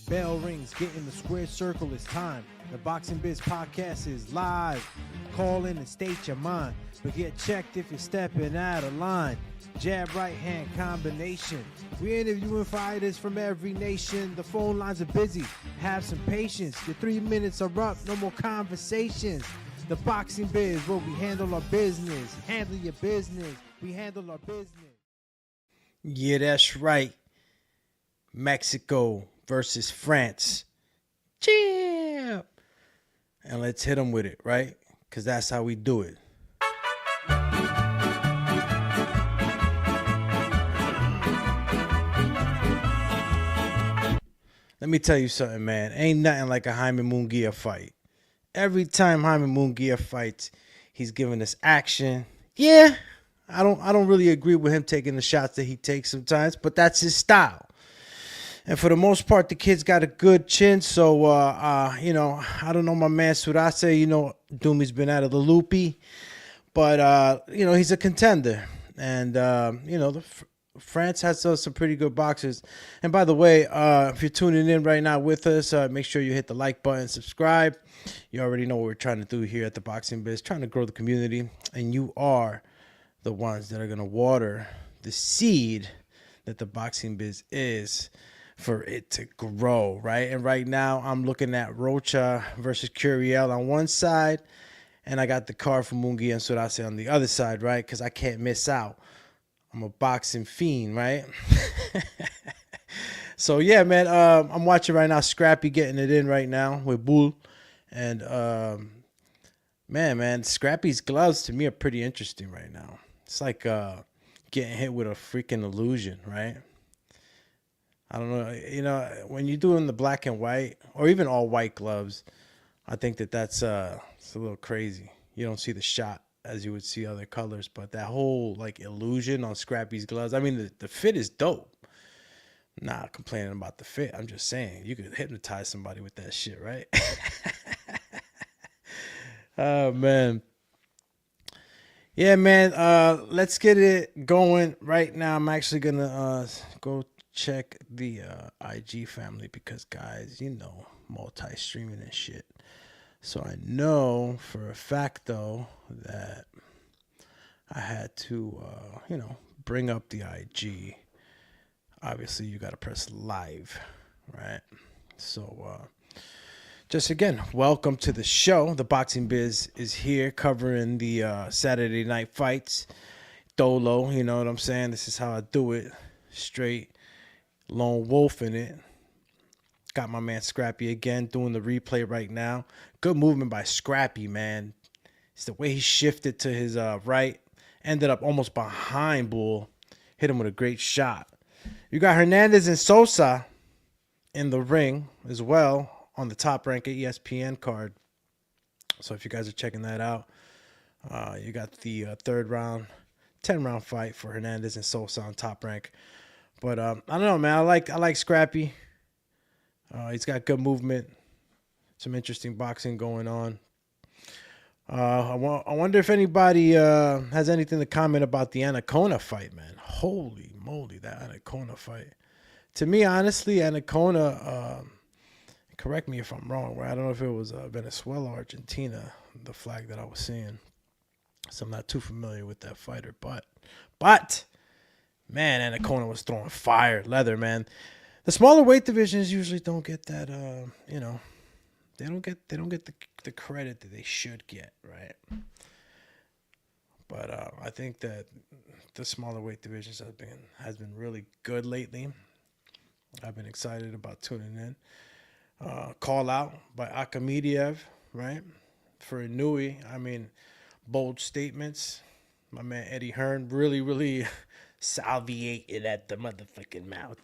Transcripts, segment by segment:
Bell rings, get in the square circle, it's time. The Boxing Biz Podcast is live. Call in and state your mind, but get checked if you're stepping out of line. Jab right hand combination. We're interviewing fighters from every nation. The phone lines are busy. Have some patience. Your 3 minutes are up. No more conversations. The Boxing Biz, where we handle our business. Handle your business. We handle our business. Yeah, that's right. Mexico versus France. Champ. And let's hit them with it, right? Because that's how we do it. Let me tell you something, man. Ain't nothing like a Jaime Munguia fight. Every time Jaime Munguia fights, he's giving us action. Yeah, I don't really agree with him taking the shots that he takes sometimes, but that's his style. And for the most part, the kid's got a good chin. So, I don't know my man Surace, Doomy's been out of the loopy. But, he's a contender. And, France has some pretty good boxers. And by the way, if you're tuning in right now with us, make sure you hit the like button, subscribe. You already know what we're trying to do here at the Boxing Biz, trying to grow the community. And you are the ones that are going to water the seed that the Boxing Biz is for it to grow, right? And right now, I'm looking at Roacha versus Curiel on one side, and I got the card from Munguia and Surace on the other side, right? Because I can't miss out. I'm a boxing fiend, right? So, yeah, man, I'm watching right now Scrappy getting it in right now with Bull. And, man, Scrappy's gloves to me are pretty interesting right now. It's like getting hit with a freaking illusion, right? I don't know. When you're doing the black and white or even all white gloves, I think that's it's a little crazy. You don't see the shot as you would see other colors, but that whole like illusion on Scrappy's gloves. I mean, the fit is dope. I'm not complaining about the fit. I'm just saying you could hypnotize somebody with that shit, right? Oh man. Yeah, man. Let's get it going right now. I'm actually gonna go check the IG family because guys, multi-streaming and shit. So I know for a fact, though, that I had to, bring up the IG. Obviously, you got to press live, right? So, just again, welcome to the show. The Boxing Biz is here covering the Saturday night fights. Dolo, you know what I'm saying? This is how I do it. Straight lone wolf in it. Got my man Scrappy again doing the replay right now. Good movement by Scrappy, man. It's the way he shifted to his right. Ended up almost behind Bull. Hit him with a great shot. You got Hernandez and Sosa in the ring as well on the Top Rank ESPN card. So if you guys are checking that out, you got the third round, 10-round fight for Hernandez and Sosa on Top Rank. But I don't know, man. I like Scrappy. He's got good movement. Some interesting boxing going on. I wonder if anybody has anything to comment about the Anaconda fight, man. Holy moly, that Anaconda fight. To me, honestly, Anaconda, correct me if I'm wrong, right? I don't know if it was Venezuela or Argentina, the flag that I was seeing. So I'm not too familiar with that fighter. But man, Anaconda was throwing fire. Leather, man. The smaller weight divisions usually don't get that, they don't get the credit that they should get, right? But I think that the smaller weight divisions has been really good lately. I've been excited about tuning in. Call out by Akhmediev, right? For Inui, I mean, bold statements. My man Eddie Hearn really salviated at the motherfucking mouth.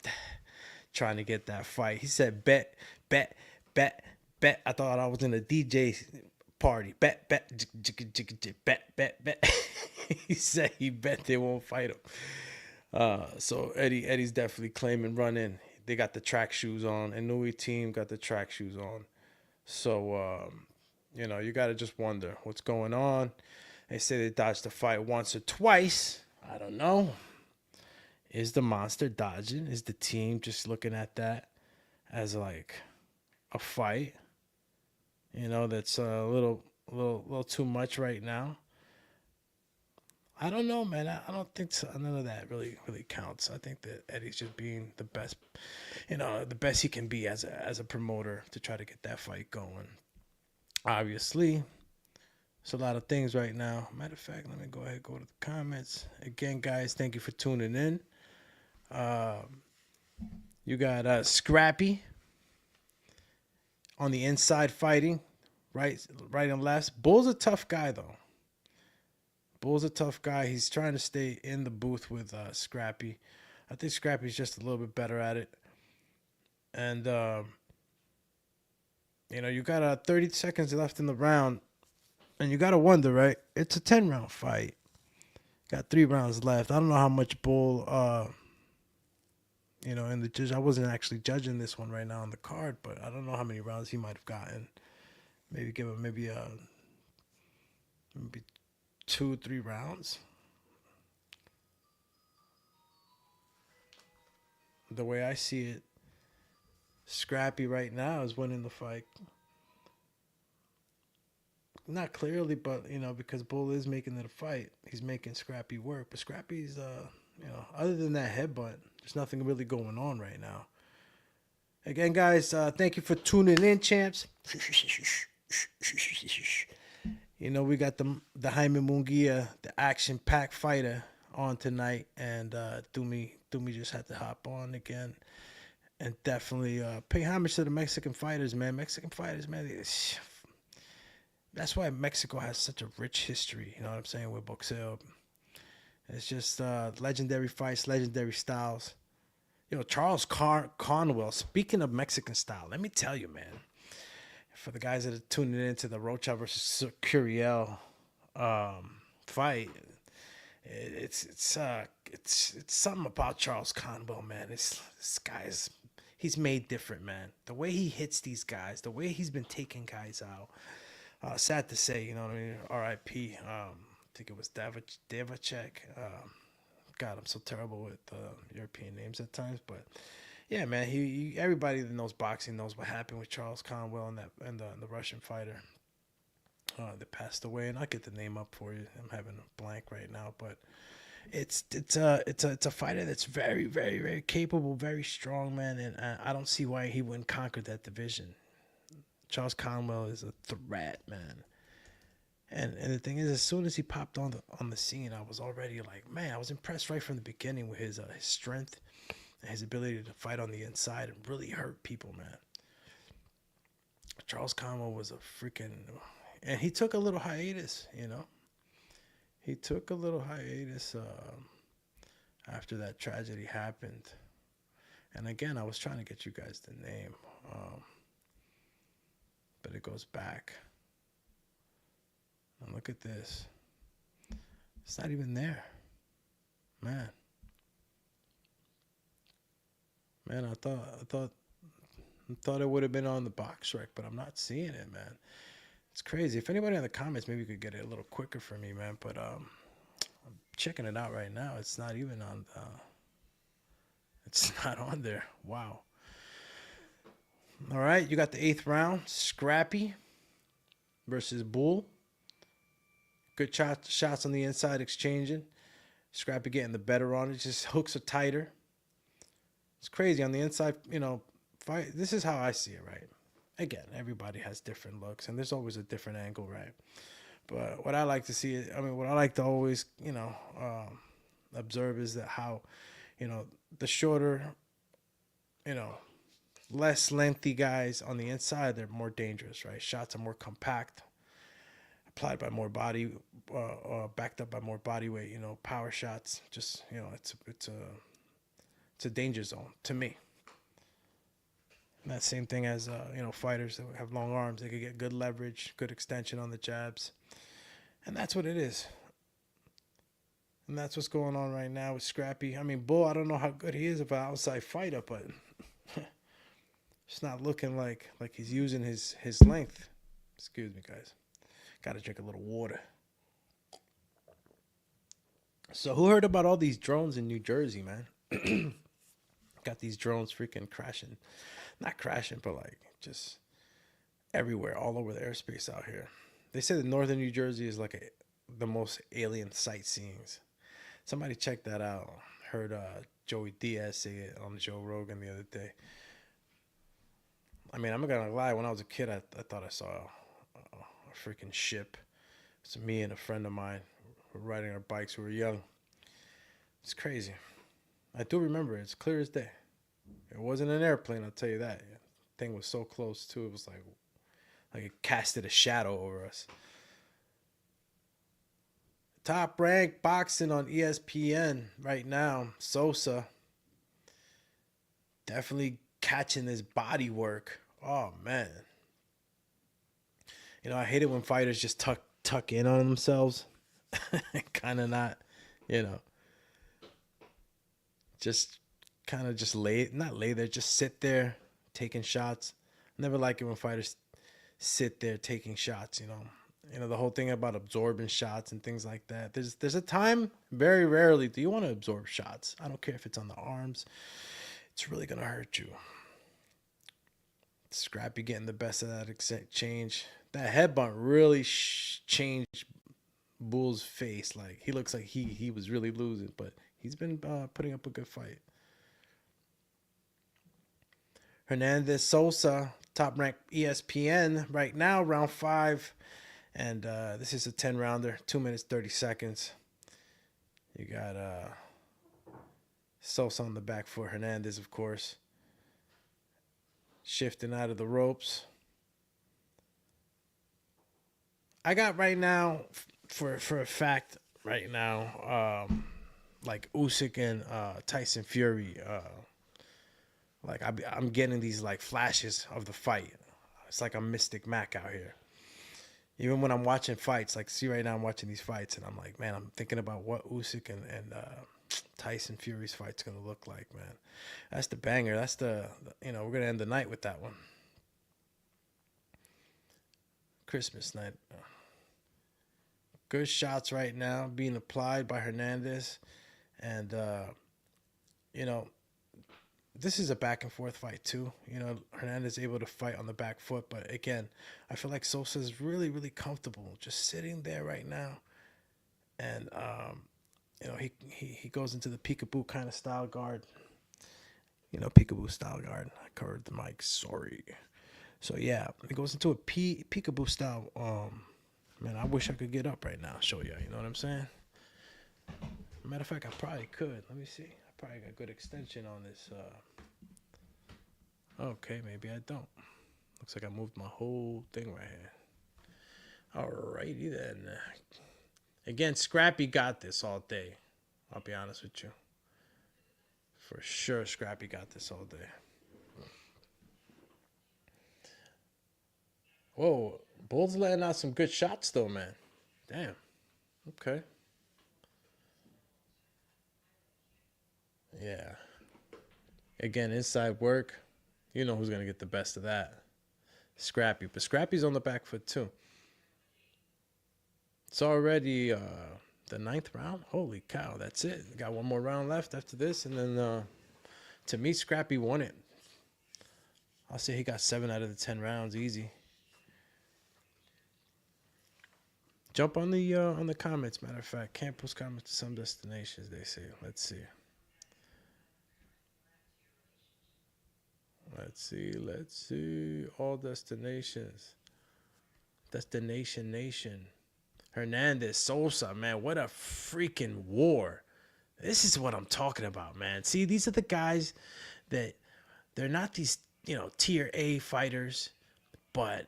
Trying to get that fight. He said, bet. I thought I was in a DJ party. Bet. He said he bet they won't fight him. So Eddie's definitely claiming run in. They got the track shoes on. And Inui team got the track shoes on. So, you got to just wonder what's going on. They say they dodged the fight once or twice. I don't know. Is the monster dodging? Is the team just looking at that as like a fight. That's a little too much right now. I don't know, man. I don't think so. None of that really counts. I think that Eddie's just being the best, the best he can be as a promoter to try to get that fight going. Obviously, it's a lot of things right now. Matter of fact, let me go ahead and go to the comments again, guys. Thank you for tuning in. You got Scrappy on the inside fighting, right and left. Bull's a tough guy though. Bull's a tough guy. He's trying to stay in the booth with Scrappy. I think Scrappy's just a little bit better at it. And you got 30 seconds left in the round, and you got to wonder, right? It's a 10-round fight. Got 3 rounds left. I don't know how much Bull, in the judge. I wasn't actually judging this one right now on the card, but I don't know how many rounds he might have gotten. Maybe give him maybe 2-3 rounds. The way I see it, Scrappy right now is winning the fight. Not clearly, but because Bull is making it a fight, he's making Scrappy work. But Scrappy's other than that headbutt, there's nothing really going on right now. Again, guys, thank you for tuning in, champs. We got the Jaime Munguia, the action-packed fighter, on tonight, and Dumi just had to hop on again, and definitely pay homage to the Mexican fighters, man. Mexican fighters, man. That's why Mexico has such a rich history. You know what I'm saying, with boxeo. It's just legendary fights, legendary styles. Charles Conwell. Speaking of Mexican style, let me tell you, man. For the guys that are tuning into the Roacha versus Curiel fight, it's something about Charles Conwell, man. This guy's he's made different, man. The way he hits these guys, the way he's been taking guys out. Sad to say, what I mean. R.I.P. I think it was Davacek. God, I'm so terrible with European names at times, but. Yeah, man. He everybody that knows boxing knows what happened with Charles Conwell and the Russian fighter that passed away. And I'll get the name up for you. I'm having a blank right now, but it's a fighter that's very, very, very capable, very strong, man. And I don't see why he wouldn't conquer that division. Charles Conwell is a threat, man. And the thing is, as soon as he popped on the scene, I was already like, man, I was impressed right from the beginning with his strength. His ability to fight on the inside and really hurt people, man. Charles Conwell was a freaking... And he took a little hiatus, He took a little hiatus after that tragedy happened. And again, I was trying to get you guys the name. But it goes back. And look at this. It's not even there. Man. Man, I thought it would have been on the box rec, but I'm not seeing it, man. It's crazy. If anybody in the comments maybe could get it a little quicker for me, man. But I'm checking it out right now. It's not even on. It's not on there. Wow. All right, you got the 8th round. Scrappy versus Bull. Good shots on the inside exchanging. Scrappy getting the better on it. Just hooks are tighter. It's crazy on the inside, fight. This is how I see it, right? Again, everybody has different looks, and there's always a different angle, right? But what I like to see, what I like to always, observe is that how, the shorter, less lengthy guys on the inside, they're more dangerous, right? Shots are more compact, applied by more body, backed up by more body weight. Power shots, just it's a danger zone to me. And that same thing as fighters that have long arms, they could get good leverage, good extension on the jabs, and that's what it is. And that's what's going on right now with Scrappy. Bull, I don't know how good he is of an outside fighter, but it's not looking like he's using his length. Excuse me, guys. Got to drink a little water. So who heard about all these drones in New Jersey, man? Got these drones freaking crashing Not crashing, but like just everywhere, all over the airspace out here. They say that northern New Jersey is like the most alien sightseeings. Somebody check that out. Heard Joey Diaz say it on Joe Rogan the other day. I mean, I'm not gonna lie. When I was a kid, I thought I saw a freaking ship. It's me and a friend of mine. We're riding our bikes. We were young. It's crazy. I do remember it. It's clear as day. It wasn't an airplane, I'll tell you that. The thing was so close too. It was like it casted a shadow over us. Top ranked boxing on ESPN right now. Sosa definitely catching his body work. Oh man. You know, I hate it when fighters just tuck in on themselves. Kind of not, you know, just kind of just not lay there, just sit there taking shots. Never like it when fighters sit there taking shots, you know. You know, the whole thing about absorbing shots and things like that. There's a time, very rarely, do you want to absorb shots. I don't care if it's on the arms. It's really going to hurt you. Scrappy getting the best of that exchange. That headbutt really changed Bull's face. Like, he looks like he was really losing, but he's been putting up a good fight. Hernandez Sosa, top ranked ESPN right now, round 5. And this is a 10-rounder, 2 minutes, 30 seconds. You got Sosa on the back for Hernandez, of course. Shifting out of the ropes. I got right now, for a fact, right now, like Usyk and Tyson Fury, like I'm getting these like flashes of the fight. It's like I'm Mystic Mac out here. Even when I'm watching fights, like see right now I'm watching these fights and I'm like, man, I'm thinking about what Usyk and Tyson Fury's fight's gonna look like, man. That's the banger. That's the we're gonna end the night with that one. Christmas night. Good shots right now being applied by Hernandez, and this is a back and forth fight too. You know, Hernandez able to fight on the back foot, but again, I feel like Sosa's really, really comfortable just sitting there right now, and he goes into the peekaboo kind of style guard. You know, peekaboo style guard. I covered the mic. Sorry. So yeah, it goes into a peekaboo style. Man, I wish I could get up right now, show you. You know what I'm saying? Matter of fact, I probably could. Let me see. I probably got good extension on this. Okay, maybe I don't. Looks like I moved my whole thing right here. Alrighty then. Again, Scrappy got this all day. I'll be honest with you. For sure, Scrappy got this all day. Whoa, Bull's letting out some good shots though, man. Damn. Okay. Yeah. Again, inside work. You know who's going to get the best of that. Scrappy. But Scrappy's on the back foot too. It's already the 9th round. Holy cow, that's it. Got one more round left after this. And then to me, Scrappy won it. I'll say he got 7 out of the 10 rounds. Easy. Jump on the comments, matter of fact. Can't post comments to some destinations, they say. Let's see. Let's see. All destinations. Destination Nation. Hernandez, Sosa, man, what a freaking war. This is what I'm talking about, man. See, these are the guys that they're not these, tier A fighters, but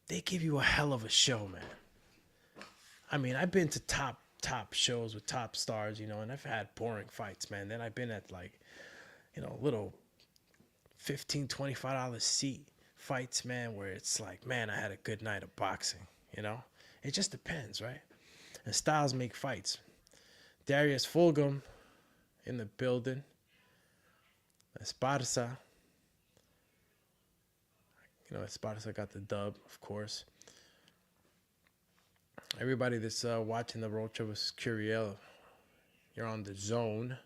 they give you a hell of a show, man. I mean, I've been to top shows with top stars, and I've had boring fights, man. Then I've been at little $15, $25 seat fights, man, where it's like, man, I had a good night of boxing, It just depends, right? And styles make fights. Darius Fulgham in the building. Esparza. Esparza got the dub, of course. Everybody that's watching the Roacha was Curiel. You're on the zone.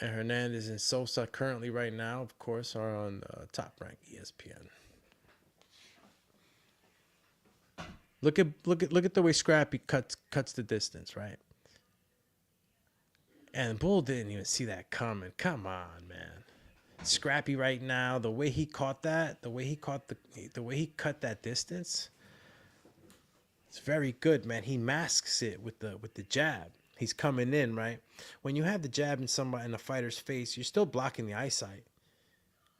And Hernandez and Sosa currently right now, of course, are on Top Rank ESPN. Look at the way Scrappy cuts the distance, right? And Bull didn't even see that coming. Come on, man. Scrappy right now, the way he caught that, the way he cut that distance, it's very good, man. He masks it with the jab. He's coming in, right? When you have the jab in a fighter's face, you're still blocking the eyesight.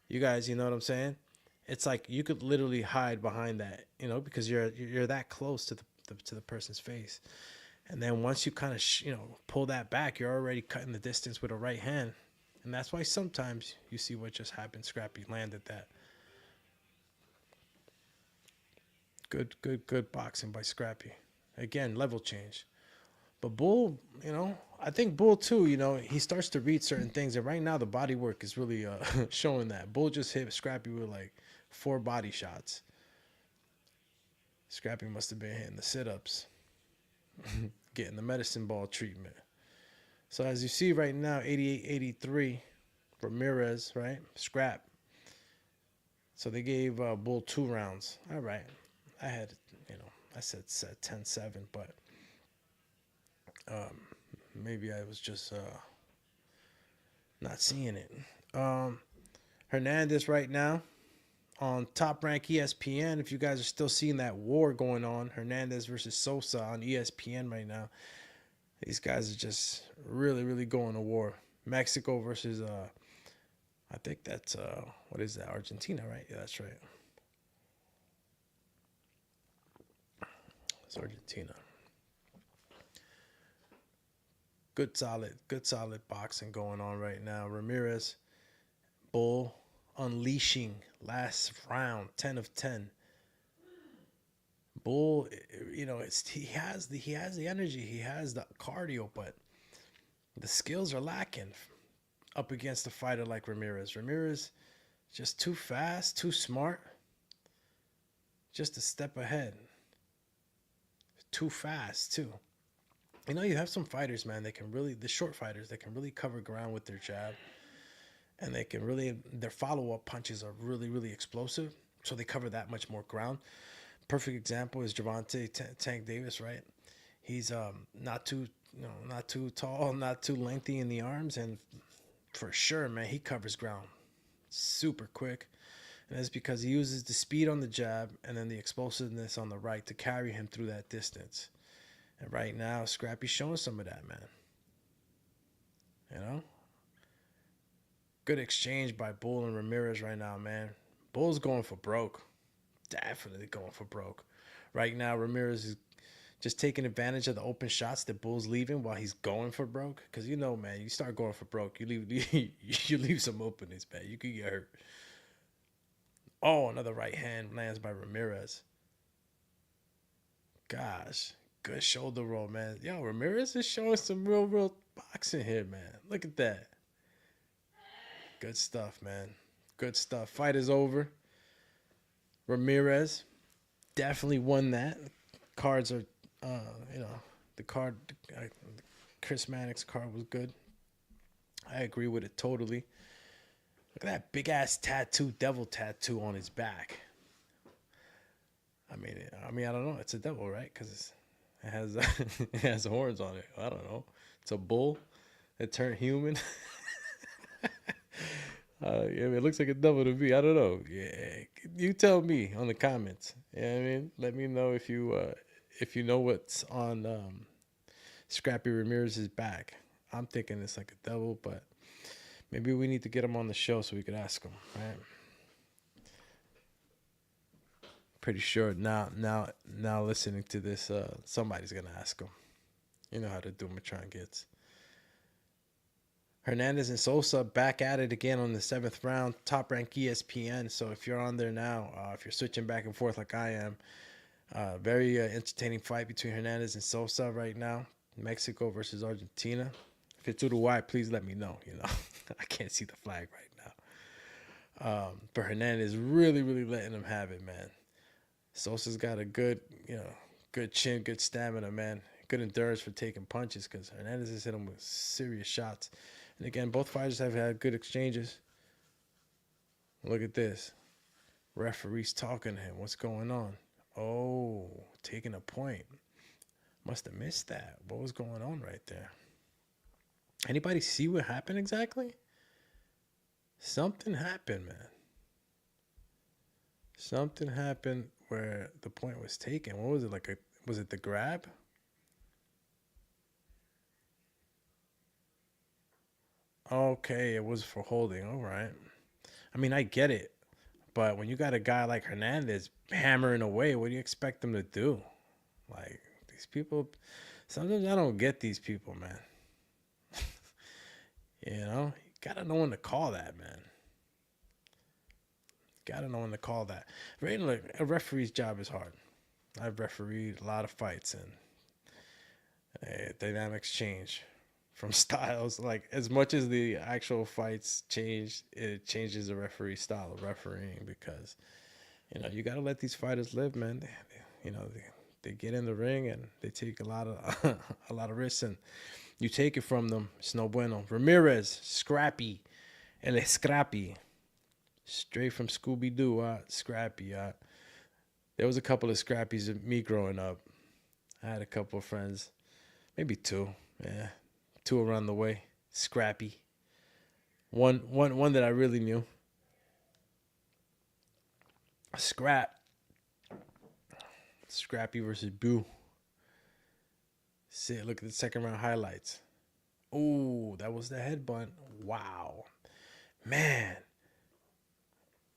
You guys, you know what I'm saying? It's like you could literally hide behind that, because you're that close to the person's face. And then once you kind of pull that back, you're already cutting the distance with a right hand. And that's why sometimes you see what just happened. Scrappy landed that. Good boxing by Scrappy. Again, level change. But Bull, I think Bull too, he starts to read certain things. And right now the body work is really showing that. Bull just hit Scrappy with like 4 body shots. Scrappy must have been hitting the sit-ups. Getting the medicine ball treatment. So as you see right now, 88-83 Ramirez, right? Scrap. So they gave Bull 2 rounds. All right. I had, I said 10-7, but maybe I was just not seeing it. Hernandez right now on Top Rank ESPN. If you guys are still seeing that war going on, Hernandez versus Sosa on ESPN right now. These guys are just really, really going to war. Mexico versus, I think that's, what is that? Argentina, right? Yeah, that's right. It's Argentina. Good solid boxing going on right now. Ramirez, Bull, unleashing last round, 10 of 10. Bull, he has the energy, he has the cardio, but the skills are lacking up against a fighter like Ramirez. Ramirez, just too fast, too smart, just a step ahead. Too fast too. You have some fighters, man. The short fighters, they can really cover ground with their jab, and their follow-up punches are really, really explosive. So they cover that much more ground. Perfect example is Gervonta Tank Davis, right? He's not too tall, not too lengthy in the arms, and for sure, man, he covers ground super quick. And that's because he uses the speed on the jab and then the explosiveness on the right to carry him through that distance. And right now, Scrappy's showing some of that, man. Good exchange by Bull and Ramirez right now, man. Bull's going for broke. Definitely going for broke. Right now, Ramirez is just taking advantage of the open shots that Bull's leaving while he's going for broke. Because, man, you start going for broke, you leave some openings, man. You could get hurt. Oh, another right hand lands by Ramirez. Gosh, good shoulder roll, man. Yo, Ramirez is showing some real boxing here, man. Look at that. Good stuff, man. Good stuff. Fight is over. Ramirez definitely won that. Cards are, the card, Chris Mannix's card was good. I agree with it totally. Look at that big ass tattoo, devil tattoo on his back. I mean, I don't know. It's a devil, right? Because it has it has horns on it. I don't know. It's a bull that turned human. It looks like a devil to me. I don't know. Yeah, you tell me on the comments. Let me know if you know what's on Scrappy Ramirez's back. I'm thinking it's like a devil, but maybe we need to get him on the show so we could ask him. Right? Pretty sure now listening to this, somebody's gonna ask him. You know how to do Matron gets. Hernandez and Sosa back at it again on the 7th round. Top Rank ESPN. So if you're on there now, if you're switching back and forth like I am, very entertaining fight between Hernandez and Sosa right now. Mexico versus Argentina. If it's Uruguay, please let me know. I can't see the flag right now. But Hernandez really, really letting him have it, man. Sosa's got a good chin, good stamina, man. Good endurance for taking punches because Hernandez has hit him with serious shots. And again, both fighters have had good exchanges. Look at this. Referee's talking to him. What's going on? Oh, taking a point. Must have missed that. What was going on right there? Anybody see what happened exactly? Something happened, man. Something happened where the point was taken. What was it? Was it the grab? Okay, it was for holding. All right. I mean, I get it. But when you got a guy like Hernandez hammering away, what do you expect them to do? Like, these people, sometimes I don't get these people, man. You gotta know when to call that, man. Gotta know when to call that. Right, look, a referee's job is hard. I've refereed a lot of fights, and dynamics change from styles. Like, as much as the actual fights change, it changes the referee style of refereeing because, you got to let these fighters live, man. They get in the ring and they take a lot of a lot of risks, and you take it from them. It's no bueno. Ramirez, Scrappy, Scrappy, straight from Scooby Doo. Scrappy. There was a couple of Scrappies of me growing up. I had a couple of friends, maybe two. Yeah, two around the way. Scrappy. One that I really knew. Scrappy versus Boo. See, look at the second round highlights. Oh, that was the headbutt. Wow. Man.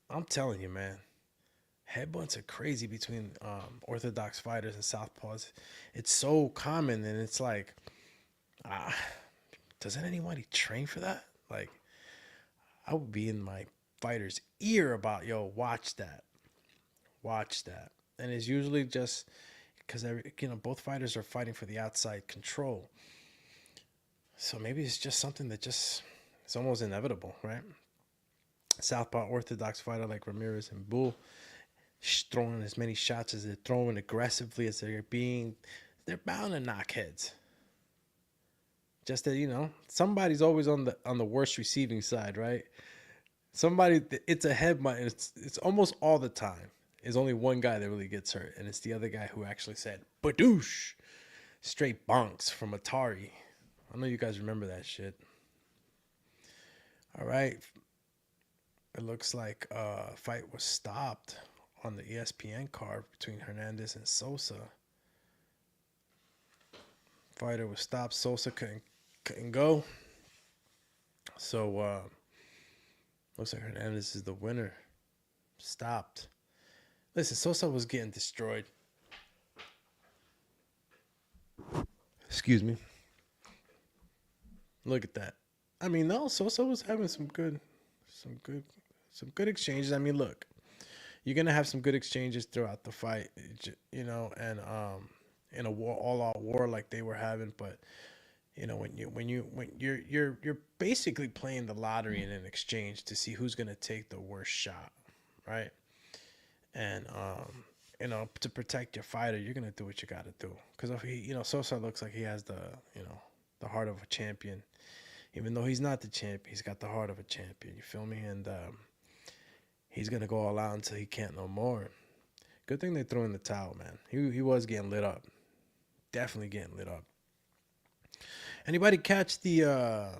I'm telling you, man. Headbutts are crazy between orthodox fighters and southpaws. It's so common, and it's like, doesn't anybody train for that? Like, I would be in my fighter's ear about, yo, watch that. And it's usually just because both fighters are fighting for the outside control. So maybe it's just something that it's almost inevitable, right? Southpaw orthodox fighter like Ramirez and Bull throwing as many shots as they're throwing, aggressively as they're bound to knock heads. Just that, somebody's always on the worst receiving side, right? It's a headbutt, and it's almost all the time. There's only one guy that really gets hurt, and it's the other guy who actually said badoosh, straight bonks from Atari. I know you guys remember that shit. All right. It looks like a fight was stopped on the ESPN card between Hernandez and Sosa. Fighter was stopped. Sosa couldn't go. So looks like Hernandez is the winner. Stopped. Listen, Sosa was getting destroyed. Excuse me. Look at that. I mean, no, Sosa was having some good exchanges. I mean, look, you're gonna have some good exchanges throughout the fight, and in a war, all-out war like they were having. But when you're basically playing the lottery in an exchange to see who's gonna take the worst shot, right? And to protect your fighter, you're gonna do what you gotta do. Because if Sosa looks like he has the heart of a champion. Even though he's not the champion, he's got the heart of a champion. You feel me? And he's gonna go all out until he can't no more. Good thing they threw in the towel, man. He was getting lit up. Definitely getting lit up. Anybody catch the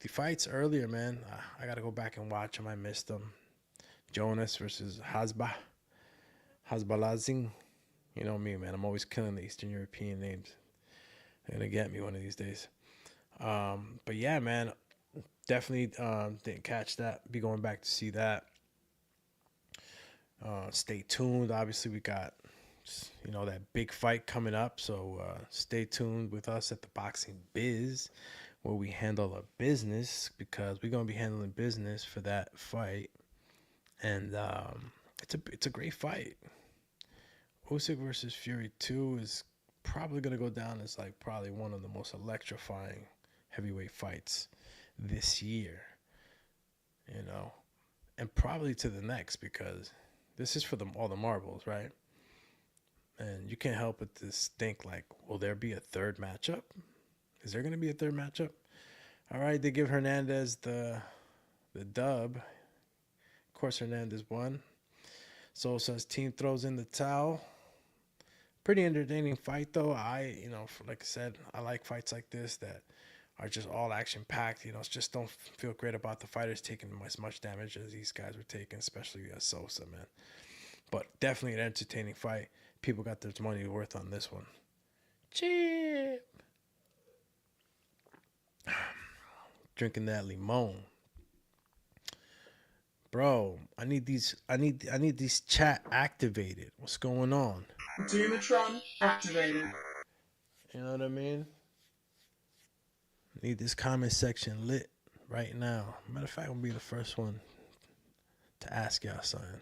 fights earlier, man? I gotta go back and watch them. I missed them. Jonas versus Hasbalazing. You know me, man. I'm always killing the Eastern European names. They're gonna get me one of these days. But yeah, man, definitely didn't catch that. Be going back to see that. Stay tuned. Obviously, we got that big fight coming up. So stay tuned with us at the Boxing Biz, where we handle our business, because we're gonna be handling business for that fight. And it's a great fight. Usyk versus Fury 2 is probably gonna go down as probably one of the most electrifying heavyweight fights this year, and probably to the next, because this is for all the marbles, right? And you can't help but to think will there be a third matchup? Is there going to be a third matchup? All right, they give Hernandez the dub. Of course, Hernandez won. Sosa's team throws in the towel. Pretty entertaining fight, though. Like I said, I like fights like this that are just all action packed. Just don't feel great about the fighters taking as much damage as these guys were taking, especially Sosa, man. But definitely an entertaining fight. People got their money worth on this one. Cheap. Drinking that limon. Bro, I need these chat activated. What's going on? Doomatron activated. You know what I mean? Need this comment section lit right now. Matter of fact, I'm gonna be the first one to ask y'all something.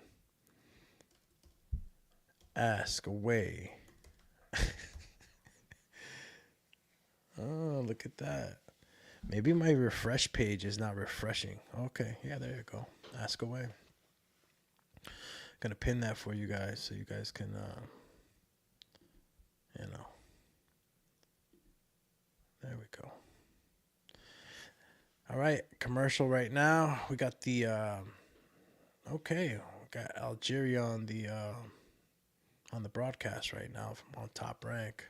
Ask away. Oh, look at that. Maybe my refresh page is not refreshing. Okay, yeah, there you go. Ask away. Gonna pin that for you guys so you guys can, There we go. All right, commercial right now. We got the, we got Algeria on the broadcast right now on Top Rank.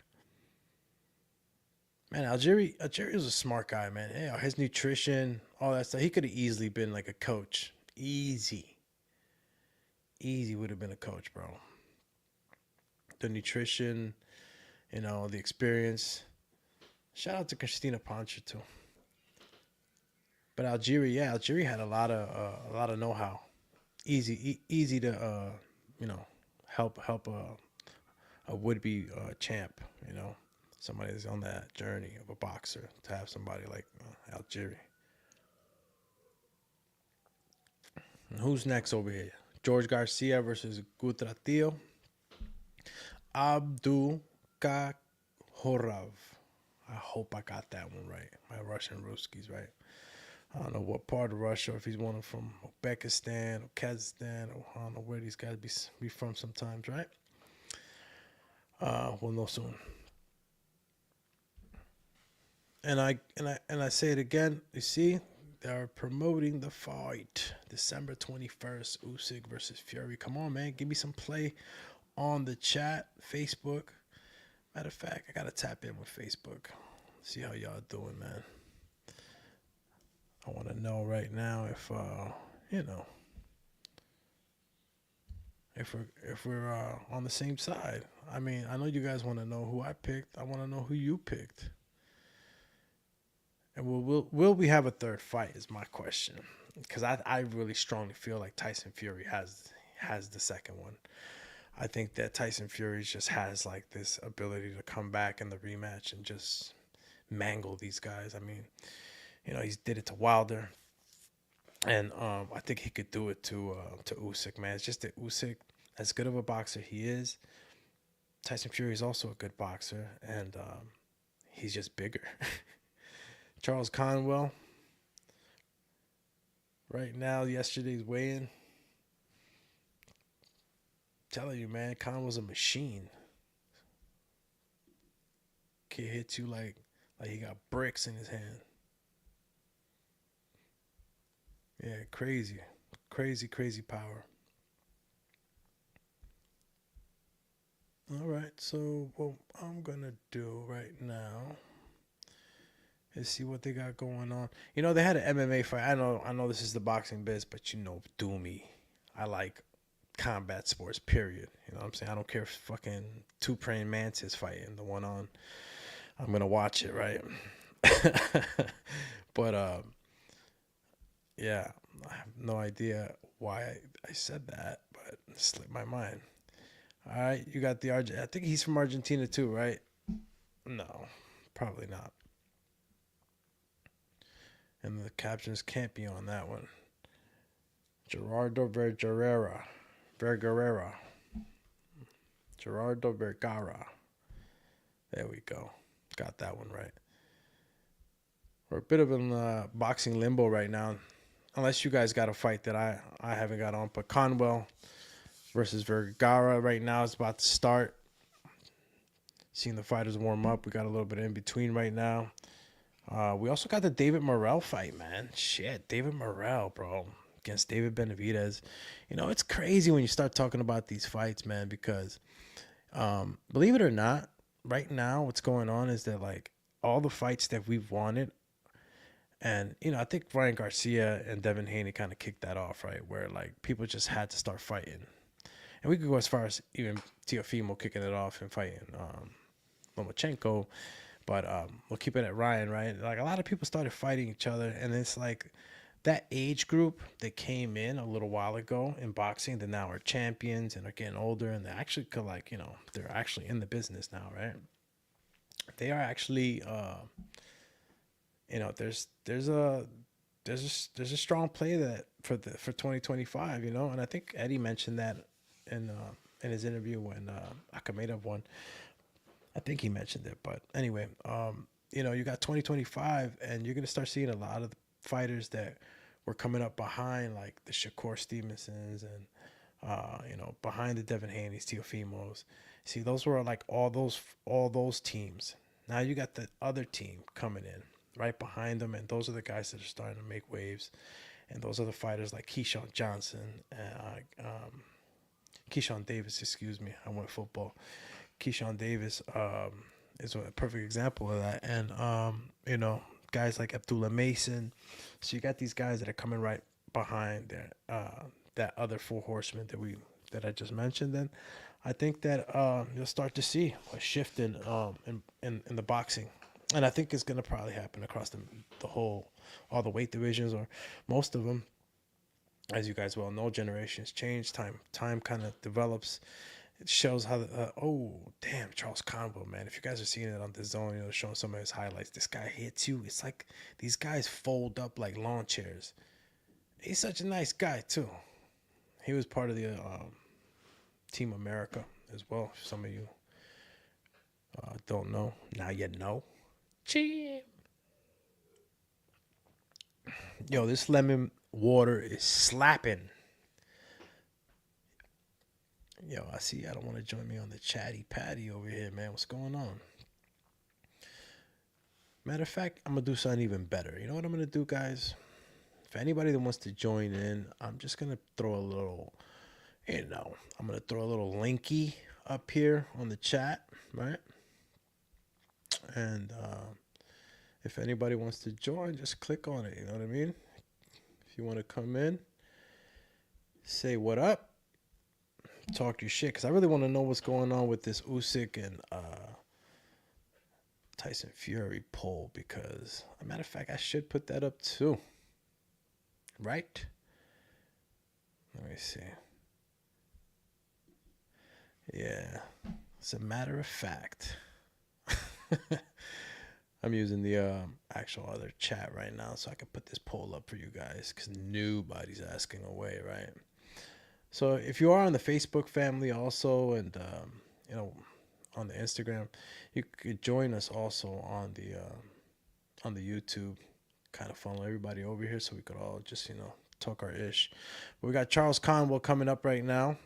Man, Algeria's a smart guy, man. Yeah, his nutrition, all that stuff. He could have easily been like a coach. Easy would have been a coach, bro. The nutrition, the experience. Shout out to Christina Pancha too. But Algeria had a lot of know-how. Easy to help a would-be champ. Somebody that's on that journey of a boxer to have somebody like Algeria. And who's next over here? George Garcia versus Kudratillo. Abdul Kahorov. I hope I got that one right. My Russian Ruskies, right? I don't know what part of Russia, if he's one from Uzbekistan or Kazakhstan, or I don't know where these guys be from sometimes, right? We'll know soon. And I say it again. You see, they're promoting the fight December 21st, Usyk versus Fury. Come on, man, give me some play on the chat, Facebook. Matter of fact, I gotta tap in with Facebook. See how y'all doing, man. I want to know right now if if we're on the same side. I mean, I know you guys want to know who I picked. I want to know who you picked. And will we have a third fight is my question. Because I really strongly feel like Tyson Fury has the second one. I think that Tyson Fury just has like this ability to come back in the rematch and just mangle these guys. I mean, he did it to Wilder. And I think he could do it to Usyk, man. It's just that Usyk, as good of a boxer he is, Tyson Fury is also a good boxer. And he's just bigger. Charles Conwell, right now, yesterday's weigh-in. Telling you, man, Conwell's a machine. Kid hits you like he got bricks in his hand. Yeah, crazy power. All right, so what I'm gonna do right now is see what they got going on. They had an MMA fight. I know this is the Boxing Biz, but do me. I like combat sports, period. You know what I'm saying? I don't care if fucking Two Praying Mantis fighting the one on. I'm gonna watch it, right? But yeah, I have no idea why I said that, but it slipped my mind. All right, you got the I think he's from Argentina too, right? No, probably not. And the captions can't be on that one. Gerardo Vergara. Gerardo Vergara. There we go. Got that one right. We're a bit of in boxing limbo right now. Unless you guys got a fight that I haven't got on. But Conwell versus Vergara right now is about to start. Seeing the fighters warm up. We got a little bit in between right now. We also got the David Morrell fight, man. Shit, David Morrell, bro, against David Benavidez. It's crazy when you start talking about these fights, man, because believe it or not, right now what's going on is that like all the fights that we've wanted, and I think Ryan Garcia and Devin Haney kind of kicked that off, right? Where like people just had to start fighting, and we could go as far as even Teofimo kicking it off and fighting Lomachenko. But we'll keep it at Ryan, right? Like a lot of people started fighting each other, and it's like that age group that came in a little while ago in boxing that now are champions and are getting older, and they actually could they're actually in the business now, right? They are actually there's a strong play that for 2025, and I think Eddie mentioned that in his interview when Akhmedov won. I think he mentioned it, but anyway, you got 2025, and you're gonna start seeing a lot of the fighters that were coming up behind, like the Shakur Stevensons and behind the Devin Haney's, Teofimos. See, those were like all those teams. Now you got the other team coming in right behind them, and those are the guys that are starting to make waves. And those are the fighters like Keyshawn Johnson, Keyshawn Davis. Excuse me, I went football. Keyshawn Davis is a perfect example of that. And, guys like Abdullah Mason. So you got these guys that are coming right behind that other four horsemen that I just mentioned. And I think that you'll start to see a shift in the boxing. And I think it's going to probably happen across all the weight divisions, or most of them. As you guys well know, generations change. Time kind of develops. It shows how damn, Charles Conwell, man. If you guys are seeing it on the zone, showing some of his highlights. This guy hits you. It's like these guys fold up like lawn chairs. He's such a nice guy too. He was part of the Team America as well. If some of you don't know, now you know. Cheap. Yo, this lemon water is slapping. Yo, I see y'all don't want to join me on the chatty patty over here, man. What's going on? Matter of fact, I'm going to do something even better. You know what I'm going to do, guys? If anybody that wants to join in, I'm just going to throw a little, I'm going to throw a little linky up here on the chat, right? And if anybody wants to join, just click on it. You know what I mean? If you want to come in, say what up. Talk your shit, because I really want to know what's going on with this Usyk and Tyson Fury poll, because as a matter of fact, I should put that up too, right? Let me see. Yeah, as a matter of fact, I'm using the actual other chat right now so I can put this poll up for you guys, because nobody's asking away, right? So if you are on the Facebook family also, and on the Instagram, you could join us also on the YouTube. Kind of funnel everybody over here so we could all just talk our ish. But we got Charles Conwell coming up right now,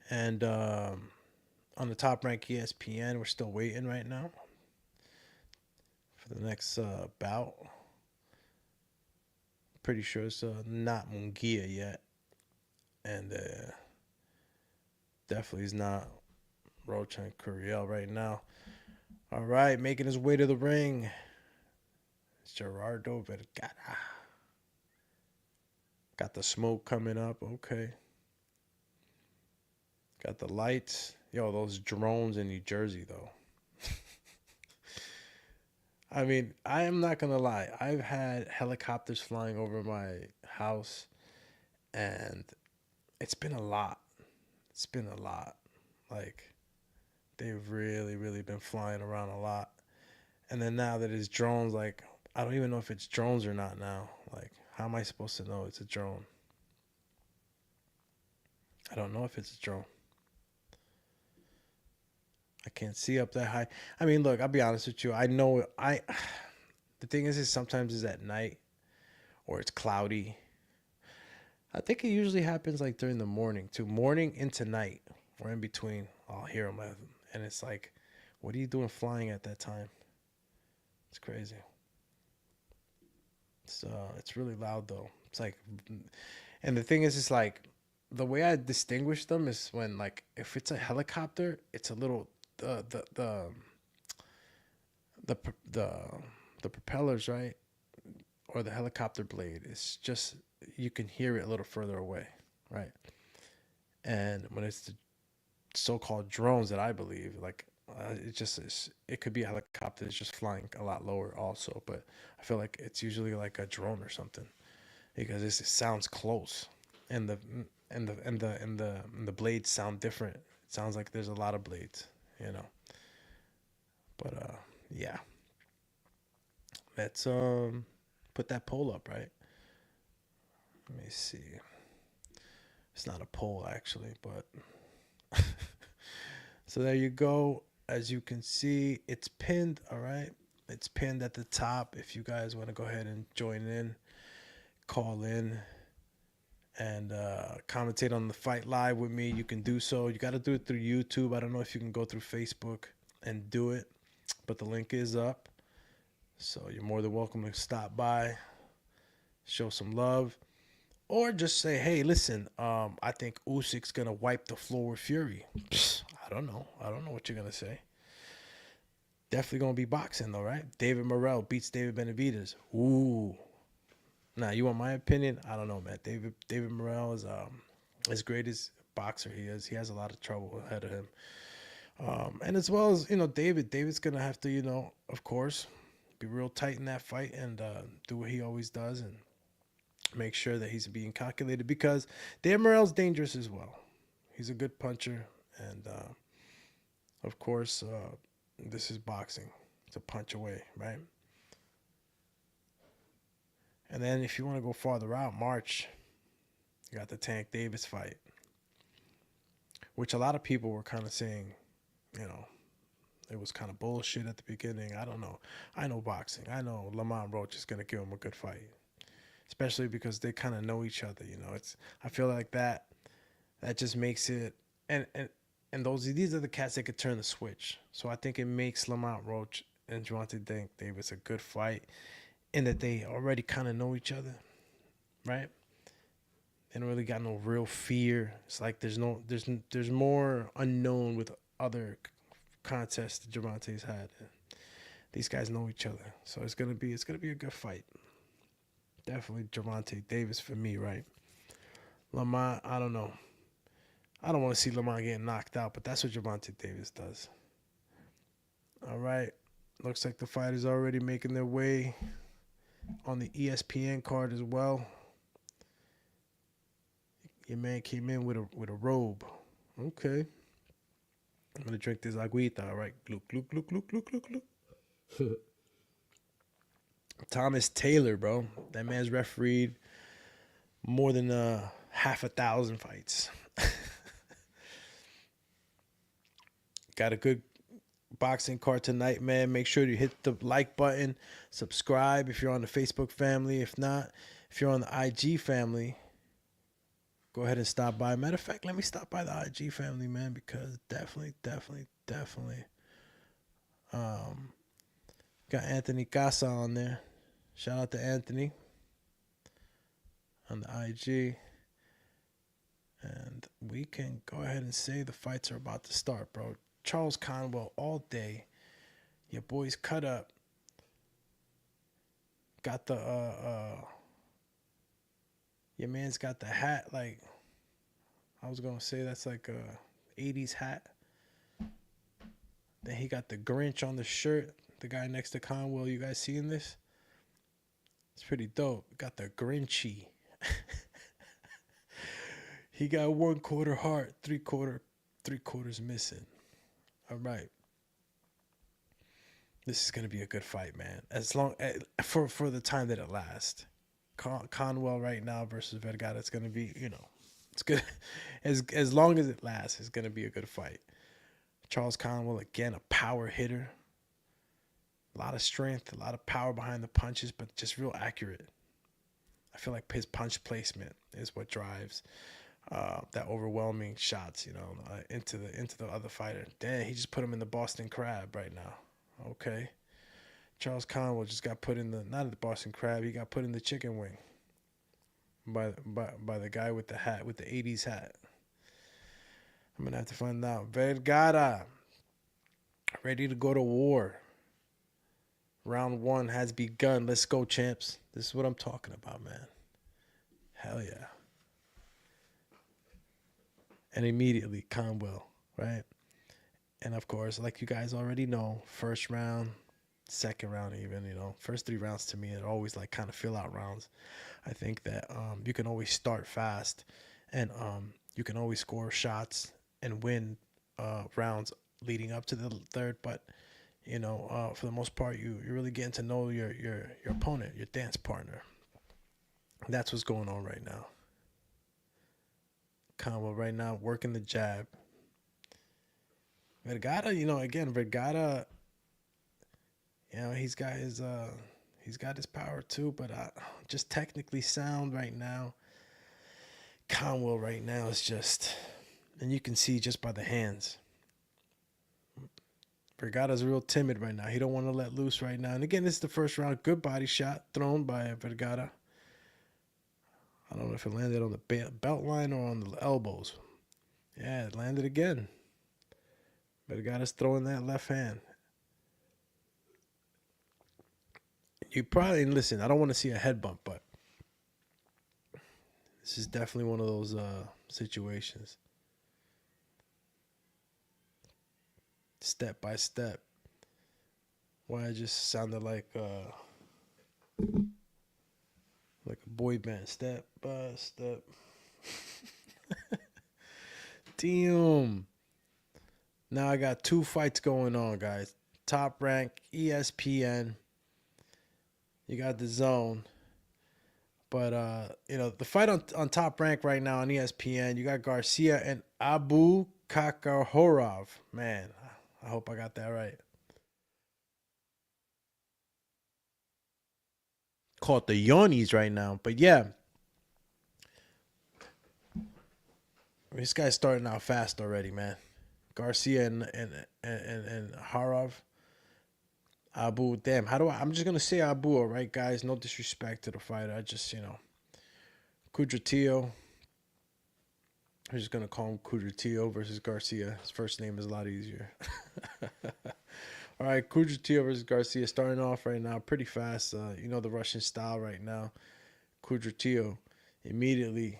and on the Top Rank ESPN, we're still waiting right now for the next bout. Pretty sure it's not Munguia yet. And definitely is not Roacha and Curiel right now. All right, making his way to the ring. It's Gerardo Vergara. Got the smoke coming up. Okay. Got the lights. Yo, those drones in New Jersey, though. I mean, I am not going to lie. I've had helicopters flying over my house, and it's been a lot. It's been a lot. Like, they've really, really been flying around a lot. And then now that it's drones, like, I don't even know if it's drones or not now. Like, how am I supposed to know it's a drone? I don't know if it's a drone. I can't see up that high. I mean, look, I'll be honest with you. I know the thing is sometimes it's at night or it's cloudy. I think it usually happens like during the morning too. Morning into night or in between. I'll hear them. And it's like, what are you doing flying at that time? It's crazy. It's really loud though. It's like, and the thing is, it's like the way I distinguish them is when like if it's a helicopter, it's a little the the the propellers, right, or the helicopter blade. It's just you can hear it a little further away, right? And when it's the so-called drones that I believe, like it could be a helicopter that's just flying a lot lower also, but I feel like it's usually like a drone or something because it sounds close, and the blades sound different. It sounds like there's a lot of blades, you know. But yeah, let's put that poll up, right? Let me see. It's not a poll actually, but so there you go. As you can see, it's pinned. All right, it's pinned at the top. If you guys want to go ahead and join in, call in, and commentate on the fight live with me, you can do so. You got to do it through YouTube. I don't know if you can go through Facebook and do it, but the link is up. So you're more than welcome to stop by, show some love, or just say, hey, listen, I think Usyk's going to wipe the floor with Fury. I don't know. I don't know what you're going to say. Definitely going to be boxing, though, right? David Morrell beats David Benavidez. Ooh. Now, you want my opinion? I don't know, man. David Morrell is as great as boxer he is. He has a lot of trouble ahead of him. And as well as, David's going to have to, of course, be real tight in that fight and do what he always does and make sure that he's being calculated because David Morrell's dangerous as well. He's a good puncher. And, of course, this is boxing. It's a punch away, right? And then if you want to go farther out, March, you got the Tank Davis fight, which a lot of people were kind of saying, it was kind of bullshit at the beginning. I don't know. I know boxing. I know Lamont Roach is going to give him a good fight, especially because they kind of know each other. I feel like that just makes it, and these are the cats that could turn the switch. So I think it makes Lamont Roach and Gervonta Davis a good fight in that they already kind of know each other, right? They don't really got no real fear. It's like there's more unknown with other contests that Gervonta's had. These guys know each other, so it's gonna be a good fight. Definitely Gervonta Davis for me, right? Lamont, I don't know. I don't want to see Lamont getting knocked out, but that's what Gervonta Davis does. All right. Looks like the fighters are already making their way on the ESPN card as well. Your man came in with a robe. Okay. I'm going to drink this agüita, all right? Gluk, gluk, gluk, gluk, gluk, gluk, gluk. Thomas Taylor, bro. That man's refereed more than 1,000 fights. Got a good boxing card tonight, man. Make sure you hit the like button, subscribe if you're on the Facebook family. If not, if you're on the IG family, go ahead and stop by. Matter of fact, let me stop by the IG family, man, because definitely got Anthony Casa on there. Shout out to Anthony on the IG. And we can go ahead and say the fights are about to start, bro. Charles Conwell all day. Your boy's cut up. Got the your man's got the hat, like I was gonna say that's like a 80s hat. Then he got the Grinch on the shirt. The guy next to Conwell, you guys seeing this? It's pretty dope. Got the Grinchy. He got 1/4 heart, 3/4 missing. All right. This is gonna be a good fight, man. As long for the time that it lasts. Conwell right now versus Vergara, it's gonna be, it's good. As long as it lasts, it's gonna be a good fight. Charles Conwell, again, a power hitter. A lot of strength, a lot of power behind the punches, but just real accurate. I feel like his punch placement is what drives that overwhelming shots, into the other fighter. Damn, he just put him in the Boston Crab right now. Okay. Charles Conwell just got put in the not the Boston Crab. He got put in the chicken wing by the guy with the hat with the '80s hat. I'm gonna have to find out. Vergara ready to go to war. Round 1 has begun. Let's go, champs. This is what I'm talking about, man. Hell yeah. And immediately, Conwell, right? And of course, like you guys already know, first round, second round even, first 3 rounds to me are always like kind of fill out rounds. I think that you can always start fast and you can always score shots and win rounds leading up to the third, but for the most part, you're really getting to know your opponent, your dance partner. That's what's going on right now. Conwell right now working the jab. Vergara, Vergara, he's got his power too, but just technically sound right now. Conwell right now is just, and you can see just by the hands. Vergara's real timid right now. He don't want to let loose right now. And again, this is the first round. Good body shot thrown by Vergara. I don't know if it landed on the belt line or on the elbows. Yeah, it landed again. Vergara's throwing that left hand. You probably, listen, I don't want to see a head bump, but this is definitely one of those situations. Step by step. Why it just sounded like a boy band. Step by step. Damn. Now I got 2 fights going on, guys. Top Rank, ESPN. You got the Zone. But the fight on Top Rank right now on ESPN, you got Garcia and Abu Kakarhorov. Man, I hope I got that right. Caught the Yonis right now. But yeah. This guy's starting out fast already, man. Garcia and Harov. Abu, damn, I'm just gonna say Abu, all right, guys. No disrespect to the fighter. I just, Kudratillo. I'm just gonna call him Kudratillo versus Garcia. His first name is a lot easier. All right, Kudratillo versus Garcia starting off right now pretty fast. The Russian style right now. Kudratillo immediately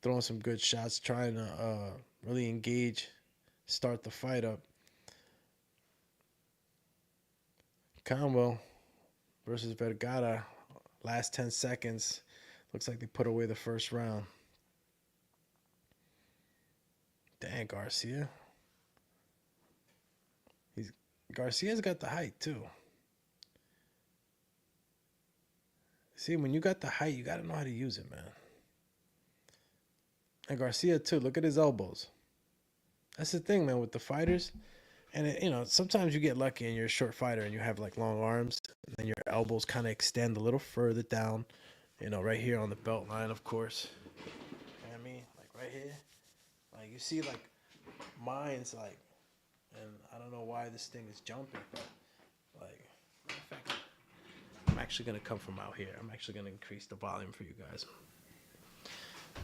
throwing some good shots, trying to really engage, start the fight up. Conwell versus Vergara, last 10 seconds. Looks like they put away the first round. Dang, Garcia. Garcia's got the height too. See, when you got the height, you got to know how to use it, man. And Garcia too. Look at his elbows. That's the thing, man, with the fighters. And sometimes you get lucky and you're a short fighter and you have like long arms, and then your elbows kind of extend a little further down. Right here on the belt line, of course. You know what I mean? Like right here. Like you see, like mine's like, and I don't know why this thing is jumping, but like, in fact, I'm actually gonna come from out here. I'm actually gonna increase the volume for you guys.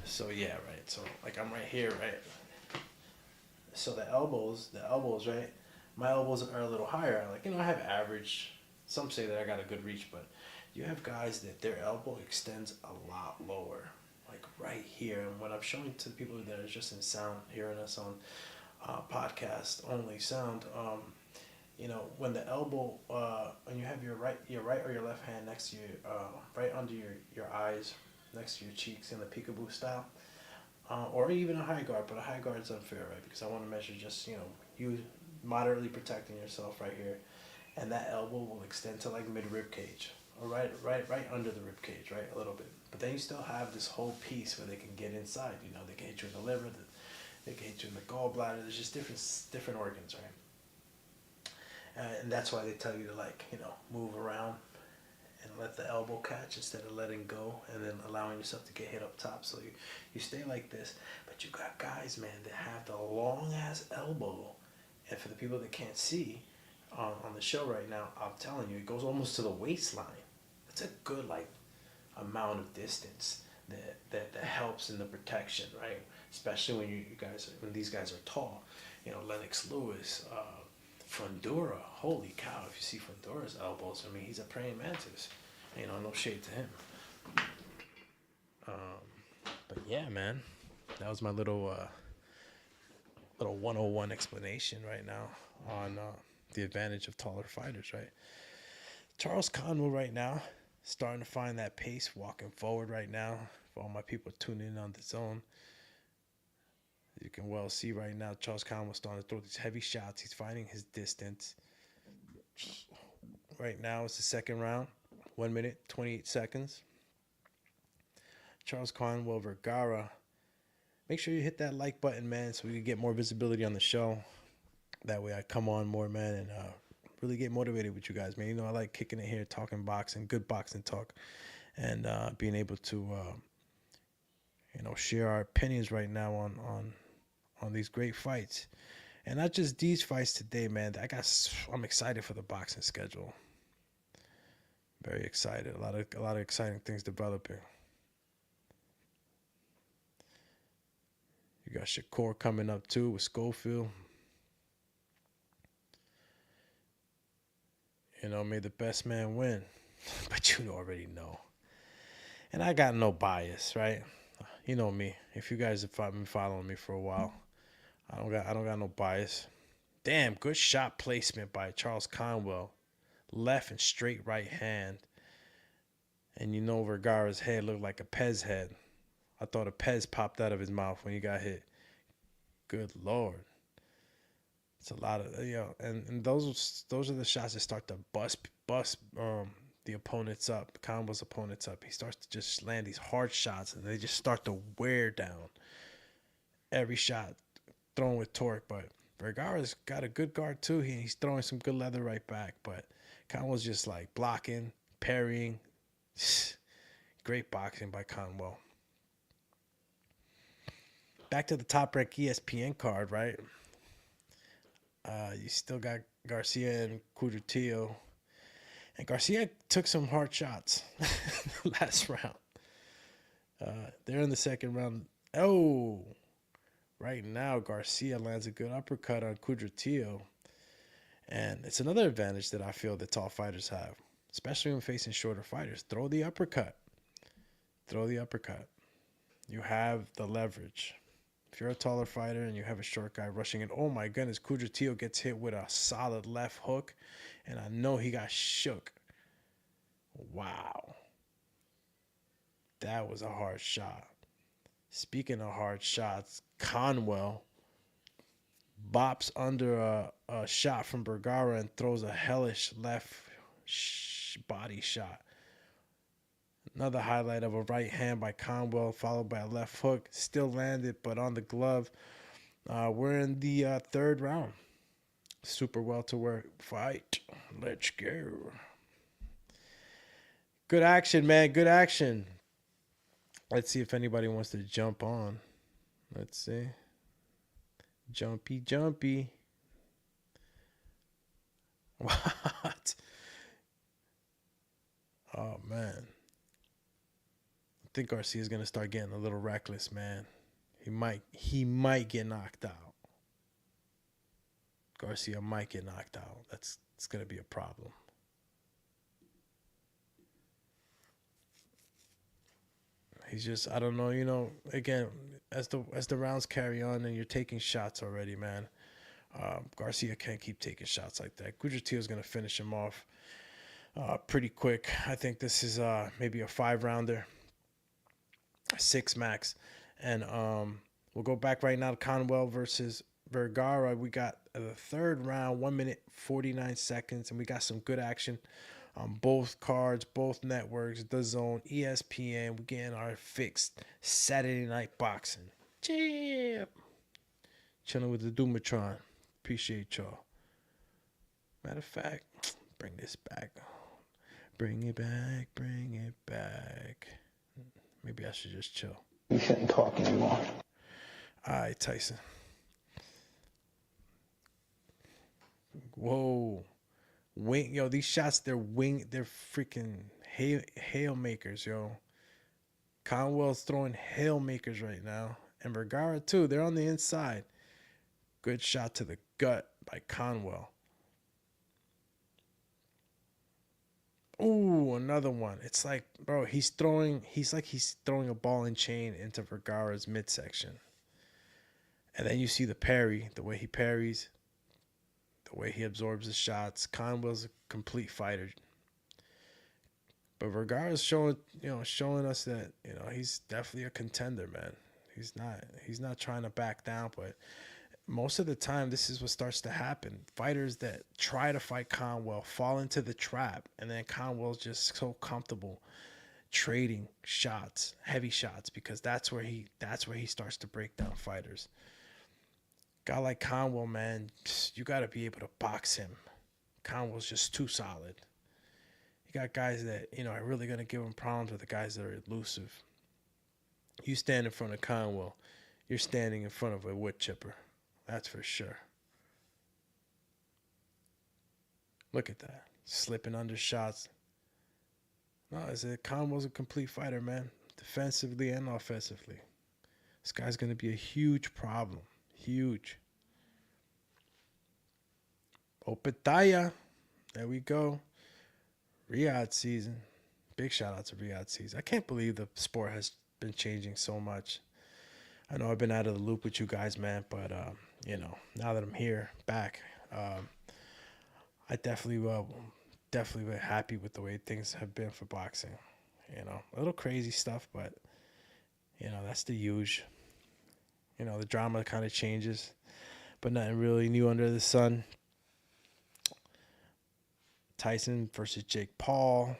So yeah, right. So like I'm right here, right. So the elbows, right? My elbows are a little higher. Like, I have average. Some say that I got a good reach, but you have guys that their elbow extends a lot lower, like right here. And what I'm showing to the people that are just in sound, hearing us on podcast only sound, when the elbow, when you have your right or your left hand next to you, right under your eyes, next to your cheeks in the peekaboo style. Or even a high guard, but a high guard is unfair, right? Because I want to measure just, you moderately protecting yourself right here. And that elbow will extend to like mid-rib cage. Or right under the rib cage, right? A little bit. But then you still have this whole piece where they can get inside. They can hit you in the liver, they can hit you in the gallbladder. There's just different organs, right? And that's why they tell you to move around and let the elbow catch instead of letting go and then allowing yourself to get hit up top. So you stay like this. But you got guys, man, that have the long ass elbow. And for the people that can't see, on the show right now, I'm telling you, it goes almost to the waistline. That's a good like amount of distance that helps in the protection, right? Especially when when these guys are tall. Lennox Lewis, Fundura. Holy cow! If you see Fundura's elbows, I mean, he's a praying mantis. No shade to him. But yeah, man, that was my little 101 explanation right now on the advantage of taller fighters, right? Charles Conwell right now starting to find that pace, walking forward right now. For all my people tuning in on the zone, you can well see right now Charles Conwell starting to throw these heavy shots. He's finding his distance. Right now it's the second round, 1 minute 28 seconds. Charles Conwell, Vergara. Make sure you hit that like button, man, so we can get more visibility on the show. That way I come on more, man, and really get motivated with you guys, man. I like kicking it here, talking boxing, good boxing talk, and being able to, share our opinions right now on these great fights. And not just these fights today, man. I'm excited for the boxing schedule. Very excited. A lot of exciting things developing. You got Shakur coming up too with Schofield. May the best man win. But you already know. And I got no bias, right? You know me. If you guys have been following me for a while, I don't got no bias. Damn, good shot placement by Charles Conwell. Left and straight right hand. And Vergara's head looked like a Pez head. I thought a Pez popped out of his mouth when he got hit. Good Lord. It's a lot of, and those are the shots that start to bust the opponents up, Conwell's opponents up. He starts to just land these hard shots, and they just start to wear down every shot thrown with torque. But Vergara's got a good guard too. He's throwing some good leather right back, but Conwell's just like blocking, parrying. Great boxing by Conwell. Back to the Top Rank ESPN card, right? You still got Garcia and Kudratillo. And Garcia took some hard shots last round. They're in the second round. Oh, right now Garcia lands a good uppercut on Kudratillo. And it's another advantage that I feel that tall fighters have, especially when facing shorter fighters. Throw the uppercut. You have the leverage. If you're a taller fighter and you have a short guy rushing in, oh my goodness, Kudratillo gets hit with a solid left hook, and I know he got shook. Wow. That was a hard shot. Speaking of hard shots, Conwell bops under a shot from Vergara and throws a hellish left body shot. Another highlight of a right hand by Conwell, followed by a left hook. Still landed, but on the glove. We're in the third round. Super welterweight fight. Let's go. Good action, man. Good action. Let's see if anybody wants to jump on. Let's see. Jumpy. What? Oh, man. I think Garcia's going to start getting a little reckless, man. He might get knocked out. Garcia might get knocked out. It's going to be a problem. He's just, I don't know, again, as the rounds carry on and you're taking shots already, man, Garcia can't keep taking shots like that. Kudratillo is going to finish him off pretty quick. I think this is maybe a 5-rounder. 6 max. And we'll go back right now to Conwell versus Vergara. We got the third round, 1 minute 49 seconds, and we got some good action on both cards, both networks, The Zone, ESPN. We're getting our fixed Saturday night boxing. Champ. Chilling with the Doomatron. Appreciate y'all. Matter of fact, bring this back. Bring it back. Maybe I should just chill. We shouldn't talk anymore. All right, Tyson. Whoa. These shots, they're freaking hail makers, yo. Conwell's throwing hail makers right now. And Vergara, too. They're on the inside. Good shot to the gut by Conwell. Ooh, another one. It's like, bro, he's throwing a ball and chain into Vergara's midsection. And then you see the parry, the way he parries, the way he absorbs the shots. Conwell's a complete fighter. But Vergara's showing us that, he's definitely a contender, man. He's not trying to back down, but most of the time this is what starts to happen. Fighters that try to fight Conwell fall into the trap, and then Conwell's just so comfortable trading shots, heavy shots, because that's where he starts to break down fighters. Guy like Conwell, man, you got to be able to box him. Conwell's just too solid. You got guys that, are really going to give him problems with the guys that are elusive. You stand in front of Conwell, you're standing in front of a wood chipper. That's for sure. Look at that. Slipping under shots. No, Conwell's a complete fighter, man. Defensively and offensively. This guy's going to be a huge problem. Huge. Opetaya. There we go. Riyadh season. Big shout out to Riyadh season. I can't believe the sport has been changing so much. I know I've been out of the loop with you guys, man, but now that I'm here, back, I definitely happy with the way things have been for boxing. A little crazy stuff, but that's the huge. The drama kind of changes, but nothing really new under the sun. Tyson versus Jake Paul.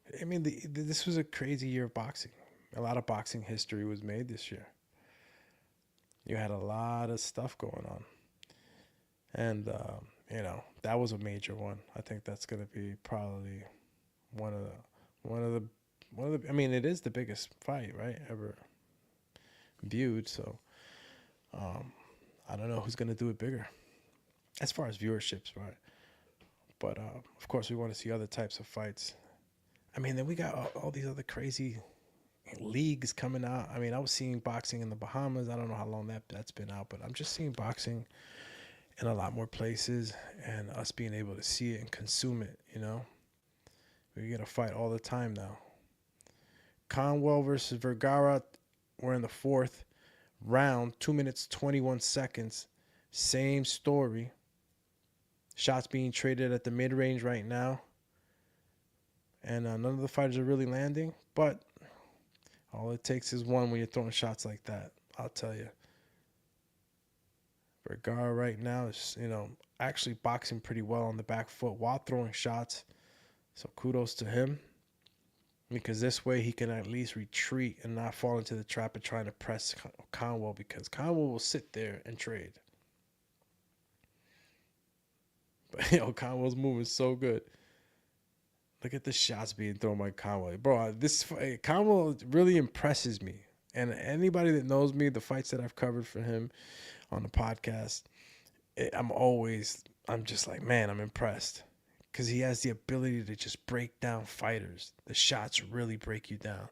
This was a crazy year of boxing. A lot of boxing history was made this year. You had a lot of stuff going on. And, that was a major one. I think that's going to be probably one of the, it is the biggest fight, right, ever viewed. So, I don't know who's going to do it bigger as far as viewerships, right? But, of course, we want to see other types of fights. Then we got all these other crazy leagues coming out. I was seeing boxing in the Bahamas. I don't know how long that's been out, but I'm just seeing boxing in a lot more places, and us being able to see it and consume it, We get a fight all the time now. Conwell versus Vergara. We're in the fourth round, 2 minutes, 21 seconds. Same story. Shots being traded at the mid-range right now. And none of the fighters are really landing, but all it takes is one when you're throwing shots like that. I'll tell you. Vergara right now is, actually boxing pretty well on the back foot while throwing shots. So kudos to him. Because this way he can at least retreat and not fall into the trap of trying to press Conwell, because Conwell will sit there and trade. But, Conwell's moving so good. Look at the shots being thrown by Conwell. Bro, Conwell really impresses me. And anybody that knows me, the fights that I've covered for him on the podcast, I'm just like, man, I'm impressed. Because he has the ability to just break down fighters. The shots really break you down.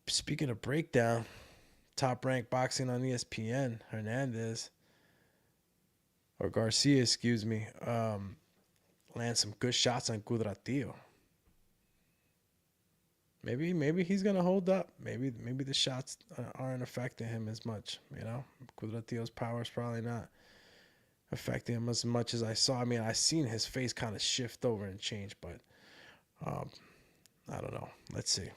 Speaking of breakdown, Top Rank Boxing on ESPN, Hernandez, or Garcia, excuse me, land some good shots on Kudratillo. Maybe he's gonna hold up. Maybe the shots aren't affecting him as much. Kudratillo's power is probably not affecting him as much as I saw. I seen his face kind of shift over and change, but I don't know. Let's see.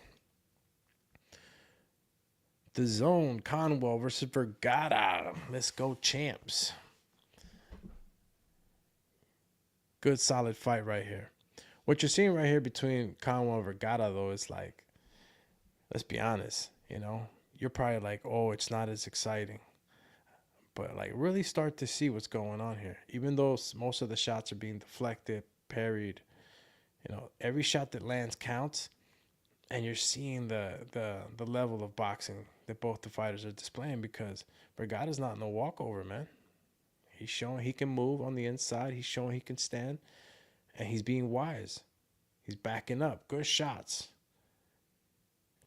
The Zone, Conwell versus Vergara. Let's go, champs. Good, solid fight right here. What you're seeing right here between Conwell and Vergara, though, is like, let's be honest, you're probably like, oh, it's not as exciting. But, like, really start to see what's going on here. Even though most of the shots are being deflected, parried, every shot that lands counts. And you're seeing the level of boxing that both the fighters are displaying, because Vergara's not no walkover, man. He's showing he can move on the inside. He's showing he can stand, and he's being wise. He's backing up. Good shots.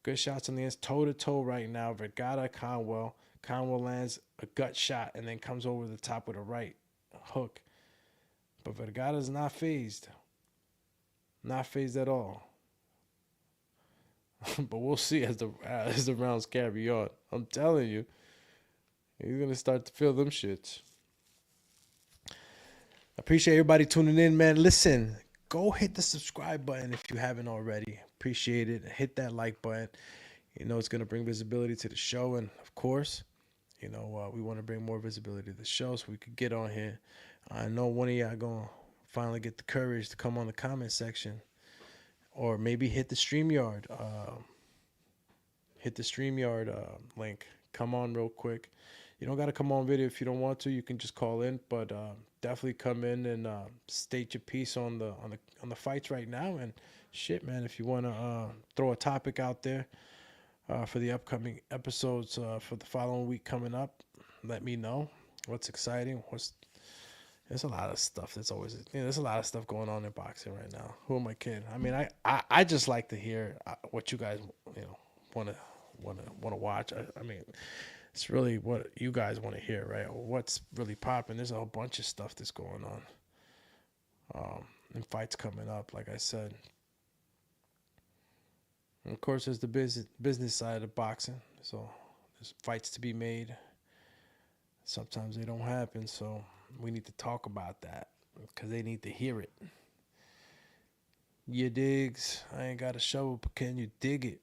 Good shots on the inside, toe to toe right now. Vergara, Conwell. Conwell lands a gut shot and then comes over the top with a right hook. But Vergara's not phased. Not phased at all. But we'll see as the rounds carry on. I'm telling you, he's gonna start to feel them shits. Appreciate everybody tuning in, man. Listen, go hit the subscribe button if you haven't already. Appreciate it. Hit that like button. You know it's gonna bring visibility to the show, and of course, you know we want to bring more visibility to the show so we could get on here. I know one of y'all gonna finally get the courage to come on the comment section. Or maybe hit the StreamYard. Link. Come on real quick. You don't got to come on video if you don't want to. You can just call in, but definitely come in and state your piece on the fights right now. And shit, man, if you want to throw a topic out there for the upcoming episodes for the following week coming up, let me know what's exciting. There's a lot of stuff that's always, there's a lot of stuff going on in boxing right now. Who am I kidding? I mean, I just like to hear what you guys, want to watch. I mean, it's really what you guys want to hear, right? What's really popping. There's a whole bunch of stuff that's going on. And fights coming up, like I said. And of course, there's the business side of boxing. So there's fights to be made. Sometimes they don't happen, so we need to talk about that because they need to hear it. You digs? I ain't got a shovel, but can you dig it?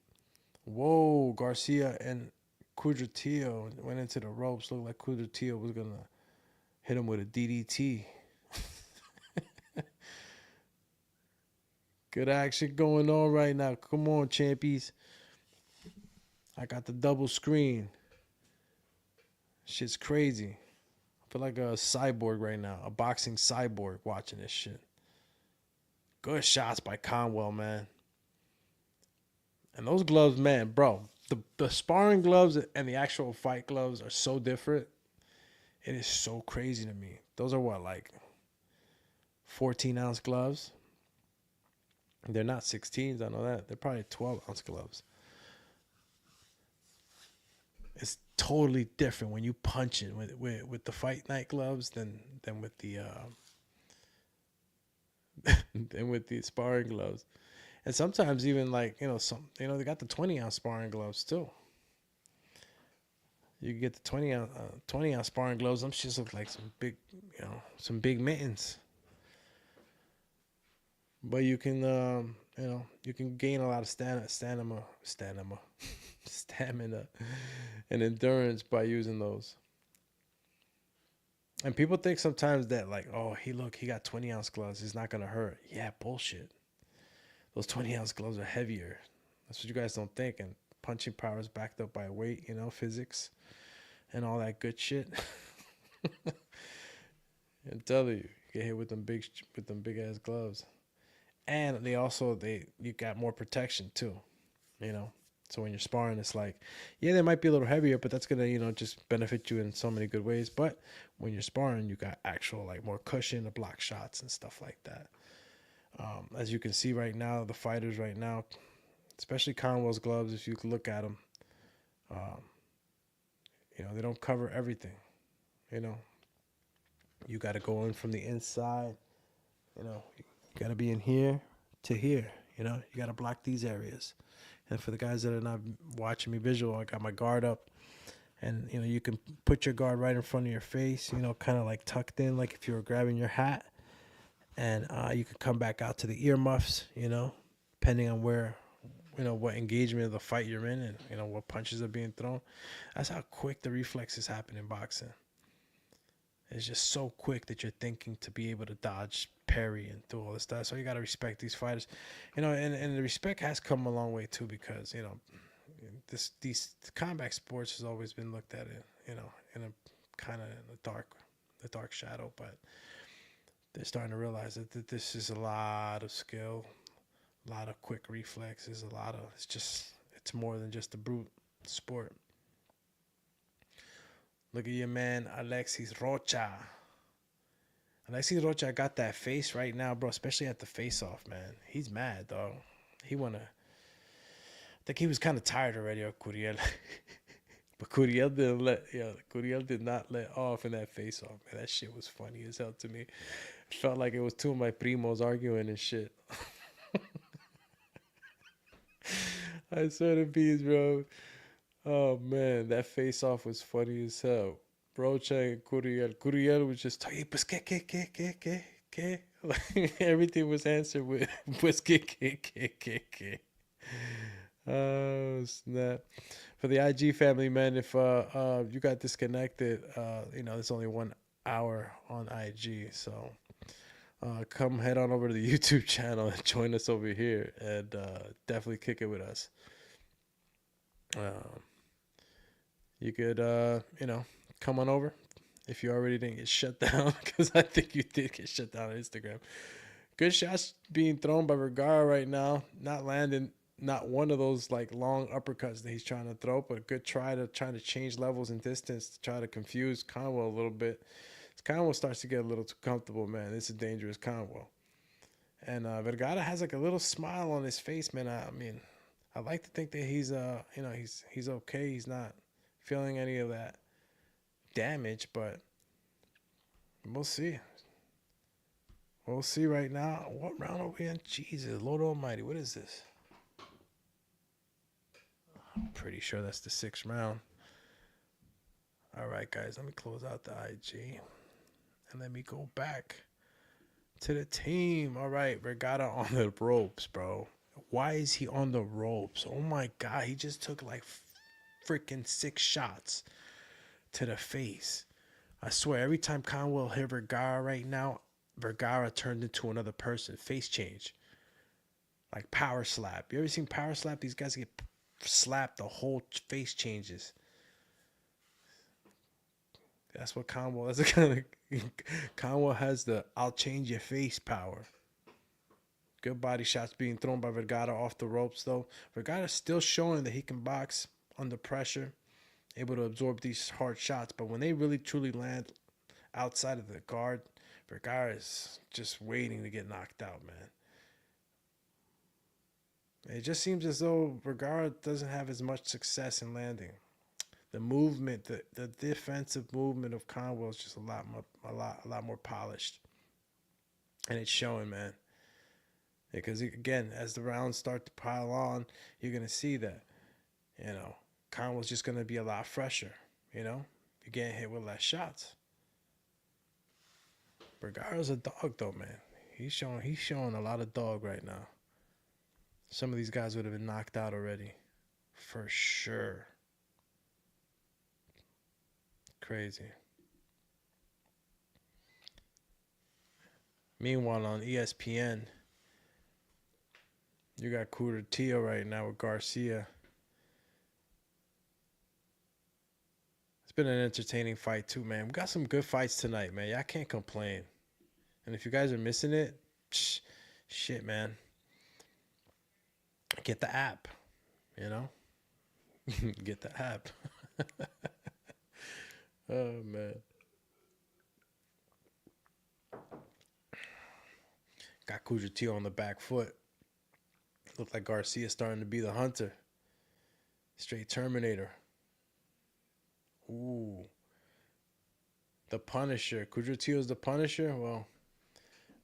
Whoa, Garcia and Kudratillo went into the ropes. Looked like Kudratillo was going to hit him with a DDT. Good action going on right now. Come on, champies. I got the double screen. Shit's crazy. I feel like a cyborg right now. A boxing cyborg watching this shit. Good shots by Conwell, man. And those gloves, man, bro. The sparring gloves and the actual fight gloves are so different. It is so crazy to me. Those are what, like 14-ounce gloves? They're not 16s, I know that. They're probably 12-ounce gloves. It's totally different when you punch it with the fight night gloves than with the than with the sparring gloves. And sometimes even like, they got the 20-ounce sparring gloves too. You can get the 20-ounce sparring gloves. Them shits look like some big mittens. But you can you can gain a lot of stamina and endurance by using those. And people think sometimes that like, oh, he got 20-ounce gloves. He's not going to hurt. Yeah, bullshit. Those 20-ounce gloves are heavier. That's what you guys don't think. And punching power is backed up by weight, physics and all that good shit. I'm telling you, get hit with them big ass gloves. And you got more protection too, So when you're sparring, it's like, yeah, they might be a little heavier, but that's gonna, just benefit you in so many good ways. But when you're sparring, you got actual like more cushion to block shots and stuff like that. As you can see right now, the fighters right now, especially Conwell's gloves, if you can look at them, they don't cover everything. You got to go in from the inside. You got to be in here to here. You got to block these areas. And for the guys that are not watching me visual, I got my guard up. And, you can put your guard right in front of your face, kind of like tucked in, like if you were grabbing your hat. And you can come back out to the earmuffs, depending on where, what engagement of the fight you're in and, what punches are being thrown. That's how quick the reflexes happen in boxing. It's just so quick that you're thinking to be able to dodge, parry, and do all this stuff. So you got to respect these fighters, and the respect has come a long way too, because these combat sports has always been looked at in a kind of the dark shadow, but they're starting to realize that this is a lot of skill, a lot of quick reflexes, it's more than just a brute sport. Look at your man, Alexis Roacha. And I see Roacha got that face right now, bro, especially at the face-off, man. He's mad, dog. He want to... I think he was kind of tired already of Curiel. But Curiel did not let off in that face-off, man. That shit was funny as hell to me. It felt like it was two of my primos arguing and shit. I swear to peace, bro. Oh, man, that face-off was funny as hell. Roacha and Curiel. Curiel was just, hey, pues, que? Like, everything was answered with, pues, que. Oh, snap. For the IG family, man, if you got disconnected, there's only 1 hour on IG. So come head on over to the YouTube channel and join us over here and definitely kick it with us. You could, come on over if you already didn't get shut down, because I think you did get shut down on Instagram. Good shots being thrown by Vergara right now, not landing not one of those like long uppercuts that he's trying to throw, but a good trying to change levels and distance to try to confuse Conwell a little bit. As Conwell starts to get a little too comfortable, man. This is dangerous Conwell. And Vergara has like a little smile on his face, man. I mean, I like to think that he's he's okay. He's not feeling any of that damage, but we'll see. We'll see right now. What round are we in? Jesus, Lord Almighty, what is this? I'm pretty sure that's the 6th round. All right, guys, let me close out the IG. And let me go back to the team. All right, Vergara on the ropes, bro. Why is he on the ropes? Oh, my God. He just took like freaking 6 shots to the face. I swear, every time Conwell hit Vergara right now, Vergara turned into another person. Face change. Like power slap. You ever seen power slap? These guys get slapped, the whole face changes. That's what Conwell, that's the kind of, Conwell has the I'll change your face power. Good body shots being thrown by Vergara off the ropes, though. Vergara's still showing that he can box under pressure, able to absorb these hard shots. But when they really truly land outside of the guard, Vergara is just waiting to get knocked out, man. It just seems as though Vergara doesn't have as much success in landing. The movement, the defensive movement of Conwell is just a lot more polished, and it's showing, man. Because again, as the rounds start to pile on, you're gonna see that, Conwell's just gonna be a lot fresher. You're getting hit with less shots. Vergara's a dog, though, man. He's showing a lot of dog right now. Some of these guys would have been knocked out already. For sure. Crazy. Meanwhile, on ESPN, you got Kudratillo right now with Garcia. It's been an entertaining fight, too, man. We got some good fights tonight, man. Y'all can't complain. And if you guys are missing it, shit, man. Get the app, Get the app. Oh, man. Got Kudratillo on the back foot. Looked like Garcia starting to be the hunter. Straight Terminator. Ooh. The Punisher. Kudratillo's the Punisher? Well.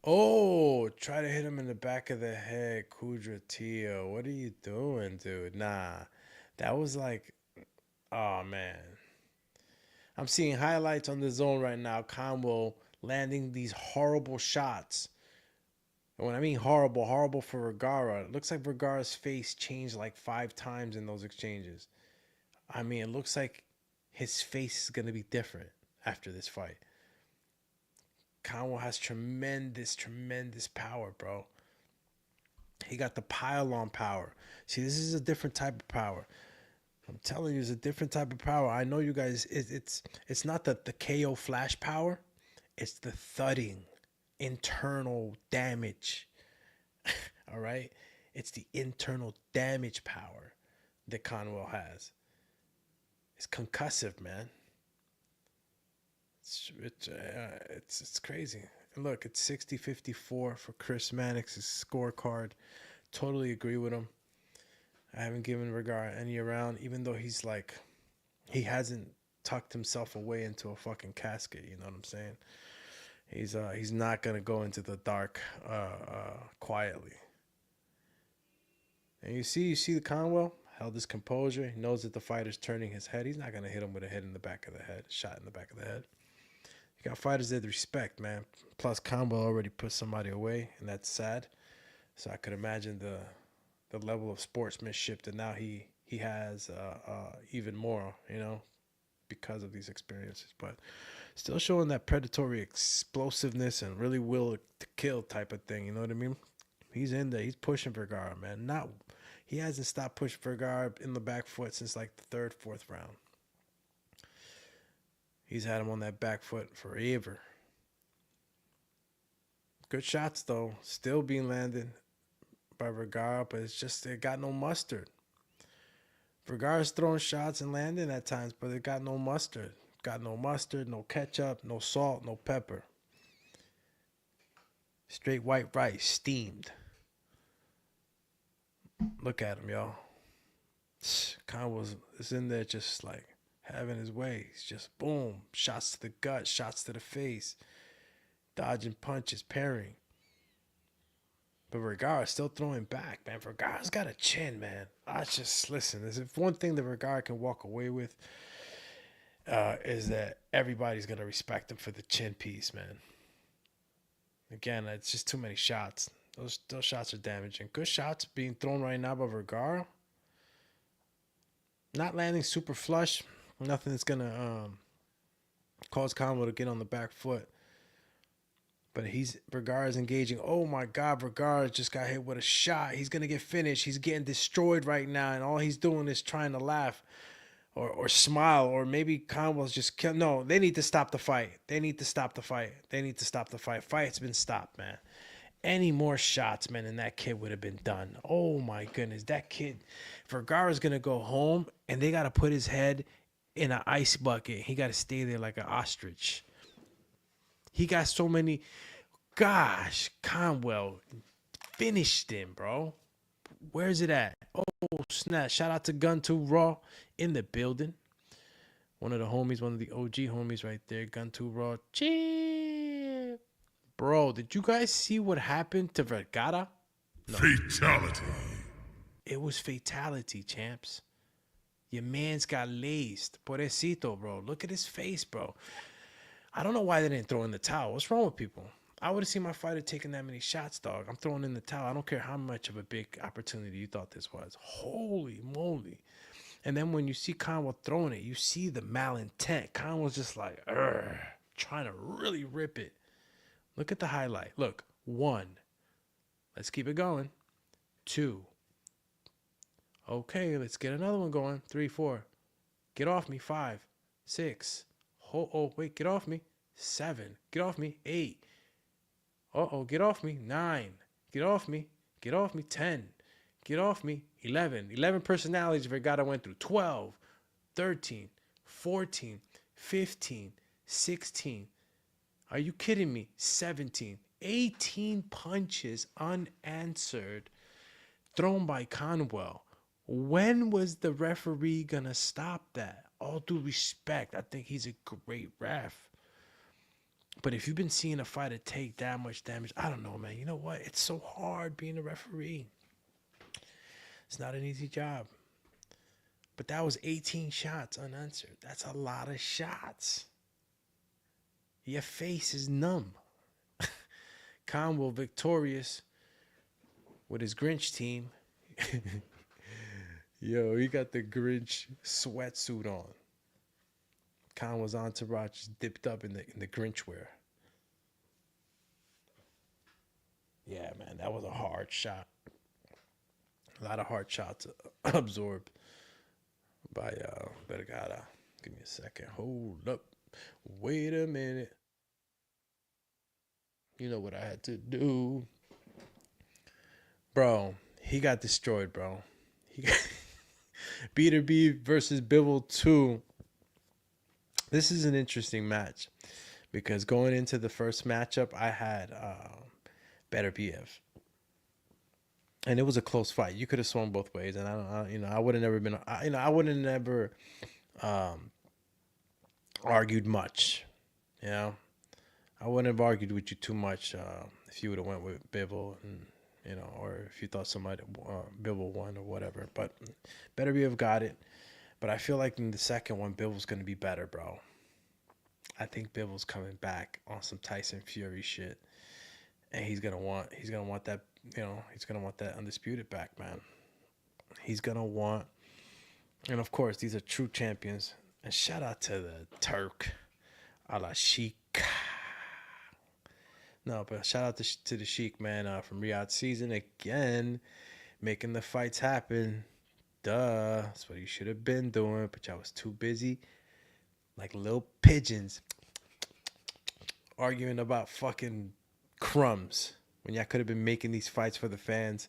Oh, try to hit him in the back of the head, Kudratillo. What are you doing, dude? Nah. That was like, oh, man. I'm seeing highlights on the zone right now. Conwell landing these horrible shots. And when I mean horrible for Vergara, it looks like Vergara's face changed like 5 times in those exchanges. I mean, it looks like his face is going to be different after this fight. Conwell has tremendous power, bro. He got the pile-on power. See, this is a different type of power. I'm telling you, it's a different type of power. I know you guys, it's not the KO flash power. It's the thudding, internal damage. All right? It's the internal damage power that Conwell has. It's concussive, man. It's crazy. look, it's 60-54 for Chris Mannix's scorecard. Totally agree with him. I haven't given Vergara any around, even though he's like, he hasn't tucked himself away into a fucking casket. You know what I'm saying? He's not gonna go into the dark quietly. And you see the Conwell held his composure. He knows that the fighter's turning his head. He's not gonna hit him with a hit in the back of the head, shot in the back of the head. You got fighters that respect, man. Plus, Conwell already put somebody away, and that's sad. So I could imagine the level of sportsmanship that now he has even more, you know, because of these experiences. But still showing that predatory explosiveness and really will to kill type of thing. You know what I mean? He's in there. He's pushing Vergara, man. He hasn't stopped pushing Vergara in the back foot since like the third, fourth round. He's had him on that back foot forever. Good shots, though. Still being landed by Vergara, but it's just it got no mustard. Vergara's throwing shots and landing at times, but it got no mustard. Got no mustard, no ketchup, no salt, no pepper. Straight white rice, steamed. Look at him, y'all. Conwell is in there just like having his way. He's just boom. Shots to the gut, shots to the face. Dodging punches, parrying. But Vergara's still throwing back, man. Vergara's got a chin, man. I just, listen, there's one thing that Vergara can walk away with is that everybody's going to respect him for the chin piece, man. Again, it's just too many shots. Those shots are damaging. Good shots being thrown right now by Vergara. Not landing super flush. Nothing that's going to cause Conwell to get on the back foot. But Vergara's engaging. Oh my God, Vergara just got hit with a shot. He's going to get finished. He's getting destroyed right now. And all he's doing is trying to laugh or smile. Or maybe Conwell's just kill. No, they need to stop the fight. They need to stop the fight. They need to stop the fight. Fight's been stopped, man. Any more shots, man, and that kid would have been done. Oh my goodness. That kid, Vergara's going to go home and they got to put his head in an ice bucket. He got to stay there like an ostrich. He got so many. Gosh, Conwell finished him, bro. Where's it at? Oh, snap. Shout out to Gun 2 Raw in the building. One of the homies, one of the OG homies right there. Gun 2 Raw. Cheer. Bro, did you guys see what happened to Vergara? No. Fatality. It was fatality, champs. Your man's got laced. Pobrecito, bro. Look at his face, bro. I don't know why they didn't throw in the towel. What's wrong with people? I would have seen my fighter taking that many shots, dog. I'm throwing in the towel. I don't care how much of a big opportunity you thought this was. Holy moly. And then when you see Conwell throwing it, you see the malintent. Conwell's just like, trying to really rip it. Look at the highlight. Look, 1. Let's keep it going. 2. Okay, let's get another one going. 3, 4. Get off me. 5, 6. Oh, wait, get off me. 7. Get off me. 8. Get off me. 9. Get off me. Get off me. 10. Get off me. 11. 11 personalities Vergara went through. 12. 13. 14. 15. 16. Are you kidding me? 17. 18 punches unanswered thrown by Conwell. When was the referee going to stop that? All due respect, I think he's a great ref. But if you've been seeing a fighter take that much damage, I don't know, man. You know what? It's so hard being a referee. It's not an easy job. But that was 18 shots unanswered. That's a lot of shots. Your face is numb. Conwell victorious with his Grinch team. Yo, he got the Grinch sweatsuit on. Conwell's entourage is dipped up in the Grinch wear. Yeah, man, that was a hard shot. A lot of hard shots absorbed by Vergara. Give me a second. Hold up. Wait a minute. You know what I had to do. Bro, he got destroyed, bro. He got Beater B versus Bivol 2. This is an interesting match because going into the first matchup, I had Better BF, and it was a close fight. You could have swung both ways, and I would have never been, I would have never argued much. You know, I wouldn't have argued with you too much if you would have went with Bivol, and or if you thought somebody Bivol won or whatever. But Better BF got it. But I feel like in the second one, Bivol's gonna be better, bro. I think Bivol's coming back on some Tyson Fury shit, and he's gonna want that, he's gonna want that undisputed back, man. He's gonna want, and of course, these are true champions. And shout out to the Turk, a la Sheik. No, but shout out to the Sheik, man, from Riyadh Season again, making the fights happen. Duh, that's what you should have been doing, but y'all was too busy, like little pigeons, arguing about fucking crumbs when y'all could have been making these fights for the fans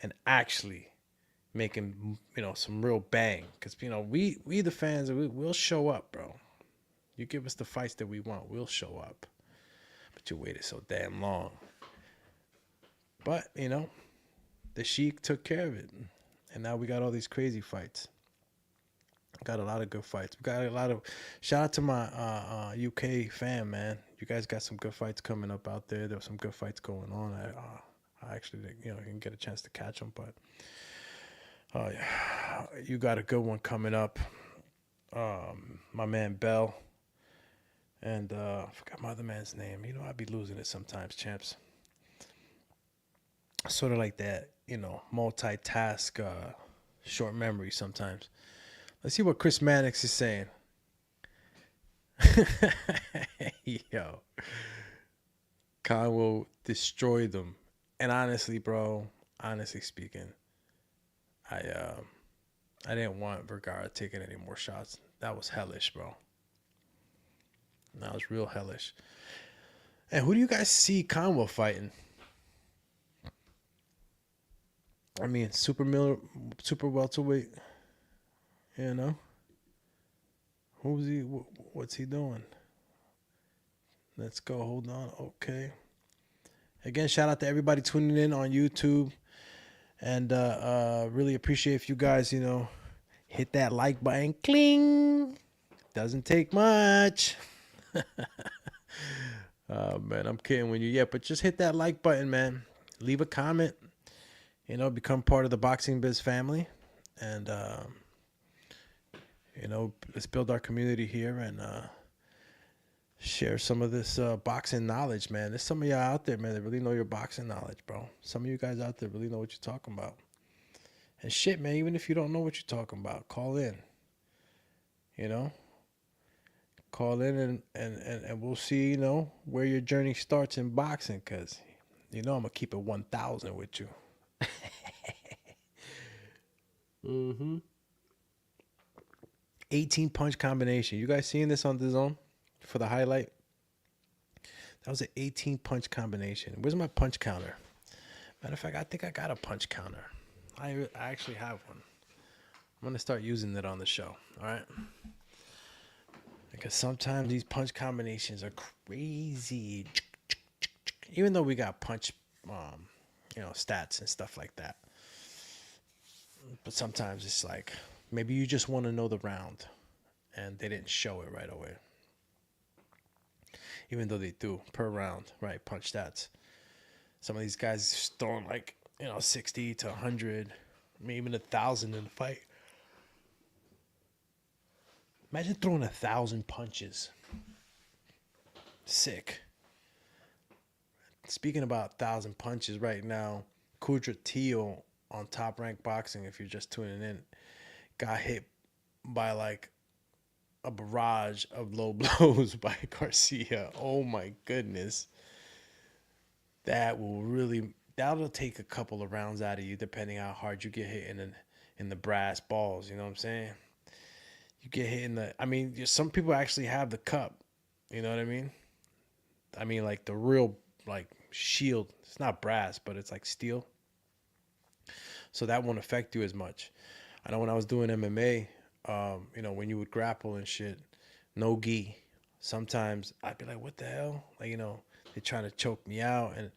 and actually making some real bang. Because we the fans, we'll show up, bro. You give us the fights that we want, we'll show up. But you waited so damn long. But the Sheik took care of it, and now we got all these crazy fights. Got a lot of good fights. We got a lot of shout out to my UK fam, man. You guys got some good fights coming up out there. There were some good fights going on. I actually didn't get a chance to catch them, but you got a good one coming up. My man Bell and I forgot my other man's name. I be losing it sometimes, champs. Sort of like that, multitask, short memory sometimes. Let's see what Chris Mannix is saying. Yo. Conwell destroyed them. And honestly, bro, honestly speaking, I didn't want Vergara taking any more shots. That was hellish, bro. That was real hellish. And who do you guys see Conwell fighting? I mean, super welterweight. Who's he? What's he doing? Let's go. Hold on. Okay. Again, shout out to everybody tuning in on YouTube. And really appreciate if you guys, hit that like button. Cling. Doesn't take much. Man, I'm kidding with you. But just hit that like button, man. Leave a comment. Become part of the Boxing Biz family. And, let's build our community here and share some of this boxing knowledge, man. There's some of y'all out there, man, that really know your boxing knowledge, bro. Some of you guys out there really know what you're talking about. And shit, man, even if you don't know what you're talking about, call in. Call in and we'll see, where your journey starts in boxing, because, I'm going to keep it 1,000 with you. Mm-hmm. 18 punch combination. You guys seeing this on the zone for the highlight? That was an 18 punch combination. Where's my punch counter? Matter of fact, I think I got a punch counter. I actually have one. I'm going to start using it on the show. All right. Because sometimes these punch combinations are crazy. Even though we got punch, stats and stuff like that. But sometimes it's like, maybe you just want to know the round, and they didn't show it right away. Even though they do per round, right? Punch stats. Some of these guys throwing 60 to 100, maybe even 1,000 in the fight. Imagine throwing 1,000 punches. Sick. Speaking about 1,000 punches right now, Kudratillo on Top Rank Boxing, if you're just tuning in, got hit by a barrage of low blows by Garcia. Oh my goodness. That'll take a couple of rounds out of you, depending how hard you get hit in the brass balls. You know what I'm saying? You get hit some people actually have the cup. You know what I mean? The real shield. It's not brass, but it's steel. So that won't affect you as much. I know when I was doing MMA, when you would grapple and shit, no gi. sometimes I'd be like, what the hell? Like, they're trying to choke me out. And it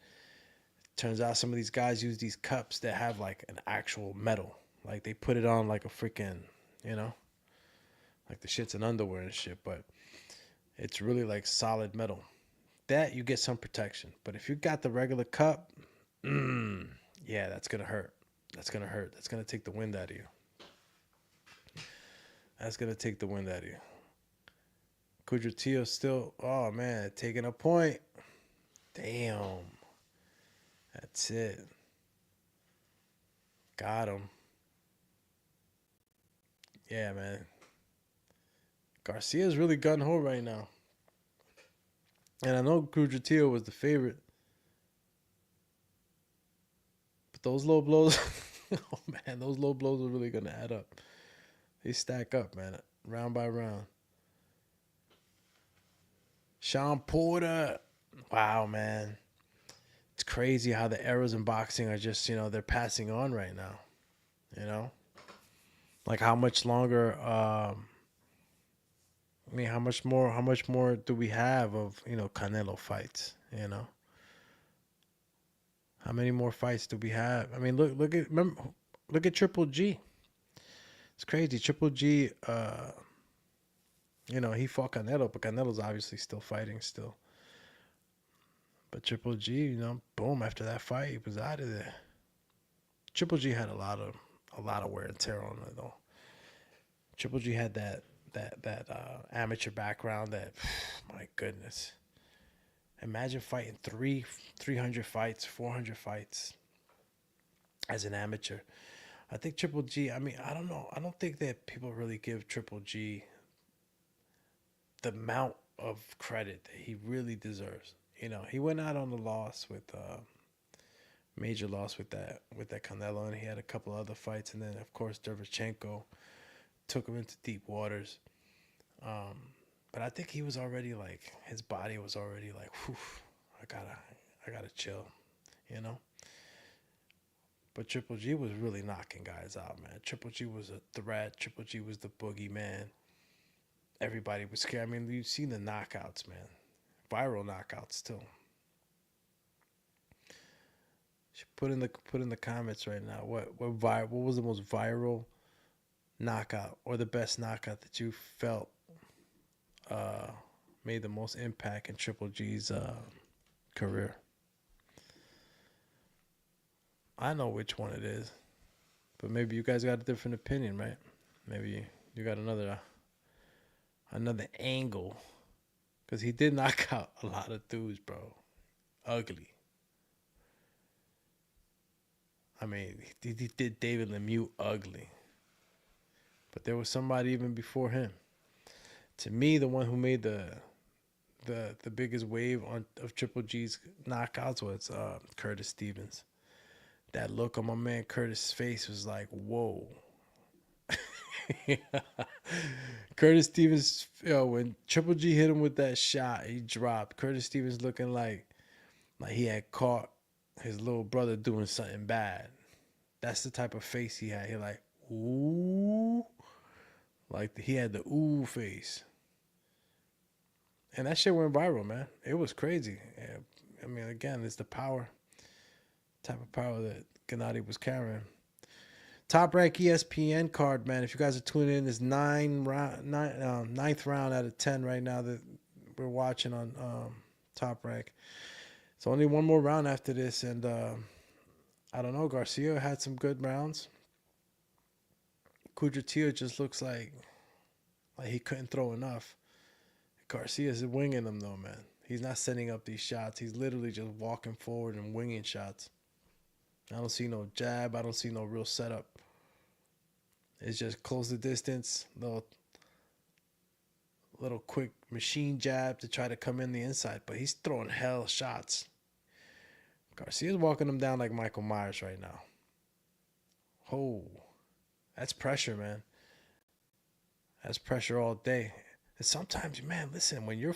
turns out some of these guys use these cups that have like an actual metal. Like they put it on like a freaking, like the shit's an underwear and shit, but it's really like solid metal. That you get some protection. But if you got the regular cup, yeah, that's going to hurt. That's going to hurt. That's going to take the wind out of you. That's going to take the wind out of you. Kudratillo still, oh man, taking a point. Damn. That's it. Got him. Yeah, man. Garcia's really gun-ho right now. And I know Kudratillo was the favorite. But those low blows, oh man, those low blows are really going to add up. They stack up, man, round by round. Sean Porter. Wow, man. It's crazy how the eras in boxing are just, they're passing on right now. Like how much longer, how much more do we have of, Canelo fights, How many more fights do we have? I mean, look at Triple G. It's crazy. Triple G, he fought Canelo, but Canelo's obviously still fighting still. But Triple G, boom, after that fight, he was out of there. Triple G had a lot of wear and tear on it though. Triple G had that amateur background that, my goodness. Imagine fighting 300 fights, 400 fights as an amateur. I think Triple G, I don't know. I don't think that people really give Triple G the amount of credit that he really deserves. He went out on the loss with major loss with that Canelo, and he had a couple other fights, and then of course Derevchenko took him into deep waters. But I think he was already like, his body was already like, whew, I gotta chill, But Triple G was really knocking guys out, man. Triple G was a threat. Triple G was the boogeyman. Everybody was scared. I mean, you've seen the knockouts, man. Viral knockouts too. Put in the comments right now. What was the most viral knockout or the best knockout that you felt made the most impact in Triple G's career? I know which one it is, but maybe you guys got a different opinion, right? Maybe you got another angle, because he did knock out a lot of dudes, bro. Ugly. I mean, he did David Lemieux ugly. But there was somebody even before him. To me, the one who made the biggest wave of Triple G's knockouts was Curtis Stevens. That look on my man Curtis' face was like, whoa. Curtis Stevens, when Triple G hit him with that shot, he dropped. Curtis Stevens looking like he had caught his little brother doing something bad. That's the type of face he had. He like, ooh. Like he had the ooh face. And that shit went viral, man. It was crazy. I mean, again, it's the type of power that Gennady was carrying. Top Rank ESPN card, man. If you guys are tuning in, it's ninth round out of 10 right now that we're watching on Top Rank. It's only one more round after this, and I don't know. Garcia had some good rounds. Kudratillo just looks like he couldn't throw enough. Garcia's winging them though, man. He's not setting up these shots. He's literally just walking forward and winging shots. I don't see no jab. I don't see no real setup. It's just close the distance, little quick machine jab to try to come in the inside. But he's throwing hell shots. Garcia's walking him down like Michael Myers right now. Oh, that's pressure, man. That's pressure all day. And sometimes, man, listen, when you're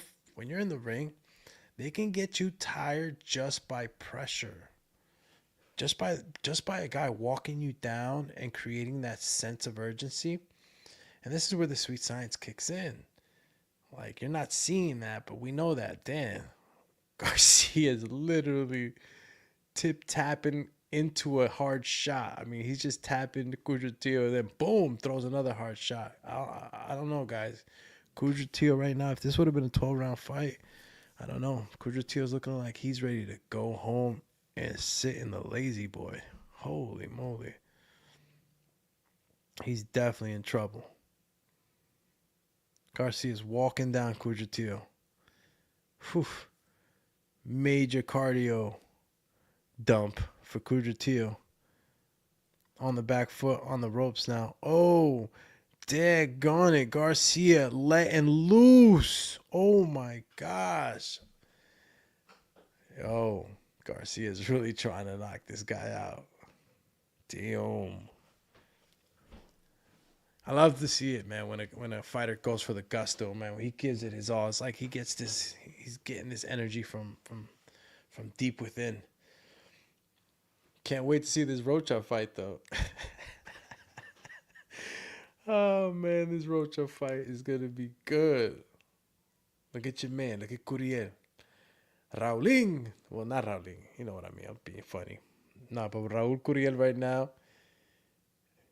in the ring, they can get you tired just by pressure. Just by a guy walking you down and creating that sense of urgency. And this is where the sweet science kicks in. Like, you're not seeing that, but we know that. Damn. Garcia is literally tip-tapping into a hard shot. I mean, he's just tapping the Kudratillo, then boom, throws another hard shot. I don't know, guys. Kudratillo right now, if this would have been a 12-round fight, I don't know. Kudratillo's looking like he's ready to go home and sit in the lazy boy. Holy moly. He's definitely in trouble. Garcia's walking down Kudratillo. Whew. Major cardio dump for Kudratillo. On the back foot, on the ropes now. Oh, daggone it. Garcia letting loose. Oh my gosh. Yo, Garcia's really trying to knock this guy out. Damn. I love to see it, man, when a fighter goes for the gusto, man. When he gives it his all, it's like he's getting this energy from deep within. Can't wait to see this Roacha fight, though. Oh, man, this Roacha fight is going to be good. Look at your man. Look at Curiel. Rauling. Well, not Rauling. You know what I mean. I'm being funny. Nah, but Raul Curiel right now,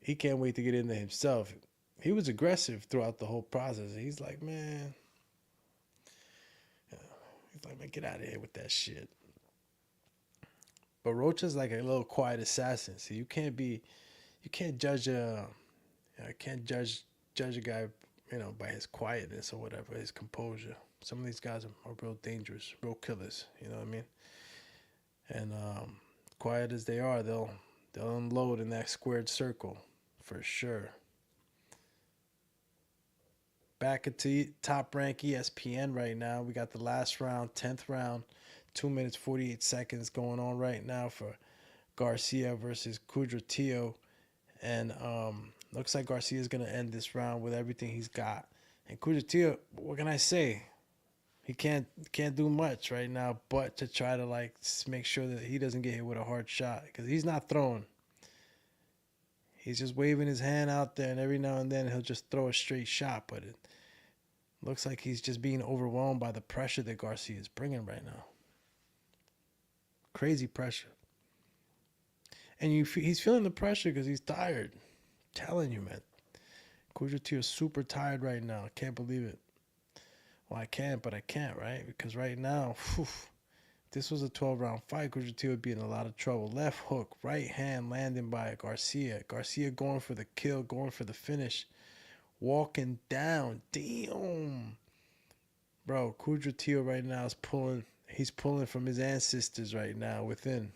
he can't wait to get in there himself. He was aggressive throughout the whole process. He's like, man, get out of here with that shit. But Roacha's like a little quiet assassin. So you can't judge a guy, by his quietness or whatever, his composure. Some of these guys are real dangerous, real killers. You know what I mean? And quiet as they are, they'll unload in that squared circle for sure. Back into Top Rank ESPN right now. We got the last round, 10th round, 2 minutes 48 seconds going on right now for Garcia versus Kudratillo. And looks like Garcia is going to end this round with everything he's got. And Kudratillo, what can I say? He can't do much right now but to try to make sure that he doesn't get hit with a hard shot, because he's not throwing. He's just waving his hand out there, and every now and then he'll just throw a straight shot, but it looks like he's just being overwhelmed by the pressure that Garcia is bringing right now. Crazy pressure. And he's feeling the pressure because he's tired. I'm telling you, man. Kudratillo is super tired right now. I can't believe it. Well, I can, but I can't, right? Because right now, if this was a 12-round fight, Kudratillo would be in a lot of trouble. Left hook, right hand landing by Garcia. Garcia going for the kill, going for the finish. Walking down. Damn. Bro, Kudratillo right now is pulling. He's pulling from his ancestors right now within.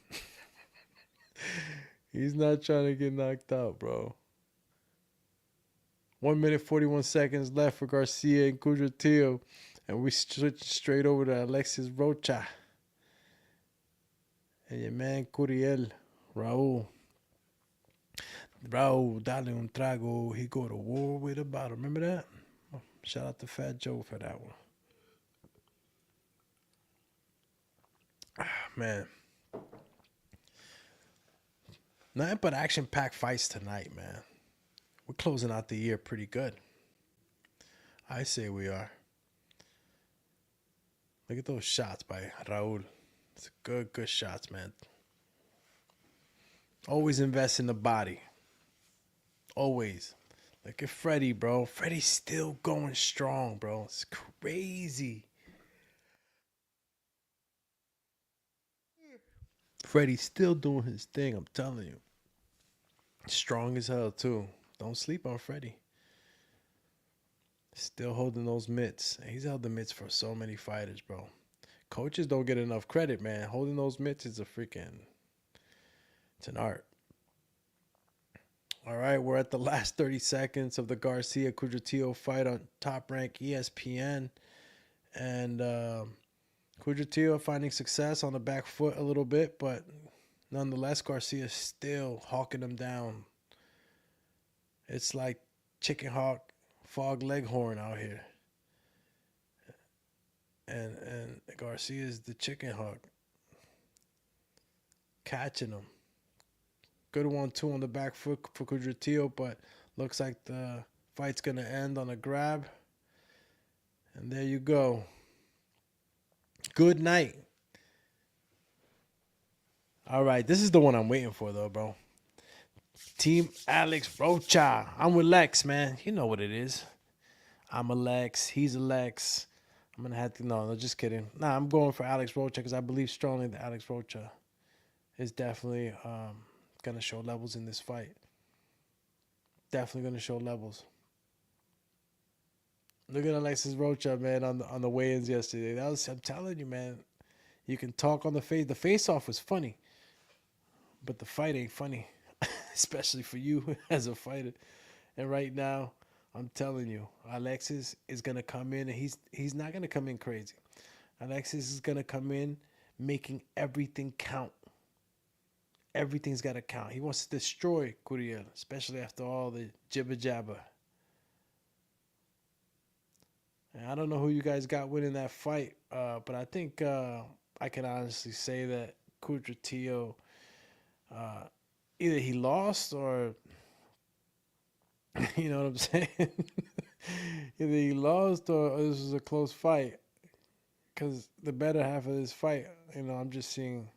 He's not trying to get knocked out, bro. 1 minute 41 seconds left for Garcia and Kudratillo. And we switch straight over to Alexis Roacha. And your man Curiel, Raul. Raul, dale un trago. He go to war with a bottle. Remember that? Shout out to Fat Joe for that one. Man. Nothing but action-packed fights tonight, man. We're closing out the year pretty good. I say we are. Look at those shots by Raul. It's good shots, man. Always invest in the body. Always. Look at Freddie, bro. Freddie's still going strong, bro. It's crazy. Freddie's still doing his thing, I'm telling you. Strong as hell, too. Don't sleep on Freddie. Still holding those mitts. He's held the mitts for so many fighters, bro. Coaches don't get enough credit, man. Holding those mitts is it's an art. All right, we're at the last 30 seconds of the Garcia-Kudratillo fight on Top Rank ESPN. And Kudratillo finding success on the back foot a little bit, but nonetheless, Garcia still hawking him down. It's like chicken hawk, fog leghorn out here. And Garcia is the chicken hawk. Catching him. Good 1-2 on the back foot for Kudratillo, but looks like the fight's going to end on a grab. And there you go. Good night. All right, this is the one I'm waiting for, though, bro. Team Alex Roacha. I'm with Lex, man. You know what it is. I'm a Lex. He's a Lex. I'm going to have to. No, just kidding. Nah, I'm going for Alex Roacha because I believe strongly that Alex Roacha is definitely going to show levels in this fight. Definitely going to show levels. Look at Alexis Roacha, man, on the weigh-ins yesterday. I'm telling you, man. You can talk on the face. The face-off was funny, but the fight ain't funny, especially for you as a fighter. And right now, I'm telling you, Alexis is gonna come in, and he's not gonna come in crazy. Alexis is gonna come in making everything count. Everything's gotta count. He wants to destroy Curiel, especially after all the jibber jabber. And I don't know who you guys got winning that fight, but I think I can honestly say that Kudratillo, either he lost or, you know what I'm saying? Either he lost or this was a close fight. Because the better half of this fight, I'm just seeing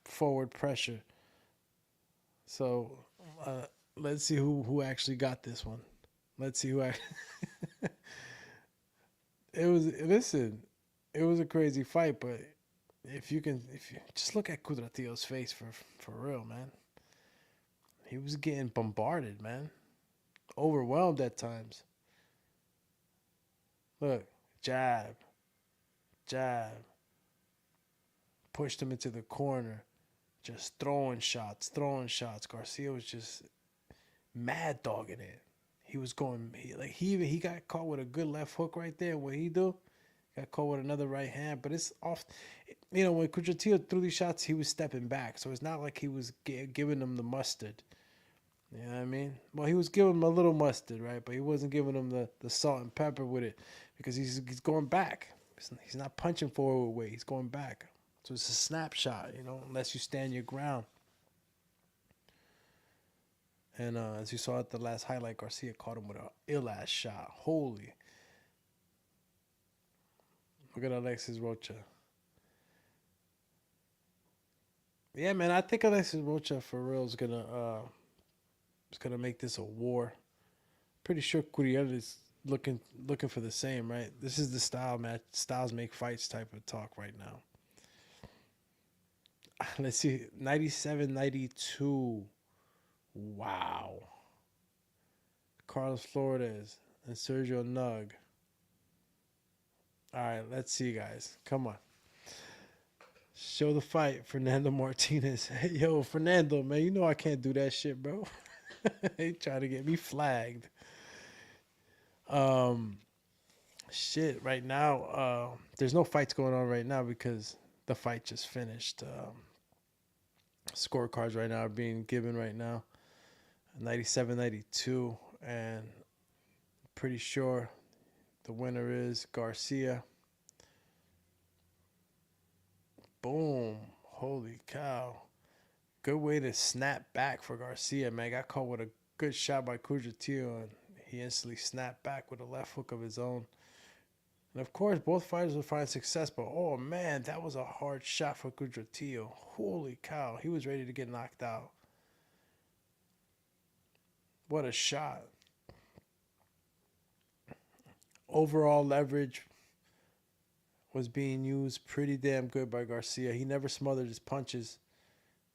forward pressure. So let's see who actually got this one. Let's see who actually. It was a crazy fight, but if you just look at Kudratillo's face for real, man. He was getting bombarded, man. Overwhelmed at times. Look, jab, jab. Pushed him into the corner. Just throwing shots. Garcia was just mad dogging it. He was going, he got caught with a good left hook right there. What he do? Got caught with another right hand, but it's off. When Kudratillo threw these shots, he was stepping back, so it's not like he was giving them the mustard. You know what I mean? Well, he was giving him a little mustard, right? But he wasn't giving him the salt and pepper with it because he's going back. He's not punching forward weight. He's going back. So it's a snapshot, unless you stand your ground. And as you saw at the last highlight, Garcia caught him with an ill-ass shot. Holy. Look at Alexis Roacha. Yeah, man, I think Alexis Roacha for real is gonna make this a war. Pretty sure Curiel is looking for the same, right? This is the style match, styles make fights type of talk right now. Let's see, 97-92. Wow. Carlos Flores and Sergio Nug. All right, let's see, guys. Come on. Show the fight, Fernando Martinez. Hey, yo, Fernando, man, you know I can't do that shit, bro. They try to get me flagged. Shit, right now, there's no fights going on right now because the fight just finished. Scorecards right now are being given right now. 97-92, and pretty sure the winner is Garcia. Boom. Holy cow. Good way to snap back for Garcia, man. Got caught with a good shot by Kudratillo, and he instantly snapped back with a left hook of his own. And of course, both fighters will find success, but oh man, that was a hard shot for Kudratillo. Holy cow. He was ready to get knocked out. What a shot. Overall leverage was being used pretty damn good by Garcia. He never smothered his punches.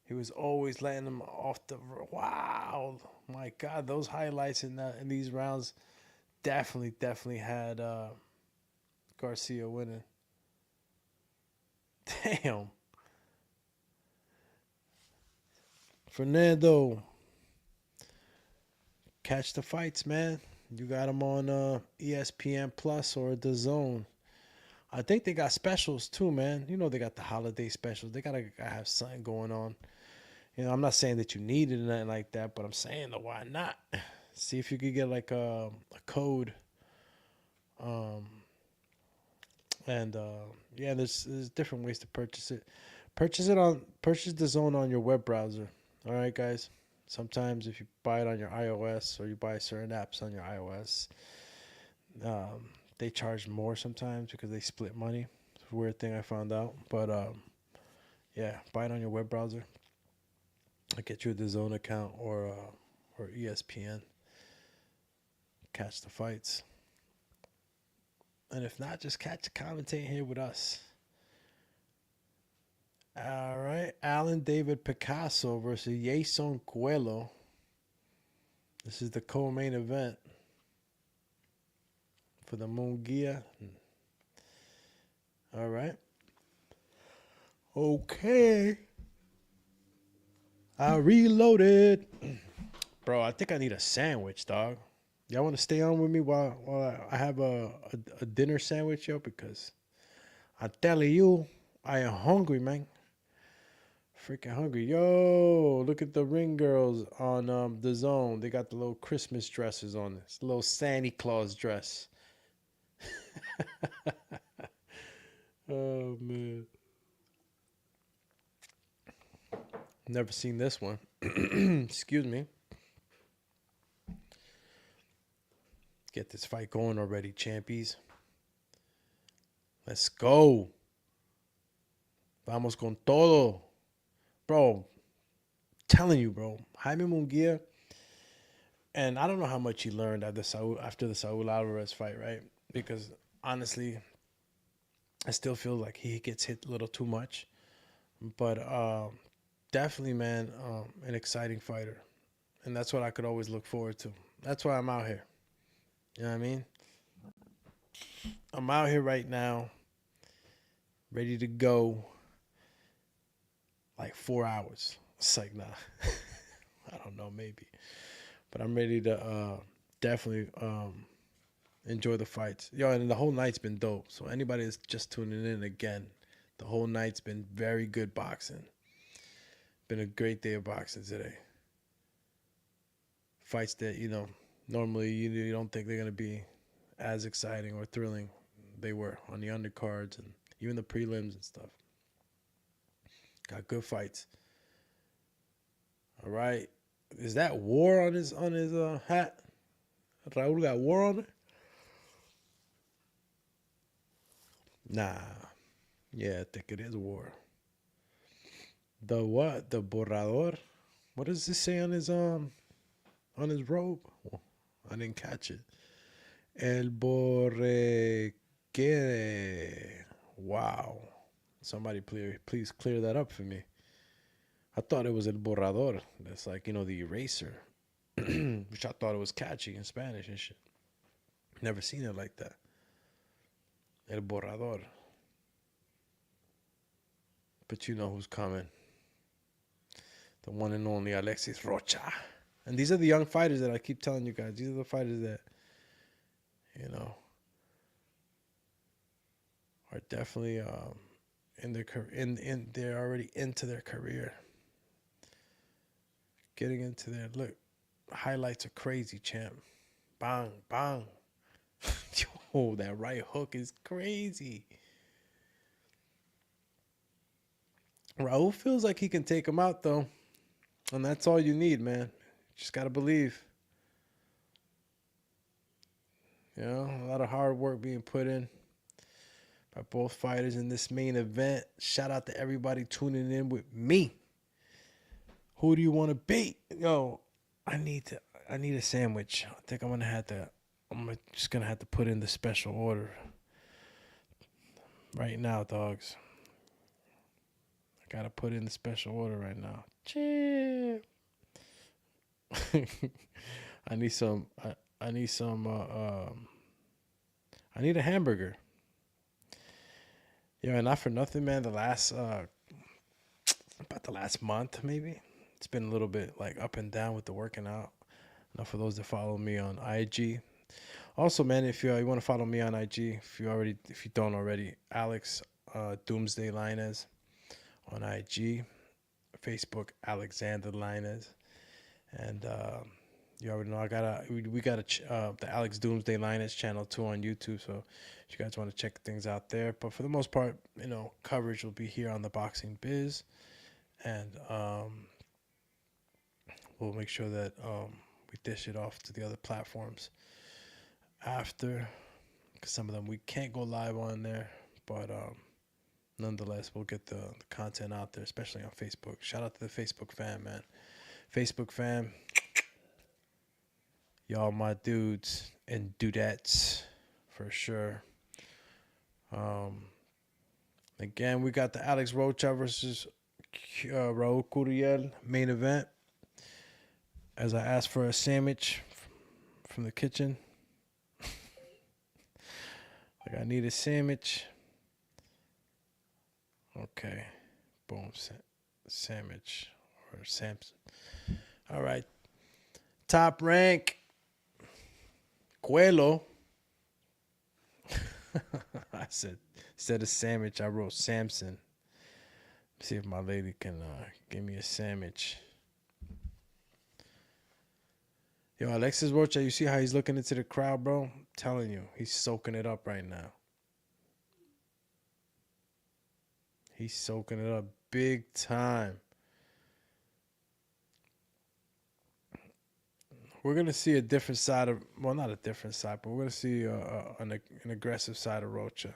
He was always letting them off the... Wow. My God, those highlights in these rounds definitely had Garcia winning. Damn. Fernando. Catch the fights, man. You got them on ESPN Plus or The Zone. I think they got specials too, man. They got the holiday specials. They gotta have something going on. I'm not saying that you need it or nothing like that, but I'm saying why not? See if you could get like a code. Yeah, there's different ways to purchase it. Purchase The Zone on your web browser. All right, guys. Sometimes if you buy it on your iOS or you buy certain apps on your iOS, they charge more sometimes because they split money. It's a weird thing I found out. But yeah, buy it on your web browser. I'll get you a DAZN account or ESPN. Catch the fights. And if not, just catch the commentating here with us. All right. Alan David Picasso versus Jason Coelho. This is the co-main event for the Munguia. All right. Okay. I reloaded. Bro, I think I need a sandwich, dog. Y'all want to stay on with me while I have a dinner sandwich, yo? Because I'm telling you, I am hungry, man. Freaking hungry. Yo, look at the ring girls on the zone. They got the little Christmas dresses on this. Little Santa Claus dress. Oh, man. Never seen this one. Excuse me. Get this fight going already, champies. Let's go. Vamos con todo. Bro, telling you, bro. Jaime Munguia, and I don't know how much he learned after the Saul Alvarez fight, right? Because honestly, I still feel like he gets hit a little too much. But definitely, man, an exciting fighter. And that's what I could always look forward to. That's why I'm out here. You know what I mean? I'm out here right now, ready to go. Like 4 hours. It's like, nah. I don't know, maybe. But I'm ready to definitely enjoy the fights. Yo, and the whole night's been dope. So anybody that's just tuning in again, the whole night's been very good boxing. Been a great day of boxing today. Fights that, normally you don't think they're going to be as exciting or thrilling. They were on the undercards and even the prelims and stuff. Got good fights. All right. Is that war on his hat? Raul got war on it? Nah. Yeah, I think it is war. The what? The borrador? What does this say on his robe? Well, I didn't catch it. El borreguere. Wow. Somebody please clear that up for me. I thought it was El Borrador. That's like, the eraser. Which I thought it was catchy in Spanish and shit. Never seen it like that. El Borrador. But you know who's coming. The one and only Alexis Roacha. And these are the young fighters that I keep telling you guys. These are the fighters that, are definitely they're already into their career. Getting into their look. Highlights are crazy, champ. Bang, bang. Yo, that right hook is crazy. Raul feels like he can take him out, though. And that's all you need, man. Just got to believe. A lot of hard work being put in by both fighters in this main event. Shout out to everybody tuning in with me. Who do you want to beat? Yo, I need a sandwich. I think I'm just gonna have to put in the special order right now, dogs. I gotta put in the special order right now. Chip. I need some. I need a hamburger. Yeah, and not for nothing, man. About the last month, maybe it's been a little bit like up and down with the working out. Now, for those that follow me on IG, also, man, if you want to follow me on IG, if you don't already, Alex Doomsday Linez on IG, Facebook Alexander Linez, and you already know we got the Alex Doomsday Linez channel too on YouTube. So if you guys want to check things out there, but for the most part, coverage will be here on the Boxing Biz, and we'll make sure that we dish it off to the other platforms after. because some of them we can't go live on there, but nonetheless, we'll get the content out there, especially on Facebook. Shout out to the Facebook fam, man. Facebook fam, y'all my dudes and dudettes for sure. Again, we got the Alex Roacha versus Raul Curiel main event. As I asked for a sandwich from the kitchen. Like, I need a sandwich. Okay. Boom. Sandwich. Or Samson. All right. Top rank. Cuelo. I said, instead of sandwich, I wrote Samson. See if my lady can give me a sandwich. Yo, Alexis Roacha, you see how he's looking into the crowd, bro? I'm telling you, he's soaking it up right now. He's soaking it up big time. We're going to see a different side of, well, not a different side, but we're going to see an aggressive side of Roacha.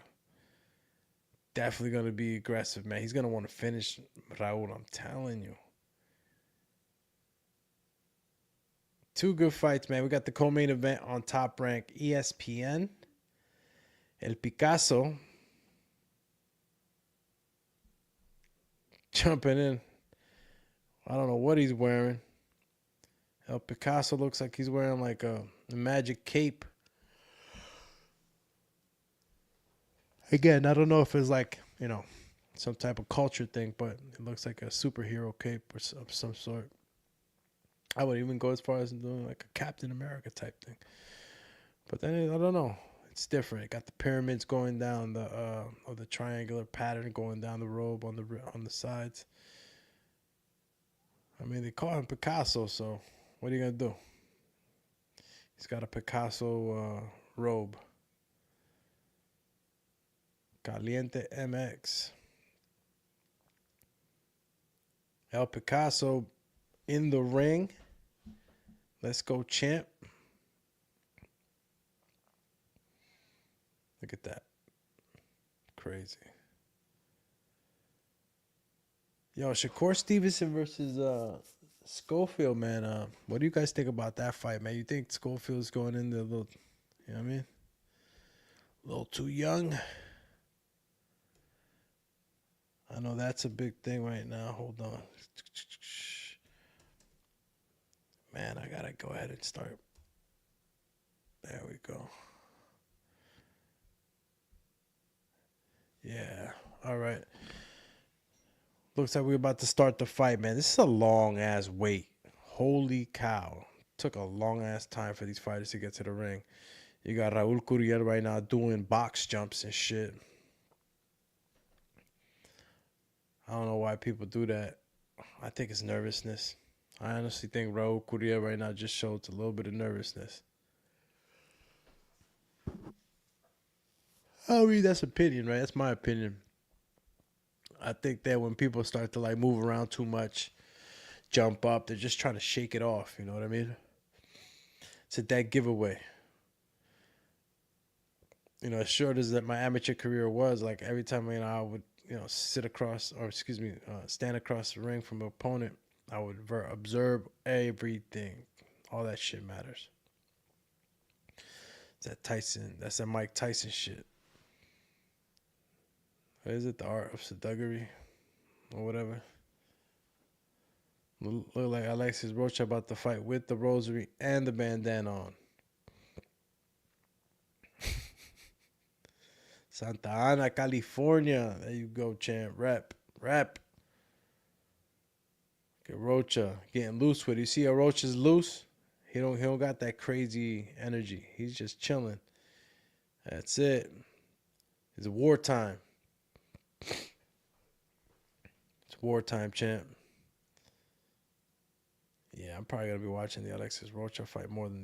Definitely going to be aggressive, man. He's going to want to finish Raul, I'm telling you. Two good fights, man. We got the co-main event on Top Rank ESPN. El Picasso jumping in. I don't know what he's wearing. El Picasso looks like he's wearing like a magic cape. Again, I don't know if it's like, you know, some type of culture thing, but it looks like a superhero cape or of some sort. I would even go as far as doing like a Captain America type thing. But then, I don't know. It's different. It got the pyramids going down, or the triangular pattern going down the robe on the sides. I mean, they call him Picasso, so what are you going to do? He's got a Picasso robe. Caliente MX. El Picasso in the ring. Let's go, champ. Look at that. Crazy. Yo, Shakur Stevenson versus Schofield, man. What do you guys think about that fight, man? You think Schofield's going in there a little, you know what I mean? A little too young? I know that's a big thing right now. Hold on. Man, I gotta go ahead and start. There we go. Yeah. All right. Looks like we're about to start the fight, man. This is a long-ass wait. Holy cow. Took a long-ass time for these fighters to get to the ring. You got Raul Curiel right now doing box jumps and shit. I don't know why people do that. I think it's nervousness. I honestly think Raul Curiel right now just showed a little bit of nervousness. I mean, that's opinion, right? That's my opinion. I think that when people start to like move around too much, jump up, they're just trying to shake it off. You know what I mean? It's a dead giveaway. You know, as short as that my amateur career was, like every time, you know, I would, you know, stand across the ring from an opponent, I would observe everything. All that shit matters. It's that Tyson. That's that Mike Tyson shit. What is it? The art of seductory or whatever. Look like Alexis Roacha about to fight with the rosary and the bandana on. Santa Ana, California. There you go, champ. Rap. Get Roacha getting loose with it. You see how Roacha's loose? He don't got that crazy energy. He's just chilling. That's it. It's wartime. It's wartime, champ. Yeah, I'm probably gonna be watching the Alexis Roacha fight more than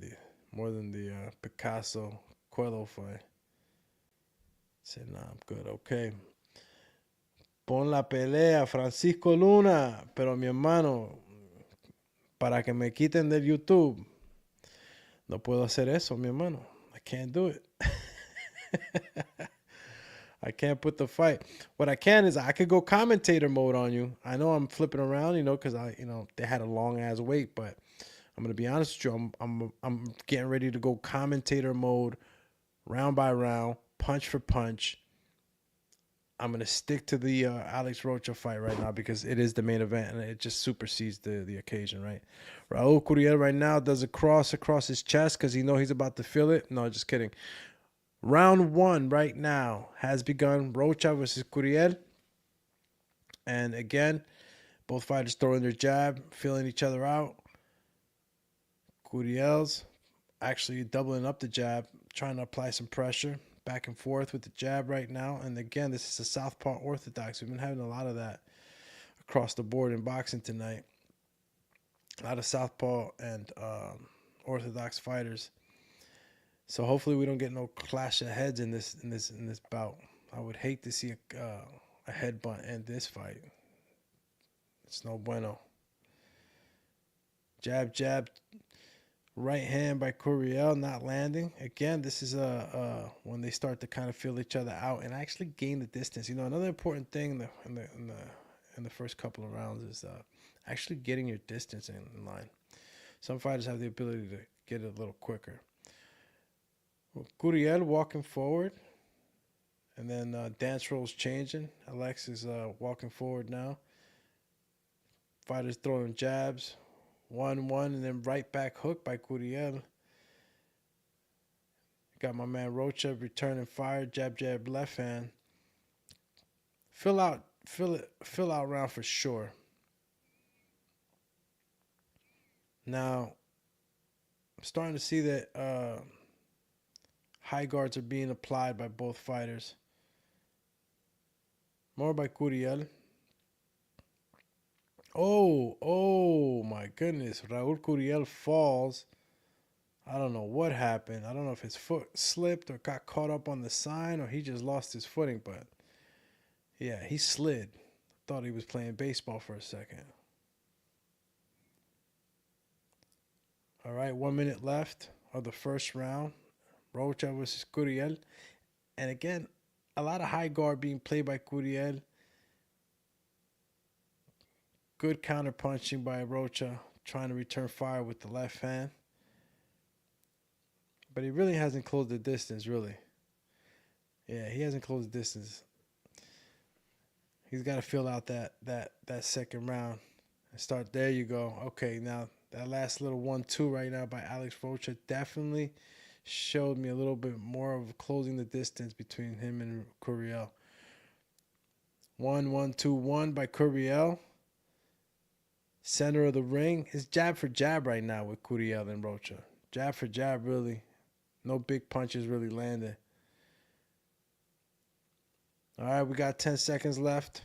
the Picasso Cuello fight. Said, nah, I'm good. Okay. Pon la pelea, Francisco Luna. Pero mi hermano, para que me quiten del YouTube, no puedo hacer eso, mi hermano. I can't do it. I can't put the fight. What I can is I could go commentator mode on you. I know I'm flipping around, because they had a long ass wait, but I'm gonna be honest with you. I'm getting ready to go commentator mode, round by round, punch for punch. I'm gonna stick to the Alex Roacha fight right now because it is the main event and it just supersedes the occasion, right? Raul Curiel right now does a cross across his chest because he's about to feel it. No, just kidding. Round 1 right now has begun. Roacha versus Curiel. And again, both fighters throwing their jab, feeling each other out. Curiel's actually doubling up the jab, trying to apply some pressure. Back and forth with the jab right now. And again, this is a southpaw orthodox. We've been having a lot of that across the board in boxing tonight. A lot of southpaw and orthodox fighters. So hopefully we don't get no clash of heads in this bout. I would hate to see a headbutt in this fight. It's no bueno. Jab, jab. Right hand by Curiel not landing. Again, this is when they start to kind of feel each other out and actually gain the distance. Another important thing in the first couple of rounds is actually getting your distance in line. Some fighters have the ability to get it a little quicker. Curiel walking forward, and then dance rolls changing. Alex is walking forward now. Fighters throwing jabs. 1-1, and then right back hook by Curiel. Got my man Roacha returning fire, jab, jab, left hand. Fill out round for sure. Now, I'm starting to see that high guards are being applied by both fighters. More by Curiel. Oh my goodness. Raul Curiel falls. I don't know what happened. I don't know if his foot slipped or got caught up on the sign or he just lost his footing, but yeah, he slid. Thought he was playing baseball for a second. All right, 1 minute left of the first round. Roacha versus Curiel. And again, a lot of high guard being played by Curiel. Good counter punching by Roacha, trying to return fire with the left hand. But he really hasn't closed the distance, really. Yeah, he hasn't closed the distance. He's got to fill out that second round and start. There you go. Okay, now that last little 1-2 right now by Alex Roacha definitely showed me a little bit more of closing the distance between him and Curiel. 1-1-2-1 by Curiel. Center of the ring. It's jab for jab right now with Curiel and Roacha. Jab for jab, really. No big punches really landing. All right, we got 10 seconds left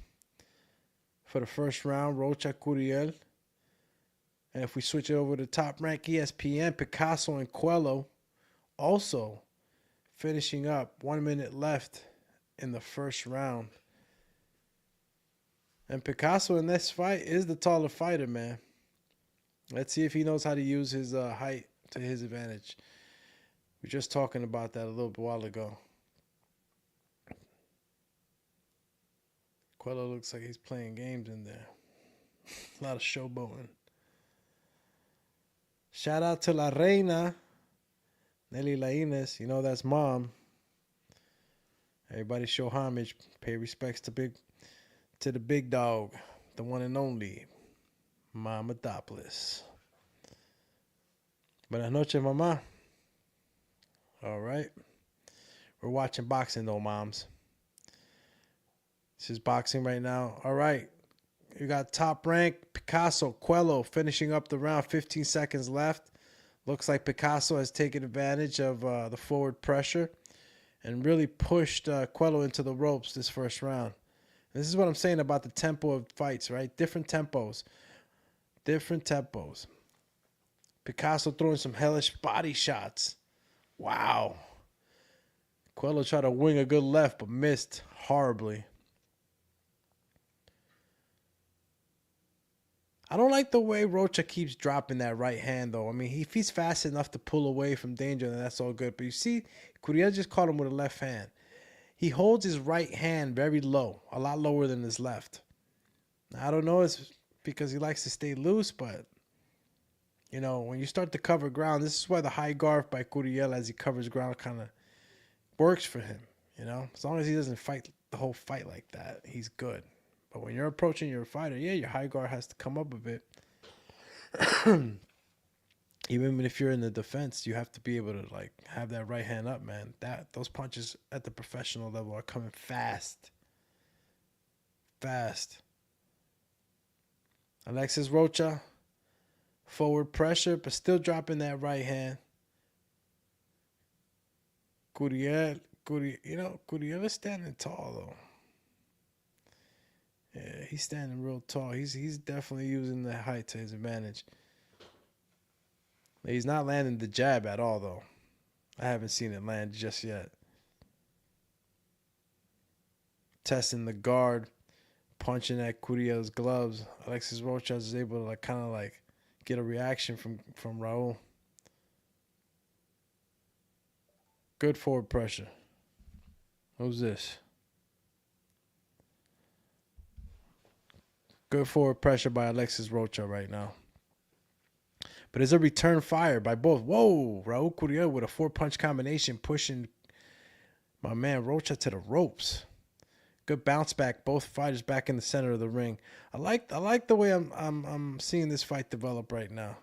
for the first round. Roacha, Curiel. And if we switch it over to Top Rank ESPN, Picasso and Coelho also finishing up. 1 minute left in the first round. And Picasso in this fight is the taller fighter, man. Let's see if he knows how to use his height to his advantage. We were just talking about that a little while ago. Coelho looks like he's playing games in there. A lot of showboating. Shout out to La Reina, Nelly Lainez. That's mom. Everybody show homage. Pay respects to the big dog, the one and only, Mama Dopplis. Buenas noches, mamá. All right. We're watching boxing, though, moms. This is boxing right now. All right. You got Top Rank, Picasso, Coelho finishing up the round. 15 seconds left. Looks like Picasso has taken advantage of the forward pressure and really pushed Coelho into the ropes this first round. This is what I'm saying about the tempo of fights, right? Different tempos. Picasso throwing some hellish body shots. Wow. Coelho tried to wing a good left, but missed horribly. I don't like the way Roacha keeps dropping that right hand, though. I mean, if he's fast enough to pull away from danger, then that's all good. But you see, Curiel just caught him with a left hand. He holds his right hand very low, a lot lower than his left. Now, I don't know, it's because he likes to stay loose, but, you know, when you start to cover ground, this is why the high guard by Curiel as he covers ground kind of works for him, you know? As long as he doesn't fight the whole fight like that, he's good. But when you're approaching your fighter, yeah, your high guard has to come up a bit. Even if you're in the defense, you have to be able to like have that right hand up, man. Those punches at the professional level are coming fast. Fast. Alexis Roacha, forward pressure, but still dropping that right hand. Curiel is standing tall though. Yeah, he's standing real tall. He's definitely using the height to his advantage. He's not landing the jab at all, though. I haven't seen it land just yet. Testing the guard, punching at Curiel's gloves. Alexis Roacha is able to kind of get a reaction from Raul. Good forward pressure. Who's this? Good forward pressure by Alexis Roacha right now. But it's a return fire by both. Whoa, Raul Curiel with a 4-punch combination pushing my man Roacha to the ropes. Good bounce back. Both fighters back in the center of the ring. I like the way I'm seeing this fight develop right now.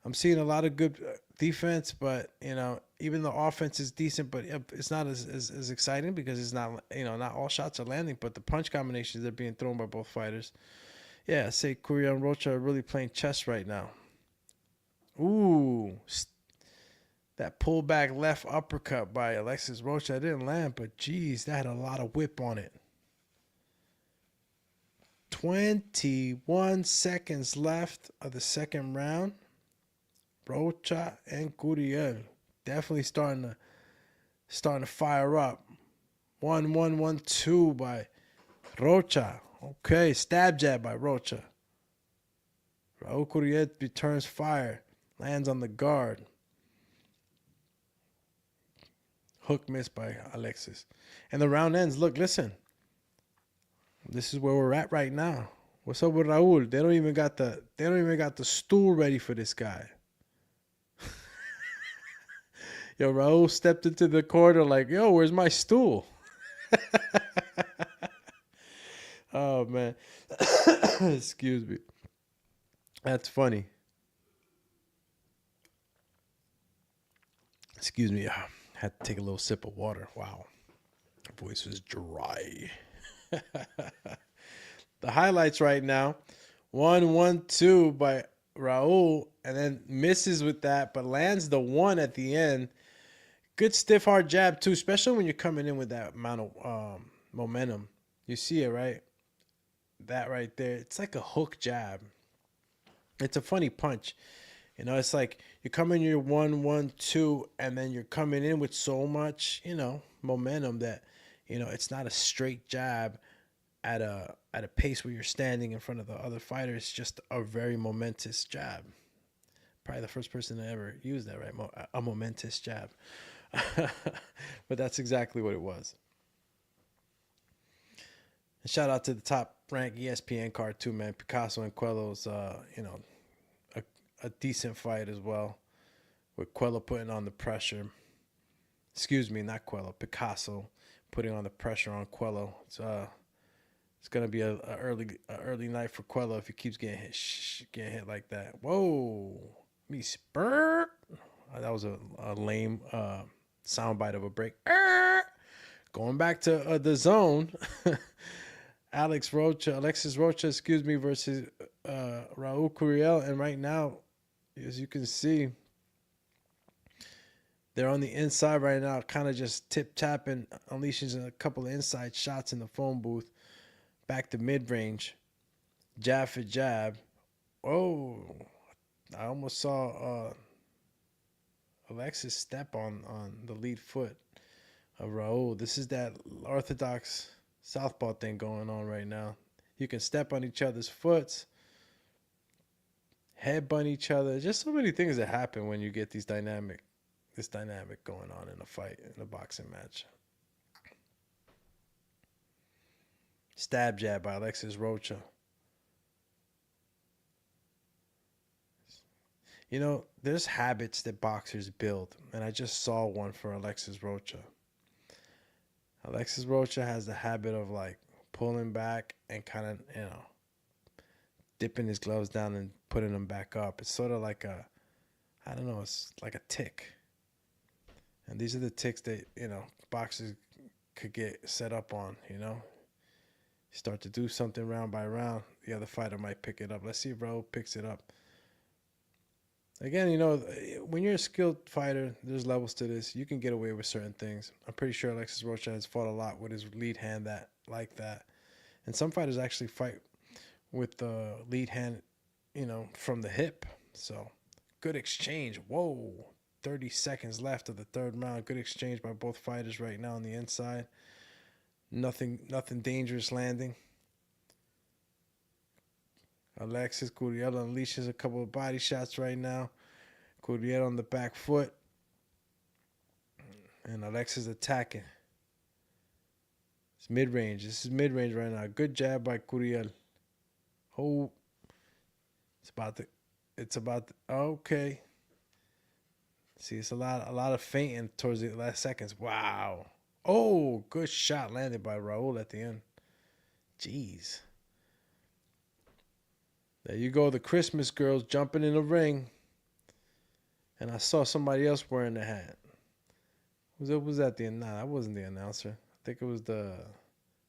I'm seeing a lot of good defense, but even the offense is decent, but it's not as exciting because it's not not all shots are landing, but the punch combinations that are being thrown by both fighters. Yeah, I say Curiel and Roacha are really playing chess right now. Ooh, that pullback left uppercut by Alexis Roacha didn't land, but geez, that had a lot of whip on it. 21 seconds left of the second round. Roacha and Curiel definitely starting to fire up. 1-1-1-2 by Roacha. Okay, stab jab by Roacha. Raul Curiel returns fire. Lands on the guard. Hook missed by Alexis. And the round ends. Look, listen. This is where we're at right now. What's up with Raul? They don't even got the stool ready for this guy. Yo, Raul stepped into the corner like, yo, where's my stool? Oh man. Excuse me. That's funny. Excuse me, I had to take a little sip of water. Wow, my voice was dry. The highlights right now: 1-1-2 by Raul, and then misses with that, but lands the one at the end. Good stiff hard jab too, especially when you're coming in with that amount of momentum. You see it, right? That right there, it's like a hook jab. It's a funny punch. It's like you come in your 1-1-2, and then you're coming in with so much, momentum that, it's not a straight jab at a pace where you're standing in front of the other fighter. It's just a very momentous jab. Probably the first person to ever use that, right? A momentous jab. But that's exactly what it was. And shout out to the top ranked ESPN card too, man. Picasso and Quello's, a decent fight as well, with Quello putting on the pressure. Excuse me, not Quello. Picasso putting on the pressure on Quello. It's gonna be a early night for Quello if he keeps getting hit like that. Whoa, me spurt. That was a lame soundbite of a break. Going back to the zone. Alexis Roacha, versus Raul Curiel, and right now, as you can see, they're on the inside right now, kind of just tip-tapping, unleashing a couple of inside shots in the phone booth. Back to mid-range. Jab for jab. Oh, I almost saw Alexis step on the lead foot of Raul. This is that orthodox southpaw thing going on right now. You can step on each other's foots, headbutt each other. Just so many things that happen when you get this dynamic going on in a fight, in a boxing match. Stab jab by Alexis Roacha. You know, there's habits that boxers build, and I just saw one for Alexis Roacha. Alexis Roacha has the habit of like pulling back and kind of, dipping his gloves down and putting them back up. It's sort of like I don't know, it's like a tick. And these are the ticks that, boxers could get set up on, You start to do something round by round, the other fighter might pick it up. Let's see if Raul picks it up. Again, when you're a skilled fighter, there's levels to this. You can get away with certain things. I'm pretty sure Alexis Roacha has fought a lot with his lead hand like that. And some fighters actually fight with the lead hand, from the hip. So, good exchange. Whoa. 30 seconds left of the third round. Good exchange by both fighters right now on the inside. Nothing dangerous landing. Alexis Curiel unleashes a couple of body shots right now. Curiel on the back foot. And Alexis attacking. It's mid-range. This is mid-range right now. Good jab by Curiel. Oh. Okay. See, it's a lot of feinting towards the last seconds. Wow. Oh, good shot landed by Raul at the end. Jeez. There you go, the Christmas girls jumping in the ring. And I saw somebody else wearing the hat. Was that the announcer? That wasn't the announcer. I think it was the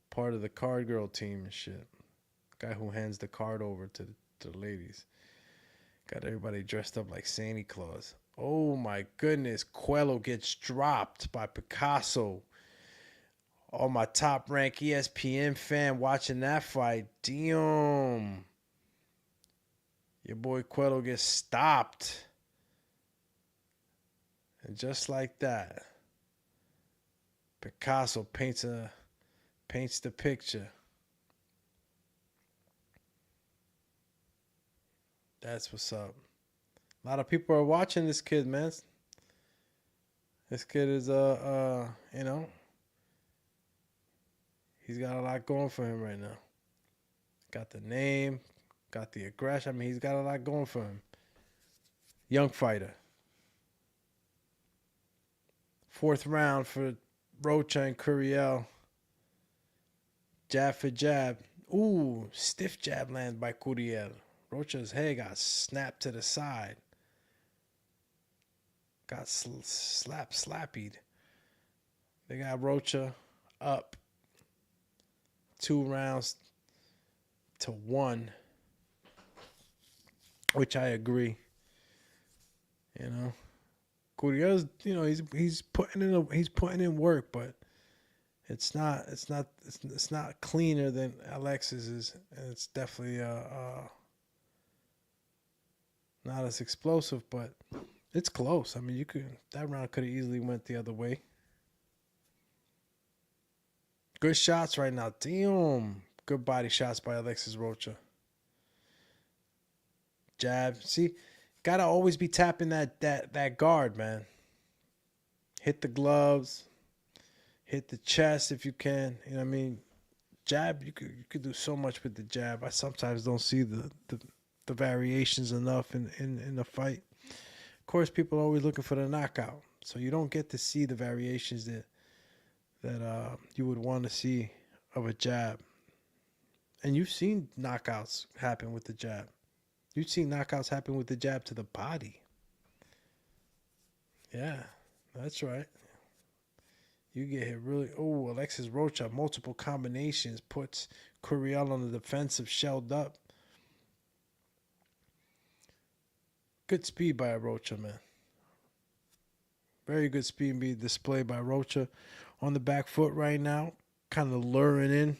part of the card girl team and shit. Guy who hands the card over to the ladies. Got everybody dressed up like Santa Claus. Oh my goodness. Coelho gets dropped by Picasso. Oh, my top rank ESPN fan watching that fight. Damn. Your boy Coelho gets stopped. And just like that, Picasso paints the picture. That's what's up. A lot of people are watching this kid, man. This kid is he's got a lot going for him right now. Got the name, got the aggression. I mean, he's got a lot going for him. Young fighter. Fourth round for Roacha and Curiel. Jab for jab. Ooh, stiff jab landed by Curiel. Rocha's head got snapped to the side. Got slappied. They got Roacha up 2-1, which I agree. Curiel's, he's putting in work, but it's not cleaner than Alexis's, and it's definitely not as explosive, but it's close. I mean, that round could have easily went the other way. Good shots right now. Damn. Good body shots by Alexis Roacha. Jab. See, gotta always be tapping that guard, man. Hit the gloves. Hit the chest if you can. You know what I mean? Jab, you could do so much with the jab. I sometimes don't see the variations enough in the fight. Of course, people are always looking for the knockout. So you don't get to see the variations that you would want to see of a jab. And you've seen knockouts happen with the jab. You've seen knockouts happen with the jab to the body. Yeah, that's right. You get hit really. Oh, Alexis Roacha, multiple combinations, puts Curiel on the defensive, shelled up. Good speed by Roacha, man. Very good speed being displayed by Roacha on the back foot right now. Kind of luring in.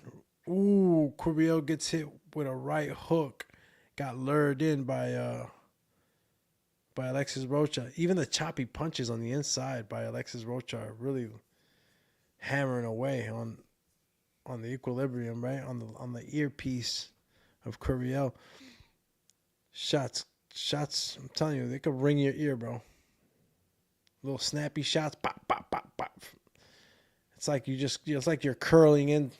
Ooh, Curiel gets hit with a right hook. Got lured in by Alexis Roacha. Even the choppy punches on the inside by Alexis Roacha are really hammering away on the equilibrium, right? On the earpiece of Curiel. Shots Shots, I'm telling you, they could ring your ear, bro. Little snappy shots, pop, pop, pop, pop. It's like it's like you're curling and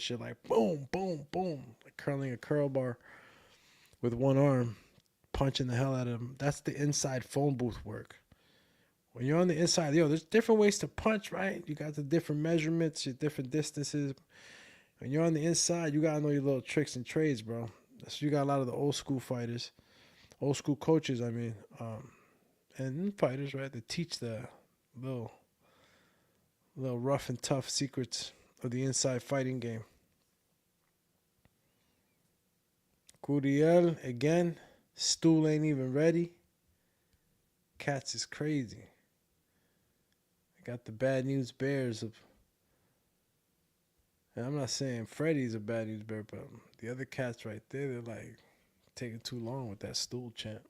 shit, like boom, boom, boom, like curling a curl bar with one arm, punching the hell out of them. That's the inside phone booth work. When you're on the inside, there's different ways to punch, right? You got the different measurements, your different distances. When you're on the inside, you gotta know your little tricks and trades, bro. So you got a lot of the old school fighters, old school coaches, I mean, and fighters, right? That teach the little rough and tough secrets of the inside fighting game. Curiel again, stool ain't even ready. Cats is crazy. I got the bad news bears of. And I'm not saying Freddie's a bad news bear, but the other cats right there, they're like taking too long with that stool chant.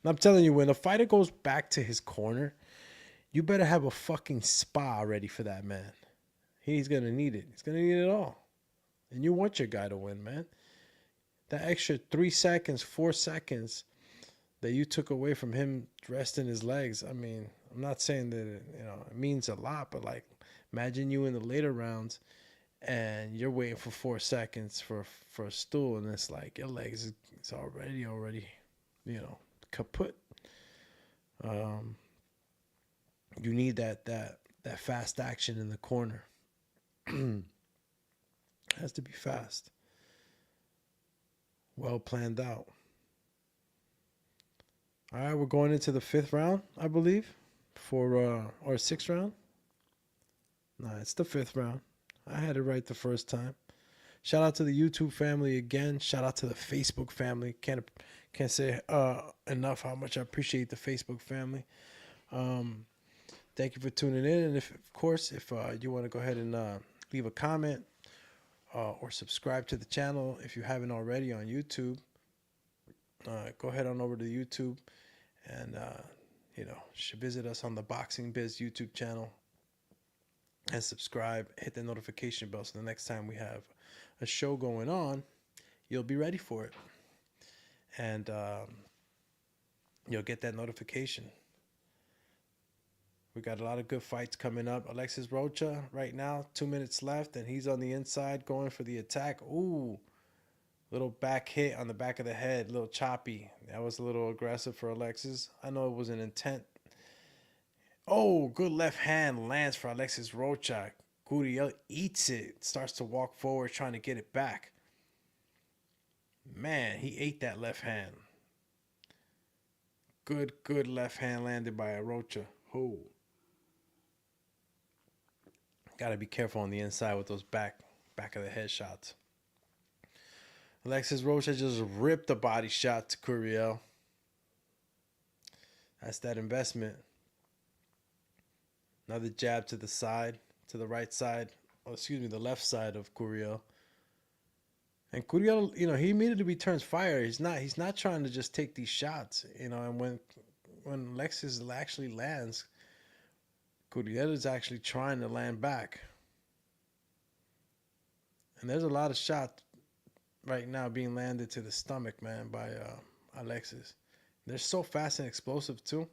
I'm telling you, when a fighter goes back to his corner, you better have a fucking spa ready for that man. He's gonna need it. He's gonna need it all. And you want your guy to win, man. That extra 3 seconds, 4 seconds that you took away from him resting his legs. I mean, I'm not saying that it means a lot, but like, imagine you in the later rounds and you're waiting for 4 seconds for a stool, and it's like your legs is already kaput. You need that fast action in the corner. It has to be fast. Well planned out. All right, we're going into the 5th round, I believe, or 6th round. No, it's the 5th round. I had it right the first time. Shout out to the YouTube family again. Shout out to the Facebook family. Can't say enough how much I appreciate the Facebook family. Thank you for tuning in, and if you want to go ahead and leave a comment or subscribe to the channel if you haven't already on YouTube, go ahead on over to YouTube and should visit us on the Boxing Biz YouTube channel and subscribe. Hit the notification bell so the next time we have a show going on, you'll be ready for it, and you'll get that notification. We got a lot of good fights coming up. Alexis Roacha right now, 2 minutes left, and he's on the inside going for the attack. Ooh, little back hit on the back of the head, a little choppy. That was a little aggressive for Alexis. I know it was an intent. Oh, good left hand lands for Alexis Roacha. Curiel eats it, starts to walk forward, trying to get it back. Man, he ate that left hand. Good left hand landed by Roacha. Oh. Got to be careful on the inside with those back of the head shots. Alexis Roacha just ripped a body shot to Curiel. That's that investment. Another jab to the side, to the right side. The left side of Curiel. And Curiel, he immediately returns fire. He's not trying to just take these shots, and when Alexis actually lands, Curiel is actually trying to land back. And there's a lot of shots right now being landed to the stomach, man, by Alexis. They're so fast and explosive, too.